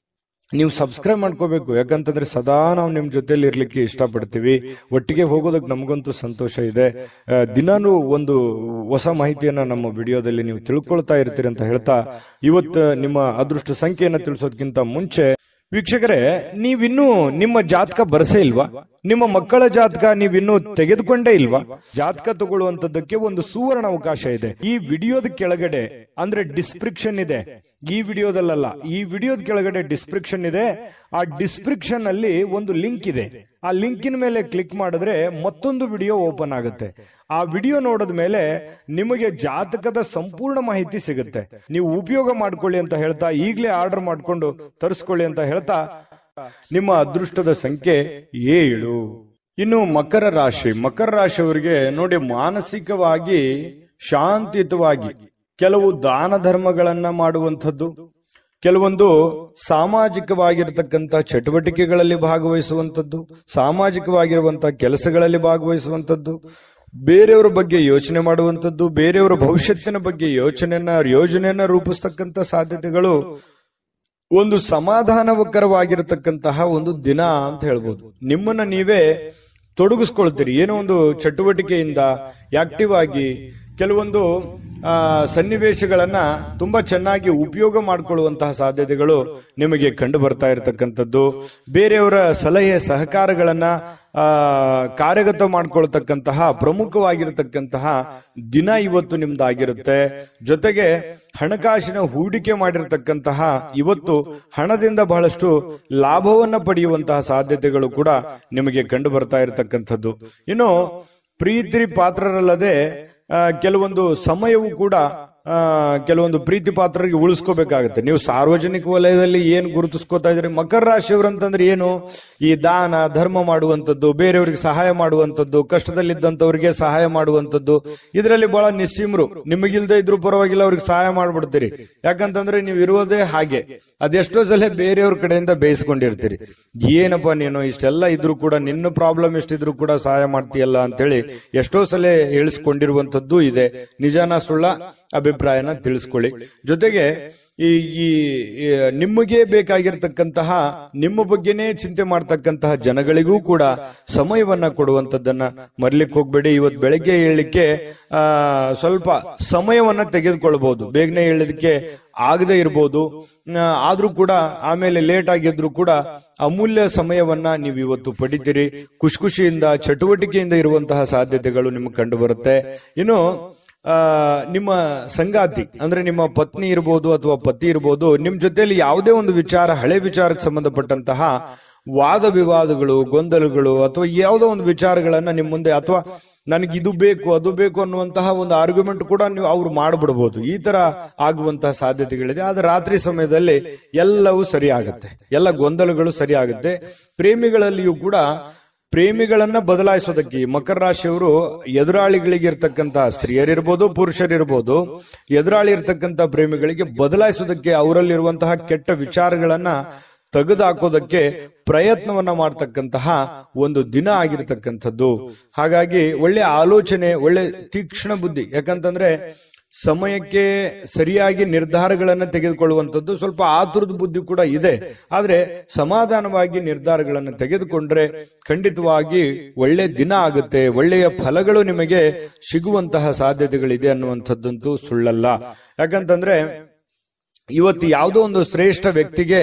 Speaker 1: ನೀವು ಸಬ್ಸ್ಕ್ರೈಬ್ ಮಾಡ್ಕೋಬೇಕು. ಯಾಕಂತಂದ್ರೆ ಸದಾ ನಾವು ನಿಮ್ ಜೊತೆಲಿ ಇರ್ಲಿಕ್ಕೆ ಇಷ್ಟಪಡ್ತೀವಿ. ಒಟ್ಟಿಗೆ ಹೋಗೋದಕ್ಕೆ ನಮಗಂತೂ ಸಂತೋಷ ಇದೆ. ದಿನಾನು ಒಂದು ಹೊಸ ಮಾಹಿತಿಯನ್ನ ನಮ್ಮ ವಿಡಿಯೋದಲ್ಲಿ ನೀವು ತಿಳ್ಕೊಳ್ತಾ ಇರ್ತೀರಿ ಅಂತ ಹೇಳ್ತಾ, ಇವತ್ತು ನಿಮ್ಮ ಅದೃಷ್ಟ ಸಂಖ್ಯೆಯನ್ನ ತಿಳಿಸೋದಕ್ಕಿಂತ ಮುಂಚೆ ವೀಕ್ಷಕರೇ, ನೀವಿನ್ನೂ ನಿಮ್ಮ ಜಾತಕ ಬರಸೇ ಇಲ್ವಾ? ನಿಮ್ಮ ಮಕ್ಕಳ ಜಾತಕ ನೀವಿನ್ನೂ ತೆಗೆದುಕೊಂಡೇ ಇಲ್ವಾ? ಜಾತಕ ತಗೊಳ್ಳುವಂತದ್ದಕ್ಕೆ ಒಂದು ಸುವರ್ಣ ಅವಕಾಶ ಇದೆ. ಈ ವಿಡಿಯೋದ ಕೆಳಗಡೆ ಅಂದ್ರೆ ಡಿಸ್ಕ್ರಿಪ್ಷನ್ ಇದೆ. ಈ ವಿಡಿಯೋದಲ್ಲ, ಈ ವಿಡಿಯೋದ ಕೆಳಗಡೆ ಡಿಸ್ಕ್ರಿಪ್ಷನ್ ಇದೆ. ಆ ಡಿಸ್ಕ್ರಿಪ್ಷನ್ ಅಲ್ಲಿ ಒಂದು ಲಿಂಕ್ ಇದೆ. ಆ ಲಿಂಕಿನ ಮೇಲೆ ಕ್ಲಿಕ್ ಮಾಡಿದ್ರೆ ಮತ್ತೊಂದು ವಿಡಿಯೋ ಓಪನ್ ಆಗುತ್ತೆ. ಆ ವಿಡಿಯೋ ನೋಡಿದ ಮೇಲೆ ನಿಮಗೆ ಜಾತಕದ ಸಂಪೂರ್ಣ ಮಾಹಿತಿ ಸಿಗುತ್ತೆ. ನೀವು ಉಪಯೋಗ ಮಾಡ್ಕೊಳ್ಳಿ ಅಂತ ಹೇಳ್ತಾ, ಈಗಲೇ ಆರ್ಡರ್ ಮಾಡ್ಕೊಂಡು ತರಿಸ್ಕೊಳ್ಳಿ ಅಂತ ಹೇಳ್ತಾ, ನಿಮ್ಮ ಅದೃಷ್ಟದ ಸಂಖ್ಯೆ 7. ಇನ್ನು ಮಕರ ರಾಶಿಯವರಿಗೆ ನೋಡಿ, ಮಾನಸಿಕವಾಗಿ ಶಾಂತಿಯುತವಾಗಿ ಕೆಲವು ದಾನ ಧರ್ಮಗಳನ್ನ ಮಾಡುವಂಥದ್ದು, ಕೆಲವೊಂದು ಸಾಮಾಜಿಕವಾಗಿರತಕ್ಕಂಥ ಚಟುವಟಿಕೆಗಳಲ್ಲಿ ಭಾಗವಹಿಸುವಂಥದ್ದು, ಸಾಮಾಜಿಕವಾಗಿರುವಂತಹ ಕೆಲಸಗಳಲ್ಲಿ ಭಾಗವಹಿಸುವಂಥದ್ದು, ಬೇರೆಯವರ ಬಗ್ಗೆ ಯೋಚನೆ ಮಾಡುವಂಥದ್ದು, ಬೇರೆಯವರ ಭವಿಷ್ಯತ್ತಿನ ಬಗ್ಗೆ ಯೋಜನೆಯನ್ನ ರೂಪಿಸ್ತಕ್ಕಂಥ ಸಾಧ್ಯತೆಗಳು, ಒಂದು ಸಮಾಧಾನಕರವಾಗಿರತಕ್ಕಂತಹ ಒಂದು ದಿನ ಅಂತ ಹೇಳ್ಬೋದು. ನಿಮ್ಮನ್ನ ನೀವೇ ತೊಡಗಿಸ್ಕೊಳ್ತೀರಿ ಏನೋ ಒಂದು ಚಟುವಟಿಕೆಯಿಂದ ಆಕ್ಟಿವ್ ಆಗಿ ಕೆಲವೊಂದು ಸನ್ನಿವೇಶಗಳನ್ನ ತುಂಬಾ ಚೆನ್ನಾಗಿ ಉಪಯೋಗ ಮಾಡಿಕೊಳ್ಳುವಂತಹ ಸಾಧ್ಯತೆಗಳು ನಿಮಗೆ ಕಂಡು ಬರ್ತಾ ಇರತಕ್ಕಂಥದ್ದು. ಬೇರೆಯವರ ಸಲಹೆ ಸಹಕಾರಗಳನ್ನ ಕಾರ್ಯಗತ ಮಾಡಿಕೊಳ್ತಕ್ಕಂತಹ ಪ್ರಮುಖವಾಗಿರತಕ್ಕಂತಹ ದಿನ ಇವತ್ತು ನಿಮ್ದಾಗಿರುತ್ತೆ. ಜೊತೆಗೆ ಹಣಕಾಸಿನ ಹೂಡಿಕೆ ಮಾಡಿರತಕ್ಕಂತಹ ಇವತ್ತು ಹಣದಿಂದ ಬಹಳಷ್ಟು ಲಾಭವನ್ನ ಪಡೆಯುವಂತಹ ಸಾಧ್ಯತೆಗಳು ಕೂಡ ನಿಮಗೆ ಕಂಡು ಬರ್ತಾ ಇರತಕ್ಕಂಥದ್ದು. ಇನ್ನು ಪ್ರೀತಿ ಪಾತ್ರರಲ್ಲದೆ ಕೆಲವೊಂದು ಸಮಯವು ಕೂಡ ಕೆಲವೊಂದು ಪ್ರೀತಿ ಪಾತ್ರರಿಗೆ ಉಳಿಸ್ಕೋಬೇಕಾಗತ್ತೆ. ನೀವು ಸಾರ್ವಜನಿಕ ವಲಯದಲ್ಲಿ ಏನ್ ಗುರುತಿಸ್ಕೋತಾ ಇದ್ರಿ? ಮಕರ ರಾಶಿಯವರಂತಂದ್ರೆ ಏನು? ಈ ದಾನ ಧರ್ಮ ಮಾಡುವಂಥದ್ದು, ಬೇರೆಯವರಿಗೆ ಸಹಾಯ ಮಾಡುವಂಥದ್ದು, ಕಷ್ಟದಲ್ಲಿದ್ದಂಥವ್ರಿಗೆ ಸಹಾಯ ಮಾಡುವಂಥದ್ದು, ಇದರಲ್ಲಿ ಬಹಳ ನಿಸ್ಸೀಮರು. ನಿಮಗಿಲ್ದೇ ಇದ್ರು ಪರವಾಗಿಲ್ಲ, ಅವ್ರಿಗೆ ಸಹಾಯ ಮಾಡ್ಬಿಡ್ತೀರಿ. ಯಾಕಂತಂದ್ರೆ ನೀವು ಇರೋದೇ ಹಾಗೆ. ಅದೆಷ್ಟೋ ಸಲ ಬೇರೆಯವ್ರ ಕಡೆಯಿಂದ ಬೇಯಿಸ್ಕೊಂಡಿರ್ತೀರಿ. ಏನಪ್ಪಾ ನೀನು ಇಷ್ಟೆಲ್ಲ ಇದ್ರು ಕೂಡ, ನಿನ್ನ ಪ್ರಾಬ್ಲಮ್ ಎಷ್ಟಿದ್ರು ಕೂಡ ಸಹಾಯ ಮಾಡ್ತೀಯಲ್ಲ ಅಂತೇಳಿ ಎಷ್ಟೋ ಸಲ ಹೇಳಿಸ್ಕೊಂಡಿರುವಂತದ್ದು ಇದೆ. ನಿಜಾನ ಸುಳ್ಳ ಅಭಿಪ್ರಾಯನ ತಿಳಿಸ್ಕೊಳ್ಳಿ. ಜೊತೆಗೆ ಈ ನಿಮಗೆ ಬೇಕಾಗಿರ್ತಕ್ಕಂತಹ, ನಿಮ್ಮ ಬಗ್ಗೆನೇ ಚಿಂತೆ ಮಾಡ್ತಕ್ಕಂತಹ ಜನಗಳಿಗೂ ಕೂಡ ಸಮಯವನ್ನ ಕೊಡುವಂತದ್ದನ್ನ ಮರ್ಲಿಕ್ಕೆ ಹೋಗ್ಬೇಡಿ. ಇವತ್ತು ಬೆಳಗ್ಗೆ ಏಳಲಿಕ್ಕೆ ಸ್ವಲ್ಪ ಸಮಯವನ್ನ ತೆಗೆದುಕೊಳ್ಬಹುದು. ಬೇಗನೆ ಏಳಲಿಕ್ಕೆ ಆಗದೆ ಇರಬಹುದು, ಆದ್ರೂ ಕೂಡ ಆಮೇಲೆ ಲೇಟ್ ಆಗಿದ್ರು ಕೂಡ ಅಮೂಲ್ಯ ಸಮಯವನ್ನ ನೀವು ಇವತ್ತು ಪಡಿತೀರಿ. ಖುಷಿಯಿಂದ ಚಟುವಟಿಕೆಯಿಂದ ಇರುವಂತಹ ಸಾಧ್ಯತೆಗಳು ನಿಮ್ಗೆ ಕಂಡು ಬರುತ್ತೆ. ಇನ್ನು ನಿಮ್ಮ ಸಂಗಾತಿ ಅಂದ್ರೆ ನಿಮ್ಮ ಪತ್ನಿ ಇರ್ಬೋದು ಅಥವಾ ಪತಿ ಇರ್ಬೋದು, ನಿಮ್ ಜೊತೆಯಲ್ಲಿ ಯಾವುದೇ ಒಂದು ವಿಚಾರ, ಹಳೆ ವಿಚಾರಕ್ಕೆ ಸಂಬಂಧಪಟ್ಟಂತಹ ವಾದ ವಿವಾದಗಳು, ಗೊಂದಲಗಳು ಅಥವಾ ಯಾವುದೋ ಒಂದು ವಿಚಾರಗಳನ್ನ ನಿಮ್ ಮುಂದೆ, ಅಥವಾ ನನಗೆ ಇದು ಬೇಕು ಅದು ಬೇಕು ಅನ್ನುವಂತಹ ಒಂದು ಆರ್ಗ್ಯುಮೆಂಟ್ ಕೂಡ ನೀವು ಅವ್ರು ಮಾಡ್ಬಿಡ್ಬೋದು. ಈ ತರ ಆಗುವಂತಹ ಸಾಧ್ಯತೆಗಳಿದೆ. ಆದ್ರೆ ರಾತ್ರಿ ಸಮಯದಲ್ಲಿ ಎಲ್ಲವೂ ಸರಿ ಆಗುತ್ತೆ, ಎಲ್ಲ ಗೊಂದಲಗಳು ಸರಿ ಆಗುತ್ತೆ. ಪ್ರೇಮಿಗಳಲ್ಲಿಯೂ ಕೂಡ ಪ್ರೇಮಿಗಳನ್ನ ಬದಲಾಯಿಸೋದಕ್ಕೆ ಮಕರ ರಾಶಿಯವರು ಎದುರಾಳಿಗಳಿಗೆ ಇರ್ತಕ್ಕಂತಹ ಸ್ತ್ರೀಯರಿರ್ಬೋದು ಪುರುಷರಿರ್ಬೋದು, ಎದುರಾಳಿ ಇರ್ತಕ್ಕಂತಹ ಪ್ರೇಮಿಗಳಿಗೆ ಬದಲಾಯಿಸೋದಕ್ಕೆ, ಅವರಲ್ಲಿರುವಂತಹ ಕೆಟ್ಟ ವಿಚಾರಗಳನ್ನ ತೆಗೆದುಹಾಕೋದಕ್ಕೆ ಪ್ರಯತ್ನವನ್ನ ಮಾಡ್ತಕ್ಕಂತಹ ಒಂದು ದಿನ ಆಗಿರ್ತಕ್ಕಂಥದ್ದು. ಹಾಗಾಗಿ ಒಳ್ಳೆ ಆಲೋಚನೆ, ಒಳ್ಳೆ ತೀಕ್ಷ್ಣ ಬುದ್ಧಿ. ಯಾಕಂತಂದ್ರೆ ಸಮಯಕ್ಕೆ ಸರಿಯಾಗಿ ನಿರ್ಧಾರಗಳನ್ನ ತೆಗೆದುಕೊಳ್ಳುವಂಥದ್ದು, ಸ್ವಲ್ಪ ಆತುರದ ಬುದ್ಧಿ ಕೂಡ ಇದೆ. ಆದ್ರೆ ಸಮಾಧಾನವಾಗಿ ನಿರ್ಧಾರಗಳನ್ನು ತೆಗೆದುಕೊಂಡ್ರೆ ಖಂಡಿತವಾಗಿ ಒಳ್ಳೆ ದಿನ ಆಗುತ್ತೆ, ಒಳ್ಳೆಯ ಫಲಗಳು ನಿಮಗೆ ಸಿಗುವಂತಹ ಸಾಧ್ಯತೆಗಳಿದೆ ಅನ್ನುವಂಥದ್ದಂತೂ ಸುಳ್ಳಲ್ಲ. ಯಾಕಂತಂದ್ರೆ ಇವತ್ತು ಯಾವುದೋ ಒಂದು ಶ್ರೇಷ್ಠ ವ್ಯಕ್ತಿಗೆ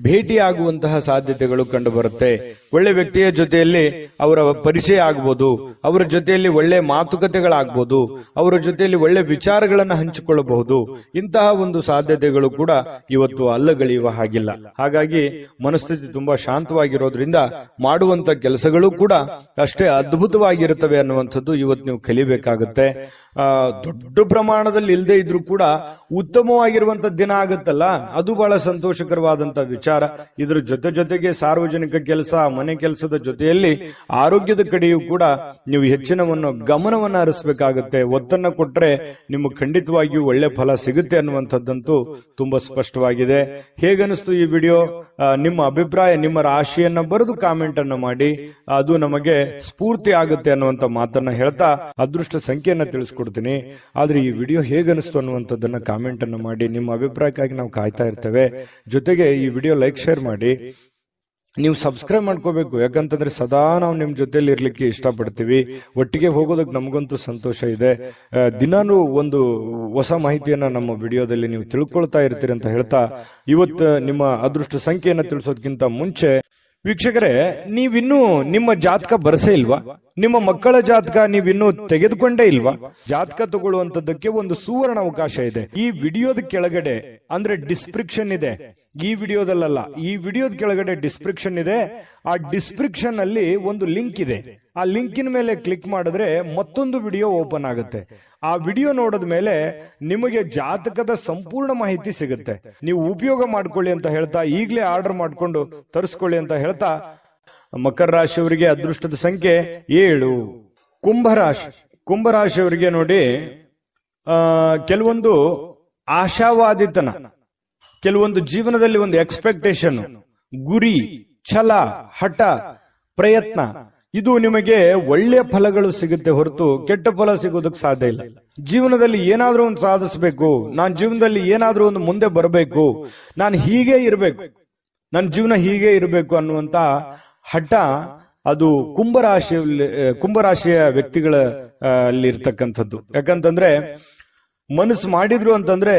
Speaker 1: ಭೇಟಿಯಾಗುವಂತಹ ಸಾಧ್ಯತೆಗಳು ಕಂಡು ಬರುತ್ತೆ. ಒಳ್ಳೆ ವ್ಯಕ್ತಿಯ ಜೊತೆಯಲ್ಲಿ ಅವರ ಪರಿಚಯ ಆಗ್ಬೋದು, ಅವರ ಜೊತೆಯಲ್ಲಿ ಒಳ್ಳೆ ಮಾತುಕತೆಗಳಾಗ್ಬೋದು, ಅವರ ಜೊತೆಯಲ್ಲಿ ಒಳ್ಳೆ ವಿಚಾರಗಳನ್ನು ಹಂಚಿಕೊಳ್ಳಬಹುದು. ಇಂತಹ ಒಂದು ಸಾಧ್ಯತೆಗಳು ಕೂಡ ಇವತ್ತು ಅಲ್ಲಗಳೆಯುವ ಹಾಗಿಲ್ಲ. ಹಾಗಾಗಿ ಮನಸ್ಥಿತಿ ತುಂಬಾ ಶಾಂತವಾಗಿರೋದ್ರಿಂದ ಮಾಡುವಂತ ಕೆಲಸಗಳು ಕೂಡ ಅಷ್ಟೇ ಅದ್ಭುತವಾಗಿರುತ್ತವೆ ಅನ್ನುವಂಥದ್ದು ಇವತ್ತು ನೀವು ಕಲಿಬೇಕಾಗುತ್ತೆ. ದೊಡ್ಡ ಪ್ರಮಾಣದಲ್ಲಿ ಇಲ್ಲದೆ ಇದ್ರೂ ಕೂಡ ಉತ್ತಮವಾಗಿರುವಂತ ದಿನ ಆಗುತ್ತಲ್ಲ, ಅದು ಬಹಳ ಸಂತೋಷಕರವಾದಂತ ವಿಚಾರ. ಇದ್ರ ಜೊತೆಗೆ ಸಾರ್ವಜನಿಕ ಕೆಲಸ, ಮನೆ ಕೆಲಸದ ಜೊತೆಯಲ್ಲಿ ಆರೋಗ್ಯದ ಕಡೆಯೂ ಕೂಡ ನೀವು ಹೆಚ್ಚಿನ ಗಮನವನ್ನ ಹರಿಸಬೇಕಾಗುತ್ತೆ. ಒತ್ತನ್ನ ಕೊಟ್ರೆ ನಿಮಗೆ ಖಂಡಿತವಾಗಿಯೂ ಒಳ್ಳೆ ಫಲ ಸಿಗುತ್ತೆ ಅನ್ನುವಂಥದ್ದಂತೂ ತುಂಬಾ ಸ್ಪಷ್ಟವಾಗಿದೆ. ಹೇಗನಿಸ್ತು ಈ ವಿಡಿಯೋ? ನಿಮ್ಮ ಅಭಿಪ್ರಾಯ, ನಿಮ್ಮ ರಾಶಿಯನ್ನ ಬರೆದು ಕಾಮೆಂಟ್ ಅನ್ನು ಮಾಡಿ, ಅದು ನಮಗೆ ಸ್ಫೂರ್ತಿ ಆಗುತ್ತೆ ಅನ್ನುವಂತ ಮಾತನ್ನ ಹೇಳ್ತಾ ಅದೃಷ್ಟ ಸಂಖ್ಯೆಯನ್ನ ತಿಳಿಸ್ಕೊಡ್ತೀನಿ. ಆದ್ರೆ ಈ ವಿಡಿಯೋ ಹೇಗನಿಸ್ತು ಅನ್ನುವಂಥದ್ದನ್ನ ಕಾಮೆಂಟ್ ಅನ್ನು ಮಾಡಿ. ನಿಮ್ಮ ಅಭಿಪ್ರಾಯಕ್ಕಾಗಿ ನಾವು ಕಾಯ್ತಾ ಇರ್ತೇವೆ. ಜೊತೆಗೆ ಈ ವಿಡಿಯೋ ಲೈಕ್, ಶೇರ್ ಮಾಡಿ. ನೀವು ಸಬ್ಸ್ಕ್ರೈಬ್ ಮಾಡ್ಕೋಬೇಕು. ಯಾಕಂತಂದ್ರೆ ಸದಾ ನಾವು ನಿಮ್ ಜೊತೆಲಿ ಇರ್ಲಿಕ್ಕೆ ಇಷ್ಟಪಡ್ತೀವಿ. ಒಟ್ಟಿಗೆ ಹೋಗೋದಕ್ಕೆ ನಮಗಂತೂ ಸಂತೋಷ ಇದೆ. ದಿನಾನು ಒಂದು ಹೊಸ ಮಾಹಿತಿಯನ್ನ ನಮ್ಮ ವಿಡಿಯೋದಲ್ಲಿ ನೀವು ತಿಳ್ಕೊಳ್ತಾ ಇರ್ತೀರಿ ಅಂತ ಹೇಳ್ತಾ, ಇವತ್ತು ನಿಮ್ಮ ಅದೃಷ್ಟ ಸಂಖ್ಯೆಯನ್ನ ತಿಳಿಸೋದಕ್ಕಿಂತ ಮುಂಚೆ ವೀಕ್ಷಕರೇ, ನೀವಿನ್ನೂ ನಿಮ್ಮ ಜಾತಕ ಬರಸೇ ಇಲ್ವಾ? ನಿಮ್ಮ ಮಕ್ಕಳ ಜಾತಕ ನೀವಿನ್ನೂ ತೆಗೆದುಕೊಂಡೇ ಇಲ್ವಾ? ಜಾತಕ ತಗೊಳ್ಳುವಂತದ್ದಕ್ಕೆ ಒಂದು ಸುವರ್ಣ ಅವಕಾಶ ಇದೆ. ಈ ವಿಡಿಯೋದ ಕೆಳಗಡೆ ಅಂದ್ರೆ ಡಿಸ್ಕ್ರಿಪ್ಷನ್ ಇದೆ. ಈ ವಿಡಿಯೋದಲ್ಲ, ಈ ವಿಡಿಯೋದ ಕೆಳಗಡೆ ಡಿಸ್ಕ್ರಿಪ್ಷನ್ ಇದೆ. ಆ ಡಿಸ್ಕ್ರಿಪ್ಷನ್ ಅಲ್ಲಿ ಒಂದು ಲಿಂಕ್ ಇದೆ. ಆ ಲಿಂಕಿನ ಮೇಲೆ ಕ್ಲಿಕ್ ಮಾಡಿದ್ರೆ ಮತ್ತೊಂದು ವಿಡಿಯೋ ಓಪನ್ ಆಗುತ್ತೆ. ಆ ವಿಡಿಯೋ ನೋಡಿದ ಮೇಲೆ ನಿಮಗೆ ಜಾತಕದ ಸಂಪೂರ್ಣ ಮಾಹಿತಿ ಸಿಗುತ್ತೆ. ನೀವು ಉಪಯೋಗ ಮಾಡ್ಕೊಳ್ಳಿ ಅಂತ ಹೇಳ್ತಾ, ಈಗಲೇ ಆರ್ಡರ್ ಮಾಡ್ಕೊಂಡು ತರಿಸ್ಕೊಳ್ಳಿ ಅಂತ ಹೇಳ್ತಾ, ಮಕರ ರಾಶಿಯವರಿಗೆ ಅದೃಷ್ಟದ ಸಂಖ್ಯೆ 7. ಕುಂಭರಾಶಿಯವರಿಗೆ ನೋಡಿ, ಕೆಲವೊಂದು ಆಶಾವಾದಿತನ, ಕೆಲವೊಂದು ಜೀವನದಲ್ಲಿ ಒಂದು ಎಕ್ಸ್ಪೆಕ್ಟೇಷನ್, ಗುರಿ, ಛಲ, ಹಠ, ಪ್ರಯತ್ನ, ಇದು ನಿಮಗೆ ಒಳ್ಳೆಯ ಫಲಗಳು ಸಿಗುತ್ತೆ ಹೊರತು ಕೆಟ್ಟ ಫಲ ಸಿಗೋದಕ್ಕೆ ಸಾಧ್ಯ ಇಲ್ಲ. ಜೀವನದಲ್ಲಿ ಏನಾದ್ರೂ ಒಂದು ಸಾಧಿಸಬೇಕು, ನಾನು ಜೀವನದಲ್ಲಿ ಏನಾದ್ರೂ ಒಂದು ಮುಂದೆ ಬರಬೇಕು, ನಾನು ಹೀಗೆ ಇರಬೇಕು, ನನ್ನ ಜೀವನ ಹೀಗೆ ಇರಬೇಕು ಅನ್ನುವಂತ ಹಠ ಅದು ಕುಂಭರಾಶಿಯ ವ್ಯಕ್ತಿಗಳ ಅಲ್ಲಿ ಇರ್ತಕ್ಕಂಥದ್ದು. ಯಾಕಂತಂದ್ರೆ ಮನಸ್ಸು ಮಾಡಿದ್ರು ಅಂತಂದ್ರೆ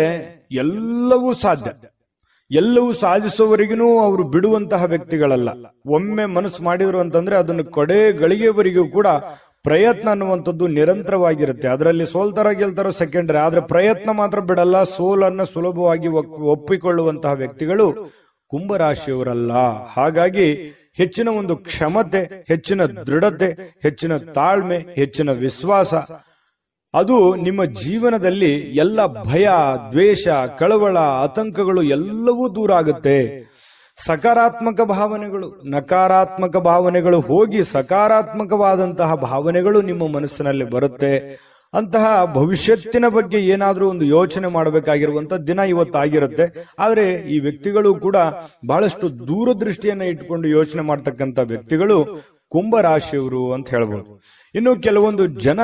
Speaker 1: ಎಲ್ಲವೂ ಸಾಧ್ಯ. ಎಲ್ಲವೂ ಸಾಧಿಸುವವರೆಗೂ ಅವರು ಬಿಡುವಂತಹ ವ್ಯಕ್ತಿಗಳಲ್ಲ. ಒಮ್ಮೆ ಮನಸ್ಸು ಮಾಡಿದ್ರು ಅಂತಂದ್ರೆ ಅದನ್ನು ಕಡೆ ಗಳಿಗೆವರೆಗೂ ಕೂಡ ಪ್ರಯತ್ನ ಅನ್ನುವಂಥದ್ದು ನಿರಂತರವಾಗಿರುತ್ತೆ. ಅದರಲ್ಲಿ ಸೋಲ್ತಾರ ಗೆಲ್ತಾರೋ ಸೆಕೆಂಡರಿ, ಆದ್ರೆ ಪ್ರಯತ್ನ ಮಾತ್ರ ಬಿಡಲ್ಲ. ಸೋಲನ್ನ ಸುಲಭವಾಗಿ ಒಪ್ಪಿಕೊಳ್ಳುವಂತಹ ವ್ಯಕ್ತಿಗಳು ಕುಂಭರಾಶಿಯವರಲ್ಲ. ಹಾಗಾಗಿ ಹೆಚ್ಚಿನ ಒಂದು ಕ್ಷಮತೆ, ಹೆಚ್ಚಿನ ದೃಢತೆ, ಹೆಚ್ಚಿನ ತಾಳ್ಮೆ, ಹೆಚ್ಚಿನ ವಿಶ್ವಾಸ, ಅದು ನಿಮ್ಮ ಜೀವನದಲ್ಲಿ ಎಲ್ಲ ಭಯ, ದ್ವೇಷ, ಕಳವಳ, ಆತಂಕಗಳು ಎಲ್ಲವೂ ದೂರ ಆಗುತ್ತೆ. ಸಕಾರಾತ್ಮಕ ಭಾವನೆಗಳು, ನಕಾರಾತ್ಮಕ ಭಾವನೆಗಳು ಹೋಗಿ ಸಕಾರಾತ್ಮಕವಾದಂತಹ ಭಾವನೆಗಳು ನಿಮ್ಮ ಮನಸ್ಸಿನಲ್ಲಿ ಬರುತ್ತೆ. ಅಂತಹ ಭವಿಷ್ಯತ್ತಿನ ಬಗ್ಗೆ ಏನಾದ್ರೂ ಒಂದು ಯೋಚನೆ ಮಾಡಬೇಕಾಗಿರುವಂತ ದಿನ ಇವತ್ತಾಗಿರುತ್ತೆ. ಆದ್ರೆ ಈ ವ್ಯಕ್ತಿಗಳು ಕೂಡ ಬಹಳಷ್ಟು ದೂರದೃಷ್ಟಿಯನ್ನ ಇಟ್ಕೊಂಡು ಯೋಚನೆ ಮಾಡ್ತಕ್ಕಂಥ ವ್ಯಕ್ತಿಗಳು ಕುಂಭರಾಶಿಯವರು ಅಂತ ಹೇಳ್ಬೋದು. ಇನ್ನು ಕೆಲವೊಂದು ಜನ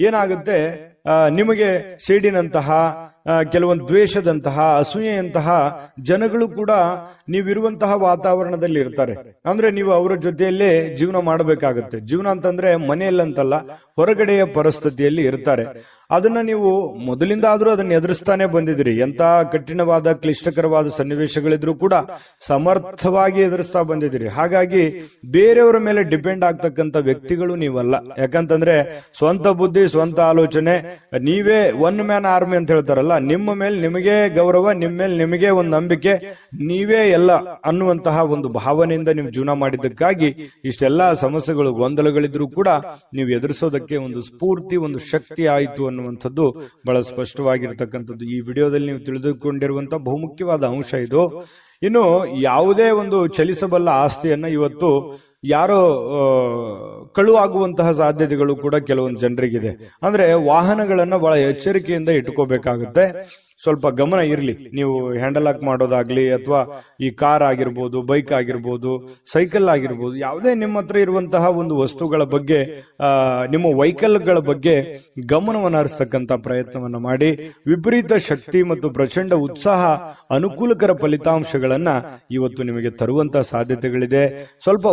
Speaker 1: ಏನಾಗುತ್ತೆ, ನಿಮಗೆ ಸೇಡಿನಂತಹ, ಕೆಲವೊಂದು ದ್ವೇಷದಂತಹ, ಅಸೂಯೆಯಂತಹ ಜನಗಳು ಕೂಡ ನೀವಿರುವಂತಹ ವಾತಾವರಣದಲ್ಲಿ ಇರ್ತಾರೆ. ಅಂದ್ರೆ ನೀವು ಅವರ ಜೊತೆಯಲ್ಲೇ ಜೀವನ ಮಾಡಬೇಕಾಗತ್ತೆ. ಜೀವನ ಅಂತಂದ್ರೆ ಮನೆಯಲ್ಲಂತಲ್ಲ, ಹೊರಗಡೆಯ ಪರಿಸ್ಥಿತಿಯಲ್ಲಿ ಇರ್ತಾರೆ. ಅದನ್ನ ನೀವು ಮೊದಲಿಂದ ಆದ್ರೂ ಅದನ್ನ ಎದುರಿಸ್ತಾನೆ ಬಂದಿದ್ರಿ. ಎಂತ ಕಠಿಣವಾದ, ಕ್ಲಿಷ್ಟಕರವಾದ ಸನ್ನಿವೇಶಗಳಿದ್ರು ಕೂಡ ಸಮರ್ಥವಾಗಿ ಎದುರಿಸ್ತಾ ಬಂದಿದ್ದೀರಿ. ಹಾಗಾಗಿ ಬೇರೆಯವರ ಮೇಲೆ ಡಿಪೆಂಡ್ ಆಗ್ತಕ್ಕಂಥ ವ್ಯಕ್ತಿಗಳು ನೀವಲ್ಲ. ಯಾಕಂತಂದ್ರೆ ಸ್ವಂತ ಬುದ್ಧಿ, ಸ್ವಂತ ಆಲೋಚನೆ, ನೀವೇ ಒನ್ ಮ್ಯಾನ್ ಆರ್ಮಿ ಅಂತ ಹೇಳ್ತಾರಲ್ಲ, ನಿಮ್ಮ ಮೇಲೆ ನಿಮಗೆ ಗೌರವ, ನಿಮ್ಮ ಮೇಲೆ ನಿಮಗೆ ಒಂದು ನಂಬಿಕೆ, ನೀವೇ ಎಲ್ಲ ಅನ್ನುವಂತಹ ಒಂದು ಭಾವನೆಯಿಂದ ನೀವು ಜೀವನ ಮಾಡಿದ್ದಕ್ಕಾಗಿ ಇಷ್ಟೆಲ್ಲಾ ಸಮಸ್ಯೆಗಳು, ಗೊಂದಲಗಳಿದ್ರು ಕೂಡ ನೀವು ಎದುರಿಸೋದಕ್ಕೆ ಒಂದು ಸ್ಫೂರ್ತಿ, ಒಂದು ಶಕ್ತಿ ಆಯಿತು ಅನ್ನುವಂಥದ್ದು ಬಹಳ ಸ್ಪಷ್ಟವಾಗಿರ್ತಕ್ಕಂಥದ್ದು ಈ ವಿಡಿಯೋದಲ್ಲಿ ನೀವು ತಿಳಿದುಕೊಂಡಿರುವಂತಹ ಬಹುಮುಖ್ಯವಾದ ಅಂಶ ಇದು. ಇನ್ನು ಯಾವುದೇ ಒಂದು ಚಲಿಸಬಲ್ಲ ಆಸ್ತಿಯನ್ನ ಇವತ್ತು ಯಾರೋ ಕಳುವಾಗುವಂತಹ ಸಾಧ್ಯತೆಗಳು ಕೂಡ ಕೆಲವೊಂದು ಜನರಿಗಿದೆ. ಅಂದ್ರೆ ವಾಹನಗಳನ್ನ ಬಹಳ ಎಚ್ಚರಿಕೆಯಿಂದ ಇಟ್ಕೋಬೇಕಾಗುತ್ತೆ. ಸ್ವಲ್ಪ ಗಮನ ಇರಲಿ. ನೀವು ಹ್ಯಾಂಡಲ್ ಹಾಕ್ ಮಾಡೋದಾಗ್ಲಿ, ಅಥವಾ ಈ ಕಾರ್ ಆಗಿರ್ಬೋದು, ಬೈಕ್ ಆಗಿರ್ಬೋದು, ಸೈಕಲ್ ಆಗಿರ್ಬೋದು, ಯಾವುದೇ ನಿಮ್ಮ ಹತ್ರ ಇರುವಂತಹ ಒಂದು ವಸ್ತುಗಳ ಬಗ್ಗೆ, ನಿಮ್ಮ ವೆಹಿಕಲ್ಗಳ ಬಗ್ಗೆ ಗಮನವನ್ನು ಹರಿಸ್ತಕ್ಕಂಥ ಪ್ರಯತ್ನವನ್ನ ಮಾಡಿ. ವಿಪರೀತ ಶಕ್ತಿ ಮತ್ತು ಪ್ರಚಂಡ ಉತ್ಸಾಹ ಅನುಕೂಲಕರ ಫಲಿತಾಂಶಗಳನ್ನ ಇವತ್ತು ನಿಮಗೆ ತರುವಂತಹ ಸಾಧ್ಯತೆಗಳಿದೆ. ಸ್ವಲ್ಪ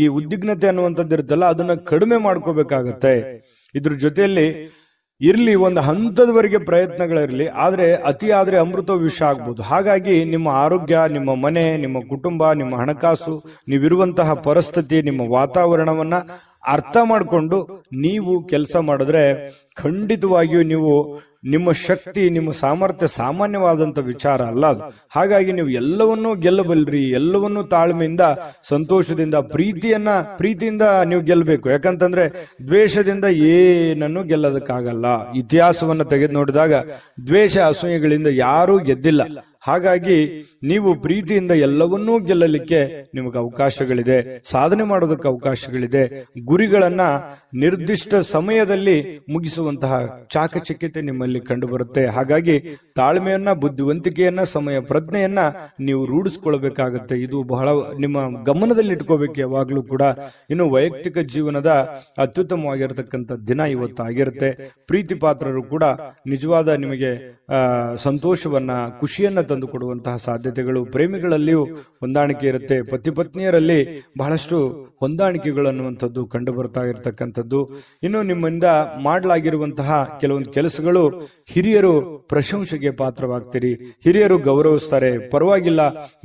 Speaker 1: ಈ ಉದ್ವಿಗ್ನತೆ ಅನ್ನುವಂಥದ್ದು ಇರುತ್ತಲ್ಲ, ಅದನ್ನ ಕಡಿಮೆ ಮಾಡ್ಕೋಬೇಕಾಗತ್ತೆ. ಇದ್ರ ಜೊತೆಯಲ್ಲಿ ಇರ್ಲಿ, ಒಂದು ಹಂತದವರೆಗೆ ಪ್ರಯತ್ನಗಳಿರಲಿ, ಆದ್ರೆ ಅತಿ ಆದ್ರೆ ಅಮೃತ ವಿಷ ಆಗ್ಬೋದು. ಹಾಗಾಗಿ ನಿಮ್ಮ ಆರೋಗ್ಯ, ನಿಮ್ಮ ಮನೆ, ನಿಮ್ಮ ಕುಟುಂಬ, ನಿಮ್ಮ ಹಣಕಾಸು, ನೀವಿರುವಂತಹ ಪರಿಸ್ಥಿತಿ, ನಿಮ್ಮ ವಾತಾವರಣವನ್ನ ಅರ್ಥ ಮಾಡಿಕೊಂಡು ನೀವು ಕೆಲಸ ಮಾಡಿದ್ರೆ ಖಂಡಿತವಾಗಿಯೂ ನೀವು ನಿಮ್ಮ ಶಕ್ತಿ, ನಿಮ್ಮ ಸಾಮರ್ಥ್ಯ ಸಾಮಾನ್ಯವಾದಂತ ವಿಚಾರ ಅಲ್ಲ ಅದು. ಹಾಗಾಗಿ ನೀವು ಎಲ್ಲವನ್ನೂ ಗೆಲ್ಲಬಲ್ರಿ. ಎಲ್ಲವನ್ನೂ ತಾಳ್ಮೆಯಿಂದ, ಸಂತೋಷದಿಂದ, ಪ್ರೀತಿಯಿಂದ ನೀವು ಗೆಲ್ಲಬೇಕು. ಯಾಕಂತಂದ್ರೆ ದ್ವೇಷದಿಂದ ಏನನ್ನು ಗೆಲ್ಲೋದಕ್ಕಾಗಲ್ಲ. ಇತಿಹಾಸವನ್ನ ತೆಗೆದು ನೋಡಿದಾಗ ದ್ವೇಷ, ಅಸೂಯೆಗಳಿಂದ ಯಾರೂ ಗೆದ್ದಿಲ್ಲ. ಹಾಗಾಗಿ ನೀವು ಪ್ರೀತಿಯಿಂದ ಎಲ್ಲವನ್ನೂ ಗೆಲ್ಲಲಿಕ್ಕೆ ನಿಮಗೆ ಅವಕಾಶಗಳಿದೆ, ಸಾಧನೆ ಮಾಡೋದಕ್ಕೆ ಅವಕಾಶಗಳಿದೆ. ಗುರಿಗಳನ್ನ ನಿರ್ದಿಷ್ಟ ಸಮಯದಲ್ಲಿ ಮುಗಿಸುವಂತಹ ಚಾಕಚಕ್ಯತೆ ನಿಮ್ಮಲ್ಲಿ ಕಂಡು ಬರುತ್ತೆ. ಹಾಗಾಗಿ ತಾಳ್ಮೆಯನ್ನ, ಬುದ್ಧಿವಂತಿಕೆಯನ್ನ, ಸಮಯ ಪ್ರಜ್ಞೆಯನ್ನ ನೀವು ರೂಢಿಸ್ಕೊಳ್ಬೇಕಾಗತ್ತೆ. ಇದು ಬಹಳ ನಿಮ್ಮ ಗಮನದಲ್ಲಿ ಇಟ್ಕೋಬೇಕು ಯಾವಾಗ್ಲೂ ಕೂಡ. ಇನ್ನು ವೈಯಕ್ತಿಕ ಜೀವನದ ಅತ್ಯುತ್ತಮವಾಗಿರತಕ್ಕಂಥ ದಿನ ಇವತ್ತು ಆಗಿರುತ್ತೆ. ಪ್ರೀತಿ ಪಾತ್ರರು ಕೂಡ ನಿಜವಾದ ನಿಮಗೆ ಸಂತೋಷವನ್ನ, ಖುಷಿಯನ್ನ ತಂದು ಕೊಡುವಂತಹ ಸಾಧ್ಯತೆಗಳು, ಪ್ರೇಮಿಗಳಲ್ಲಿಯೂ ಹೊಂದಾಣಿಕೆ ಇರುತ್ತೆ, ಪತಿ ಪತ್ನಿಯರಲ್ಲಿ ಬಹಳಷ್ಟು ಹೊಂದಾಣಿಕೆಗಳು ಅನ್ನುವಂಥದ್ದು ಕಂಡು ಬರ್ತಾ ಇರತಕ್ಕಂಥದ್ದು. ಇನ್ನು ನಿಮ್ಮಿಂದ ಮಾಡಲಾಗಿರುವಂತಹ ಕೆಲವೊಂದು ಕೆಲಸಗಳು ಹಿರಿಯರು ಪ್ರಶಂಸೆಗೆ ಪಾತ್ರವಾಗ್ತೀರಿ, ಹಿರಿಯರು ಗೌರವಿಸ್ತಾರೆ. ಪರವಾಗಿಲ್ಲ,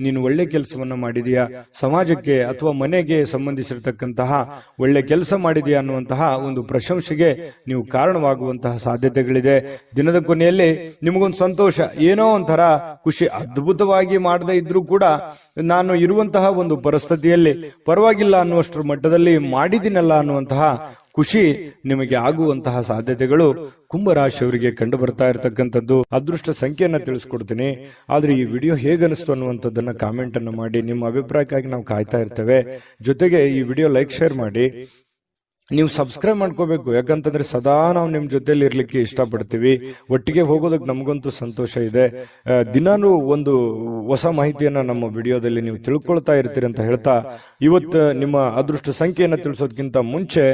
Speaker 1: ನೀನು ಒಳ್ಳೆ ಕೆಲಸವನ್ನ ಮಾಡಿದೀಯಾ, ಸಮಾಜಕ್ಕೆ ಅಥವಾ ಮನೆಗೆ ಸಂಬಂಧಿಸಿರತಕ್ಕಂತಹ ಒಳ್ಳೆ ಕೆಲಸ ಮಾಡಿದೆಯಾ ಅನ್ನುವಂತಹ ಒಂದು ಪ್ರಶಂಸೆಗೆ ನೀವು ಕಾರಣವಾಗುವಂತಹ ಸಾಧ್ಯತೆಗಳಿದೆ. ದಿನದ ಕೊನೆಯಲ್ಲಿ ನಿಮಗೊಂದು ಸಂತೋಷ, ಏನೋ ಒಂಥರ ಖುಷಿ. ಅದ್ಭುತವಾಗಿ ಮಾಡದೇ ಇದ್ರೂ ಕೂಡ ನಾನು ಇರುವಂತಹ ಒಂದು ಪರಿಸ್ಥಿತಿಯಲ್ಲಿ ಪರವಾಗಿಲ್ಲ ಅನ್ನುವಷ್ಟರ ಮಟ್ಟದಲ್ಲಿ ಮಾಡಿದಿನಲ್ಲ ಅನ್ನುವಂತಹ ಖುಷಿ ನಿಮಗೆ ಆಗುವಂತಹ ಸಾಧ್ಯತೆಗಳು ಕುಂಭರಾಶಿಯವರಿಗೆ ಕಂಡು ಬರ್ತಾ ಇರತಕ್ಕಂಥದ್ದು. ಅದೃಷ್ಟ ಸಂಖ್ಯೆಯನ್ನ ತಿಳಿಸ್ಕೊಡ್ತೀನಿ, ಆದ್ರೆ ಈ ವಿಡಿಯೋ ಹೇಗನಿಸ್ತು ಅನ್ನುವಂಥದ್ದನ್ನ ಕಾಮೆಂಟ್ ಅನ್ನು ಮಾಡಿ. ನಿಮ್ಮ ಅಭಿಪ್ರಾಯಕ್ಕಾಗಿ ನಾವು ಕಾಯ್ತಾ ಇರ್ತೇವೆ. ಜೊತೆಗೆ ಈ ವಿಡಿಯೋ ಲೈಕ್, ಶೇರ್ ಮಾಡಿ. ನೀವು ಸಬ್ಸ್ಕ್ರೈಬ್ ಮಾಡ್ಕೋಬೇಕು, ಯಾಕಂತಂದ್ರೆ ಸದಾ ನಾವು ನಿಮ್ ಜೊತೆಲಿ ಇರ್ಲಿಕ್ಕೆ ಇಷ್ಟಪಡ್ತೀವಿ. ಒಟ್ಟಿಗೆ ಹೋಗೋದಕ್ಕೆ ನಮಗಂತೂ ಸಂತೋಷ ಇದೆ. ದಿನಾನು ಒಂದು ಹೊಸ ಮಾಹಿತಿಯನ್ನ ನಮ್ಮ ವಿಡಿಯೋದಲ್ಲಿ ನೀವು ತಿಳ್ಕೊಳ್ತಾ ಇರ್ತೀರಿ ಅಂತ ಹೇಳ್ತಾ, ಇವತ್ತು ನಿಮ್ಮ ಅದೃಷ್ಟ ಸಂಖ್ಯೆಯನ್ನ ತಿಳಿಸೋದಕ್ಕಿಂತ ಮುಂಚೆ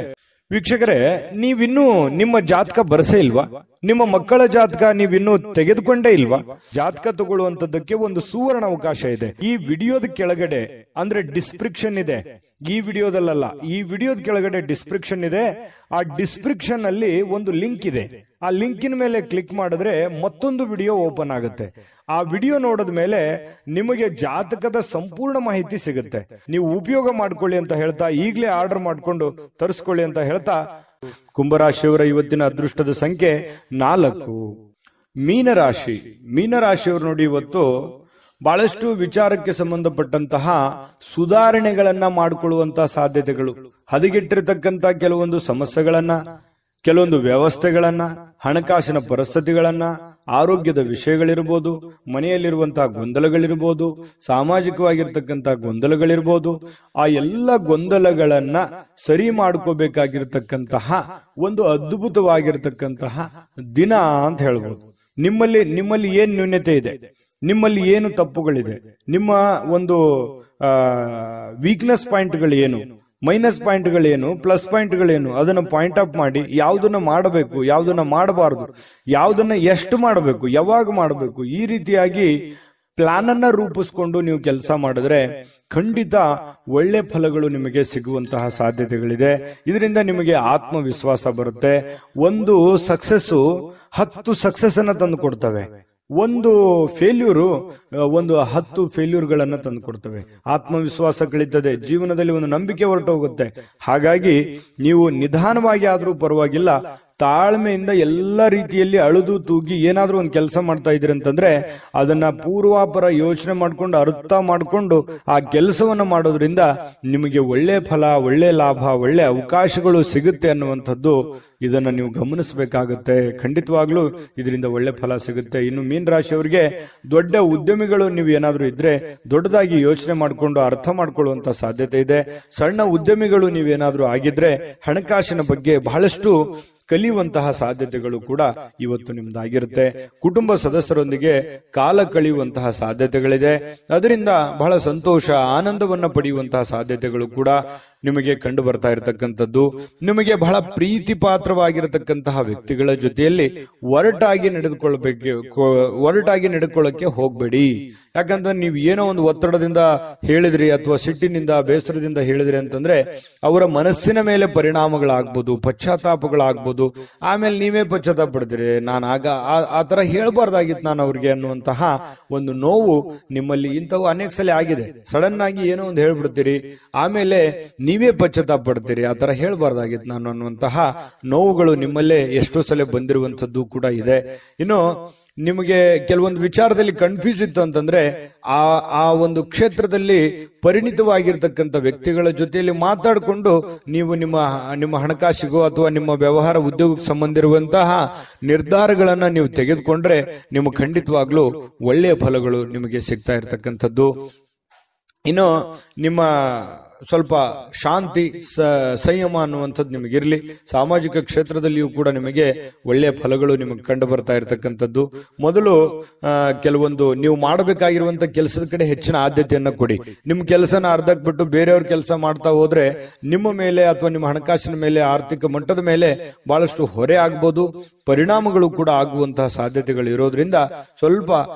Speaker 1: ವೀಕ್ಷಕರೇ, ನೀವಿನ್ನೂ ನಿಮ್ಮ ಜಾತಕ ಬರಸೇ ಇಲ್ವಾ? ನಿಮ್ಮ ಮಕ್ಕಳ ಜಾತಕ ನೀವಿನ್ನೂ ತೆಗೆದುಕೊಂಡೇ ಇಲ್ವಾ? ಜಾತಕ ತಗೊಳ್ಳುವಂತದ್ದಕ್ಕೆ ಒಂದು ಸುವರ್ಣ ಅವಕಾಶ ಇದೆ. ಈ ವಿಡಿಯೋದ ಕೆಳಗಡೆ ಅಂದ್ರೆ ಡಿಸ್ಕ್ರಿಪ್ಷನ್ ಇದೆ, ಈ ವಿಡಿಯೋದಲ್ಲ, ಈ ವಿಡಿಯೋದ ಕೆಳಗಡೆ ಡಿಸ್ಕ್ರಿಪ್ಷನ್ ಇದೆ. ಆ ಡಿಸ್ಕ್ರಿಪ್ಷನ್ ಅಲ್ಲಿ ಒಂದು ಲಿಂಕ್ ಇದೆ. ಆ ಲಿಂಕಿನ ಮೇಲೆ ಕ್ಲಿಕ್ ಮಾಡಿದ್ರೆ ಮತ್ತೊಂದು ವಿಡಿಯೋ ಓಪನ್ ಆಗುತ್ತೆ. ಆ ವಿಡಿಯೋ ನೋಡಿದ ಮೇಲೆ ನಿಮಗೆ ಜಾತಕದ ಸಂಪೂರ್ಣ ಮಾಹಿತಿ ಸಿಗುತ್ತೆ. ನೀವು ಉಪಯೋಗ ಮಾಡ್ಕೊಳ್ಳಿ ಅಂತ ಹೇಳ್ತಾ, ಈಗಲೇ ಆರ್ಡರ್ ಮಾಡ್ಕೊಂಡು ತರಿಸ್ಕೊಳ್ಳಿ ಅಂತ ಹೇಳ್ತಾ, ಕುಂಭರಾಶಿಯವರ ಇವತ್ತಿನ ಅದೃಷ್ಟದ ಸಂಖ್ಯೆ 4. ಮೀನರಾಶಿಯವರು ನೋಡಿ, ಇವತ್ತು ಬಹಳಷ್ಟು ವಿಚಾರಕ್ಕೆ ಸಂಬಂಧಪಟ್ಟಂತಹ ಸುಧಾರಣೆಗಳನ್ನ ಮಾಡಿಕೊಳ್ಳುವಂತಹ ಸಾಧ್ಯತೆಗಳು, ಹದಗೆಟ್ಟಿರತಕ್ಕಂತ ಕೆಲವೊಂದು ಸಮಸ್ಯೆಗಳನ್ನ, ಕೆಲವೊಂದು ವ್ಯವಸ್ಥೆಗಳನ್ನ, ಹಣಕಾಸಿನ ಪರಿಸ್ಥಿತಿಗಳನ್ನ, ಆರೋಗ್ಯದ ವಿಷಯಗಳಿರ್ಬೋದು, ಮನೆಯಲ್ಲಿರುವಂತಹ ಗೊಂದಲಗಳಿರ್ಬೋದು, ಸಾಮಾಜಿಕವಾಗಿರ್ತಕ್ಕಂತಹ ಗೊಂದಲಗಳಿರ್ಬೋದು, ಆ ಎಲ್ಲ ಗೊಂದಲಗಳನ್ನ ಸರಿ ಮಾಡ್ಕೋಬೇಕಾಗಿರ್ತಕ್ಕಂತಹ ಒಂದು ಅದ್ಭುತವಾಗಿರ್ತಕ್ಕಂತಹ ದಿನ ಅಂತ ಹೇಳ್ಬೋದು. ನಿಮ್ಮಲ್ಲಿ ಏನ್ ನ್ಯೂನ್ಯತೆ ಇದೆ, ನಿಮ್ಮಲ್ಲಿ ಏನು ತಪ್ಪುಗಳಿದೆ, ನಿಮ್ಮ ಒಂದು ವೀಕ್ನೆಸ್ ಪಾಯಿಂಟ್ಗಳೇನು, ಮೈನಸ್ ಪಾಯಿಂಟ್ಗಳೇನು, ಪ್ಲಸ್ ಪಾಯಿಂಟ್ಗಳೇನು, ಅದನ್ನ ಪಾಯಿಂಟ್ ಅಪ್ ಮಾಡಿ ಯಾವುದನ್ನ ಮಾಡಬೇಕು, ಯಾವುದನ್ನ ಮಾಡಬಾರದು, ಯಾವುದನ್ನ ಎಷ್ಟು ಮಾಡಬೇಕು, ಯಾವಾಗ ಮಾಡಬೇಕು, ಈ ರೀತಿಯಾಗಿ ಪ್ಲಾನ್ ಅನ್ನ ರೂಪಿಸ್ಕೊಂಡು ನೀವು ಕೆಲಸ ಮಾಡಿದ್ರೆ ಖಂಡಿತ ಒಳ್ಳೆ ಫಲಗಳು ನಿಮಗೆ ಸಿಗುವಂತಹ ಸಾಧ್ಯತೆಗಳಿದೆ. ಇದರಿಂದ ನಿಮಗೆ ಆತ್ಮವಿಶ್ವಾಸ ಬರುತ್ತೆ. ಒಂದು ಸಕ್ಸಸ್ಸು 10 ಸಕ್ಸಸ್ ಅನ್ನ ತಂದು ಕೊಡ್ತವೆ. ಒಂದು ಫೇಲ್ಯೂರು 10 ಫೇಲ್ಯೂರ್ಗಳನ್ನ ತಂದು ಕೊಡ್ತವೆ. ಆತ್ಮವಿಶ್ವಾಸ ಕಳೀತದೆ, ಜೀವನದಲ್ಲಿ ಒಂದು ನಂಬಿಕೆ ಹೊರಟು ಹೋಗುತ್ತೆ. ಹಾಗಾಗಿ ನೀವು ನಿಧಾನವಾಗಿ ಆದ್ರೂ ಪರವಾಗಿಲ್ಲ, ತಾಳ್ಮೆಯಿಂದ ಎಲ್ಲ ರೀತಿಯಲ್ಲಿ ಅಳುದು ತೂಗಿ ಏನಾದ್ರೂ ಒಂದು ಕೆಲಸ ಮಾಡ್ತಾ ಇದ್ರಿ ಅಂತಂದ್ರೆ ಅದನ್ನ ಪೂರ್ವಾಪರ ಯೋಚನೆ ಮಾಡ್ಕೊಂಡು, ಅರ್ಥ ಮಾಡ್ಕೊಂಡು ಆ ಕೆಲಸವನ್ನ ಮಾಡೋದ್ರಿಂದ ನಿಮಗೆ ಒಳ್ಳೆ ಫಲ, ಒಳ್ಳೆ ಲಾಭ, ಒಳ್ಳೆ ಅವಕಾಶಗಳು ಸಿಗುತ್ತೆ ಅನ್ನುವಂಥದ್ದು ಇದನ್ನ ನೀವು ಗಮನಿಸಬೇಕಾಗುತ್ತೆ. ಖಂಡಿತವಾಗ್ಲೂ ಇದರಿಂದ ಒಳ್ಳೆ ಫಲ ಸಿಗುತ್ತೆ. ಇನ್ನು ಮೀನರಾಶಿಯವರಿಗೆ ದೊಡ್ಡ ಉದ್ಯಮಿಗಳು ನೀವು ಏನಾದ್ರೂ ಇದ್ರೆ ದೊಡ್ಡದಾಗಿ ಯೋಚನೆ ಮಾಡಿಕೊಂಡು ಅರ್ಥ ಮಾಡ್ಕೊಳ್ಳುವಂತ ಸಾಧ್ಯತೆ ಇದೆ. ಸಣ್ಣ ಉದ್ಯಮಿಗಳು ನೀವೇನಾದ್ರೂ ಆಗಿದ್ರೆ ಹಣಕಾಸಿನ ಬಗ್ಗೆ ಬಹಳಷ್ಟು ಕಲಿಯುವಂತಹ ಸಾಧ್ಯತೆಗಳು ಕೂಡ ಇವತ್ತು ನಿಮ್ದಾಗಿರುತ್ತೆ. ಕುಟುಂಬ ಸದಸ್ಯರೊಂದಿಗೆ ಕಾಲ ಕಳೆಯುವಂತಹ ಸಾಧ್ಯತೆಗಳಿದೆ. ಅದರಿಂದ ಬಹಳ ಸಂತೋಷ, ಆನಂದವನ್ನ ಪಡೆಯುವಂತಹ ಸಾಧ್ಯತೆಗಳು ಕೂಡ ನಿಮಗೆ ಕಂಡು ಬರ್ತಾ ಇರತಕ್ಕಂಥದ್ದು. ನಿಮಗೆ ಬಹಳ ಪ್ರೀತಿ ಪಾತ್ರವಾಗಿರತಕ್ಕಂತಹ ವ್ಯಕ್ತಿಗಳ ಜೊತೆಯಲ್ಲಿ ಒರಟಾಗಿ ನಡೆದುಕೊಳ್ಳಕ್ಕೆ ಹೋಗ್ಬೇಡಿ. ಯಾಕಂದ್ರೆ ನೀವು ಏನೋ ಒಂದು ಒತ್ತಡದಿಂದ ಹೇಳಿದ್ರಿ ಅಥವಾ ಸಿಟ್ಟಿನಿಂದ, ಬೇಸರದಿಂದ ಹೇಳಿದ್ರಿ ಅಂತಂದ್ರೆ ಅವರ ಮನಸ್ಸಿನ ಮೇಲೆ ಪರಿಣಾಮಗಳಾಗ್ಬೋದು, ಪಶ್ಚಾತ್ತಾಪಗಳಾಗ್ಬೋದು. ಆಮೇಲೆ ನೀವೇ ಪಶ್ಚಾತ್ತಾಪ ಪಡ್ತೀರಿ, ನಾನು ಆ ತರ ಹೇಳ್ಬಾರ್ದಾಗಿತ್ತು ನಾನು ಅವ್ರಿಗೆ ಅನ್ನುವಂತಹ ಒಂದು ನೋವು ನಿಮ್ಮಲ್ಲಿ ಇಂಥವು ಅನೇಕ ಸಲ ಆಗಿದೆ. ಸಡನ್ ಆಗಿ ಏನೋ ಒಂದು ಹೇಳ್ಬಿಡ್ತೀರಿ, ಆಮೇಲೆ ನೀವೇ ಪಶ್ಚಾತ್ತಾಪ ಪಡ್ತೀರಿ, ಆ ತರ ಹೇಳ್ಬಾರ್ದಾಗಿತ್ತು ನಾನು ಅನ್ನುವಂತಹ ನೋವುಗಳು ನಿಮ್ಮಲ್ಲೇ ಎಷ್ಟೋ ಸಲ ಬಂದಿರುವಂತದ್ದು ಕೂಡ ಇದೆ. ಇನ್ನು ನಿಮಗೆ ಕೆಲವೊಂದು ವಿಚಾರದಲ್ಲಿ ಕನ್ಫ್ಯೂಸ್ ಇತ್ತು ಅಂತಂದ್ರೆ ಆ ಒಂದು ಕ್ಷೇತ್ರದಲ್ಲಿ ಪರಿಣಿತವಾಗಿರ್ತಕ್ಕಂಥ ವ್ಯಕ್ತಿಗಳ ಜೊತೆಯಲ್ಲಿ ಮಾತಾಡಿಕೊಂಡು ನೀವು ನಿಮ್ಮ ಹಣಕಾಸಿಗೋ ಅಥವಾ ನಿಮ್ಮ ವ್ಯವಹಾರ ಉದ್ಯೋಗಕ್ಕೆ ಸಂಬಂಧಿರುವಂತಹ ನಿರ್ಧಾರಗಳನ್ನ ನೀವು ತೆಗೆದುಕೊಂಡ್ರೆ ನಿಮಗೆ ಖಂಡಿತವಾಗ್ಲೂ ಒಳ್ಳೆಯ ಫಲಗಳು ನಿಮಗೆ ಸಿಗ್ತಾ ಇರತಕ್ಕಂಥದ್ದು. ಇನ್ನು ನಿಮ್ಮ ಸ್ವಲ್ಪ ಶಾಂತಿ ಸಂಯಮ ಅನ್ನುವಂಥದ್ದು ನಿಮಗಿರಲಿ. ಸಾಮಾಜಿಕ ಕ್ಷೇತ್ರದಲ್ಲಿಯೂ ಕೂಡ ನಿಮಗೆ ಒಳ್ಳೆಯ ಫಲಗಳು ನಿಮಗೆ ಕಂಡು ಬರ್ತಾ ಇರತಕ್ಕಂಥದ್ದು. ಮೊದಲು ಕೆಲವೊಂದು ನೀವು ಮಾಡಬೇಕಾಗಿರುವಂತ ಕೆಲಸದ ಕಡೆ ಹೆಚ್ಚಿನ ಆದ್ಯತೆಯನ್ನ ಕೊಡಿ. ನಿಮ್ಮ ಕೆಲಸನ ಅರ್ಧಕ್ಕೆ ಬಿಟ್ಟು ಬೇರೆಯವ್ರ ಕೆಲಸ ಮಾಡ್ತಾ ಹೋದ್ರೆ ನಿಮ್ಮ ಮೇಲೆ ಅಥವಾ ನಿಮ್ಮ ಹಣಕಾಸಿನ ಮೇಲೆ, ಆರ್ಥಿಕ ಮಟ್ಟದ ಮೇಲೆ ಬಹಳಷ್ಟು ಹೊರೆ ಆಗ್ಬೋದು, ಪರಿಣಾಮಗಳು ಕೂಡ ಆಗುವಂತಹ ಸಾಧ್ಯತೆಗಳು ಇರೋದ್ರಿಂದ ಸ್ವಲ್ಪ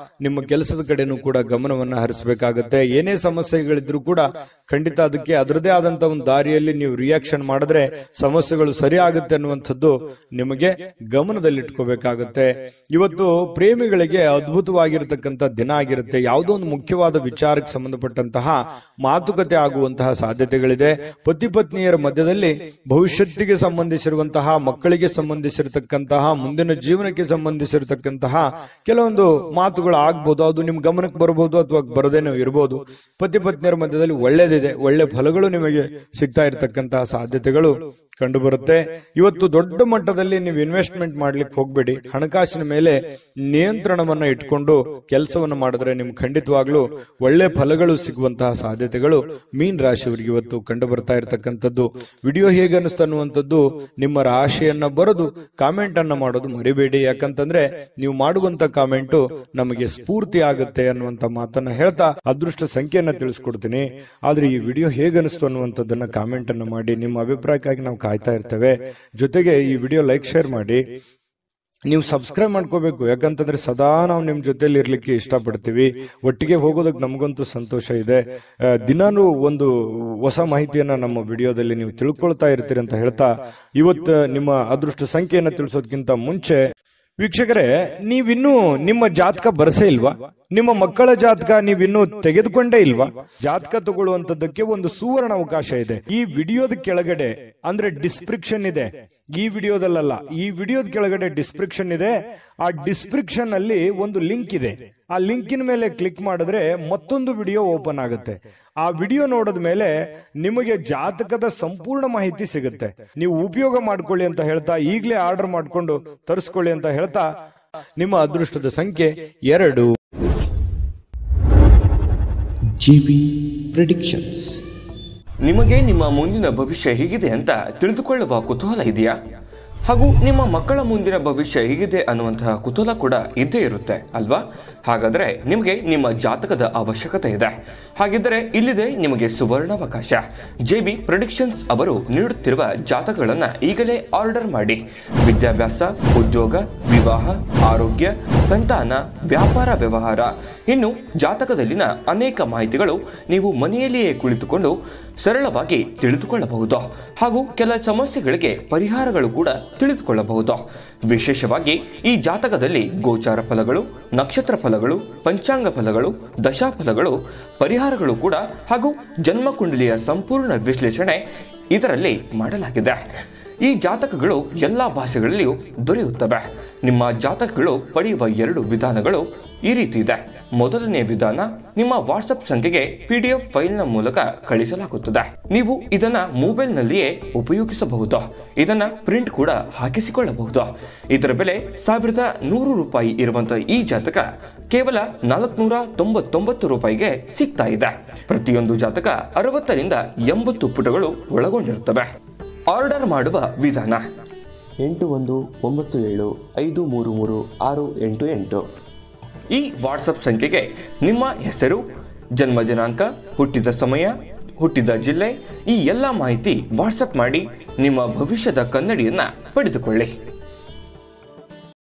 Speaker 1: ನಿಮ್ಮ ಕೆಲಸದ ಕಡೆನೂ ಕೂಡ ಗಮನವನ್ನ ಹರಿಸಬೇಕಾಗತ್ತೆ. ಏನೇ ಸಮಸ್ಯೆಗಳಿದ್ರು ಕೂಡ ಖಂಡಿತ ಅದಕ್ಕೆ ಅದರದೇ ಆದಂತಹ ಒಂದು ದಾರಿಯಲ್ಲಿ ನೀವು ರಿಯಾಕ್ಷನ್ ಮಾಡಿದ್ರೆ ಸಮಸ್ಯೆಗಳು ಸರಿ ಆಗುತ್ತೆ ಅನ್ನುವಂಥದ್ದು ನಿಮಗೆ ಗಮನದಲ್ಲಿಟ್ಕೋಬೇಕಾಗತ್ತೆ. ಇವತ್ತು ಪ್ರೇಮಿಗಳಿಗೆ ಅದ್ಭುತವಾಗಿರತಕ್ಕಂಥ ದಿನ ಆಗಿರುತ್ತೆ. ಯಾವುದೋ ಒಂದು ಮುಖ್ಯವಾದ ವಿಚಾರಕ್ಕೆ ಸಂಬಂಧಪಟ್ಟಂತಹ ಮಾತುಕತೆ ಆಗುವಂತಹ ಸಾಧ್ಯತೆಗಳಿದೆ. ಪತಿ ಪತ್ನಿಯರ ಮಧ್ಯದಲ್ಲಿ ಭವಿಷ್ಯತ್ತಿಗೆ ಸಂಬಂಧಿಸಿರುವಂತಹ, ಮಕ್ಕಳಿಗೆ ಸಂಬಂಧಿಸಿರತಕ್ಕಂತಹ, ಮುಂದಿನ ಜೀವನಕ್ಕೆ ಸಂಬಂಧಿಸಿರತಕ್ಕಂತಹ ಕೆಲವೊಂದು ಮಾತುಗಳು ಆಗ್ಬಹುದು. ಅದು ನಿಮ್ ಗಮನಕ್ಕೆ ಬರಬಹುದು ಅಥವಾ ಬರದೇನೋ ಇರಬಹುದು. ಪತಿ ಪತ್ನಿಯರ ಮಧ್ಯದಲ್ಲಿ ಒಳ್ಳೇದಿದೆ, ಒಳ್ಳೆ ಫಲಗಳು ನಿಮಗೆ ಸಿಗ್ತಾ ಇರತಕ್ಕಂತಹ ಸಾಧ್ಯತೆಗಳು ಕಂಡು ಬರುತ್ತೆ. ಇವತ್ತು ದೊಡ್ಡ ಮಟ್ಟದಲ್ಲಿ ನೀವು ಇನ್ವೆಸ್ಟ್ಮೆಂಟ್ ಮಾಡ್ಲಿಕ್ಕೆ ಹೋಗ್ಬೇಡಿ. ಹಣಕಾಸಿನ ಮೇಲೆ ನಿಯಂತ್ರಣವನ್ನ ಇಟ್ಕೊಂಡು ಕೆಲಸವನ್ನ ಮಾಡಿದ್ರೆ ನಿಮ್ಗೆ ಖಂಡಿತವಾಗ್ಲೂ ಒಳ್ಳೆ ಫಲಗಳು ಸಿಗುವಂತಹ ಸಾಧ್ಯತೆಗಳು ಮೀನ್ ರಾಶಿಯವರಿಗೆ ಇವತ್ತು ಕಂಡು ಬರ್ತಾ ಇರತಕ್ಕಂಥದ್ದು. ವಿಡಿಯೋ ಹೇಗೆ ಅನಿಸ್ತಾ ಅನ್ನುವಂಥದ್ದು ನಿಮ್ಮ ರಾಶಿಯನ್ನ ಬರೆದು ಕಾಮೆಂಟ್ ಅನ್ನ ಮಾಡೋದು ಮರಿಬೇಡಿ. ಯಾಕಂತಂದ್ರೆ ನೀವು ಮಾಡುವಂತ ಕಾಮೆಂಟು ನಮಗೆ ಸ್ಫೂರ್ತಿ ಆಗುತ್ತೆ ಅನ್ನುವಂತ ಮಾತನ್ನ ಹೇಳ್ತಾ ಅದೃಷ್ಟ ಸಂಖ್ಯೆಯನ್ನ ತಿಳಿಸ್ಕೊಡ್ತೀನಿ. ಆದ್ರೆ ಈ ವಿಡಿಯೋ ಹೇಗೆ ಅನಿಸ್ತು ಅನ್ನುವಂಥದ್ದನ್ನ ಕಾಮೆಂಟ್ ಅನ್ನ ಮಾಡಿ. ನಿಮ್ಮ ಅಭಿಪ್ರಾಯಕ್ಕಾಗಿ ನಾವು ಕಾಯ್ತಾ ಇರ್ತೇವೆ. ಜೊತೆಗೆ ಈ ವಿಡಿಯೋ ಲೈಕ್, ಶೇರ್ ಮಾಡಿ. ನೀವು ಸಬ್ಸ್ಕ್ರೈಬ್ ಮಾಡ್ಕೋಬೇಕು. ಯಾಕಂತಂದ್ರೆ ಸದಾ ನಾವು ನಿಮ್ ಜೊತೆಲಿ ಇರ್ಲಿಕ್ಕೆ ಇಷ್ಟಪಡ್ತೀವಿ. ಒಟ್ಟಿಗೆ ಹೋಗೋದಕ್ಕೆ ನಮಗಂತೂ ಸಂತೋಷ ಇದೆ. ದಿನಾನು ಒಂದು ಹೊಸ ಮಾಹಿತಿಯನ್ನ ನಮ್ಮ ವಿಡಿಯೋದಲ್ಲಿ ನೀವು ತಿಳ್ಕೊಳ್ತಾ ಇರ್ತೀರಿ ಅಂತ ಹೇಳ್ತಾ, ಇವತ್ತು ನಿಮ್ಮ ಅದೃಷ್ಟ ಸಂಖ್ಯೆಯನ್ನ ತಿಳಿಸೋದಕ್ಕಿಂತ ಮುಂಚೆ ವೀಕ್ಷಕರೇ, ನೀವಿನ್ನೂ ನಿಮ್ಮ ಜಾತಕ ಬರಸೇ ಇಲ್ವಾ? ನಿಮ್ಮ ಮಕ್ಕಳ ಜಾತಕ ನೀವಿನ್ನೂ ತೆಗೆದುಕೊಂಡೇ ಇಲ್ವಾ? ಜಾತಕ ತಗೊಳ್ಳುವಂತದ್ದಕ್ಕೆ ಒಂದು ಸುವರ್ಣ ಅವಕಾಶ ಇದೆ. ಈ ವಿಡಿಯೋದ ಕೆಳಗಡೆ ಅಂದ್ರೆ ಡಿಸ್ಕ್ರಿಪ್ಷನ್ ಇದೆ. ಈ ವಿಡಿಯೋದಲ್ಲ, ಈ ವಿಡಿಯೋದ ಕೆಳಗಡೆ ಡಿಸ್ಕ್ರಿಪ್ಷನ್ ಇದೆ. ಆ ಡಿಸ್ಕ್ರಿಪ್ಷನ್ ಅಲ್ಲಿ ಒಂದು ಲಿಂಕ್ ಇದೆ. ಆ ಲಿಂಕಿನ ಮೇಲೆ ಕ್ಲಿಕ್ ಮಾಡಿದ್ರೆ ಮತ್ತೊಂದು ವಿಡಿಯೋ ಓಪನ್ ಆಗುತ್ತೆ. ಆ ವಿಡಿಯೋ ನೋಡಿದ ಮೇಲೆ ನಿಮಗೆ ಜಾತಕದ ಸಂಪೂರ್ಣ ಮಾಹಿತಿ ಸಿಗುತ್ತೆ. ನೀವು ಉಪಯೋಗ ಮಾಡ್ಕೊಳ್ಳಿ ಅಂತ ಹೇಳ್ತಾ, ಈಗಲೇ ಆರ್ಡರ್ ಮಾಡ್ಕೊಂಡು ತರಿಸ್ಕೊಳ್ಳಿ ಅಂತ ಹೇಳ್ತಾ, ನಿಮ್ಮ ಅದೃಷ್ಟದ ಸಂಖ್ಯೆ 2.
Speaker 2: GB Predictions.
Speaker 3: ನಿಮಗೆ ನಿಮ್ಮ ಮುಂದಿನ ಭವಿಷ್ಯ ಹೇಗಿದೆ ಅಂತ ತಿಳಿದುಕೊಳ್ಳುವ ಕುತೂಹಲ ಇದೆಯಾ? ಹಾಗೂ ನಿಮ್ಮ ಮಕ್ಕಳ ಮುಂದಿನ ಭವಿಷ್ಯ ಹೇಗಿದೆ ಅನ್ನುವಂತಹ ಕುತೂಹಲ ಕೂಡ ಇದ್ದೇ ಇರುತ್ತೆ ಅಲ್ವಾ? ಹಾಗಾದರೆ ನಿಮಗೆ ನಿಮ್ಮ ಜಾತಕದ ಅವಶ್ಯಕತೆ ಇದೆ. ಹಾಗಿದ್ದರೆ ಇಲ್ಲಿದೆ ನಿಮಗೆ ಸುವರ್ಣಾವಕಾಶ. JB ಪ್ರೆಡಿಕ್ಷನ್ಸ್ ಅವರು ನೀಡುತ್ತಿರುವ ಜಾತಕಗಳನ್ನು ಈಗಲೇ ಆರ್ಡರ್ ಮಾಡಿ. ವಿದ್ಯಾಭ್ಯಾಸ, ಉದ್ಯೋಗ, ವಿವಾಹ, ಆರೋಗ್ಯ, ಸಂತಾನ, ವ್ಯಾಪಾರ ವ್ಯವಹಾರ, ಇನ್ನು ಜಾತಕದಲ್ಲಿನ ಅನೇಕ ಮಾಹಿತಿಗಳು ನೀವು ಮನೆಯಲ್ಲಿಯೇ ಕುಳಿತುಕೊಂಡು ಸರಳವಾಗಿ ತಿಳಿದುಕೊಳ್ಳಬಹುದು. ಹಾಗೂ ಕೆಲ ಸಮಸ್ಯೆಗಳಿಗೆ ಪರಿಹಾರಗಳು ಕೂಡ ತಿಳಿದುಕೊಳ್ಳಬಹುದು. ವಿಶೇಷವಾಗಿ ಈ ಜಾತಕದಲ್ಲಿ ಗೋಚಾರ ಫಲಗಳು, ನಕ್ಷತ್ರ ಫಲಗಳು, ಪಂಚಾಂಗ ಫಲಗಳು, ದಶಾಫಲಗಳು, ಪರಿಹಾರಗಳು ಕೂಡ ಹಾಗೂ ಜನ್ಮಕುಂಡಲಿಯ ಸಂಪೂರ್ಣ ವಿಶ್ಲೇಷಣೆ ಇದರಲ್ಲಿ ಮಾಡಲಾಗಿದೆ. ಈ ಜಾತಕಗಳು ಎಲ್ಲ ಭಾಷೆಗಳಲ್ಲಿಯೂ ದೊರೆಯುತ್ತವೆ. ನಿಮ್ಮ ಜಾತಕಗಳು ಪಡೆಯುವ 2 ವಿಧಾನಗಳು ಈ ರೀತಿ ಇದೆ. ಮೊದಲನೇ ವಿಧಾನ, ನಿಮ್ಮ ವಾಟ್ಸಪ್ ಸಂಖ್ಯೆಗೆ PDF ಫೈಲ್ನ ಮೂಲಕ ಕಳಿಸಲಾಗುತ್ತದೆ. ನೀವು ಇದನ್ನ ಮೊಬೈಲ್ನಲ್ಲಿಯೇ ಉಪಯೋಗಿಸಬಹುದು. ಇದನ್ನ ಪ್ರಿಂಟ್ ಕೂಡ ಹಾಕಿಸಿಕೊಳ್ಳಬಹುದು. ಇದರ ಬೆಲೆ 1100 ರೂಪಾಯಿ ಇರುವಂತಹ ಈ ಜಾತಕ ಕೇವಲ 499 ರೂಪಾಯಿಗೆ ಸಿಗ್ತಾ ಇದೆ. ಪ್ರತಿಯೊಂದು ಜಾತಕ 60 ರಿಂದ 80 ಪುಟಗಳು ಒಳಗೊಂಡಿರುತ್ತವೆ. ಆರ್ಡರ್ ಮಾಡುವ ವಿಧಾನ:
Speaker 2: 8197533688.
Speaker 3: ಈ ವಾಟ್ಸಪ್ ಸಂಖ್ಯೆಗೆ ನಿಮ್ಮ ಹೆಸರು, ಜನ್ಮ ದಿನಾಂಕ, ಹುಟ್ಟಿದ ಸಮಯ, ಹುಟ್ಟಿದ ಜಿಲ್ಲೆ, ಈ ಎಲ್ಲ ಮಾಹಿತಿ ವಾಟ್ಸಪ್ ಮಾಡಿ ನಿಮ್ಮ ಭವಿಷ್ಯದ ಕನ್ನಡಿಯನ್ನ ಪಡೆದುಕೊಳ್ಳಿ.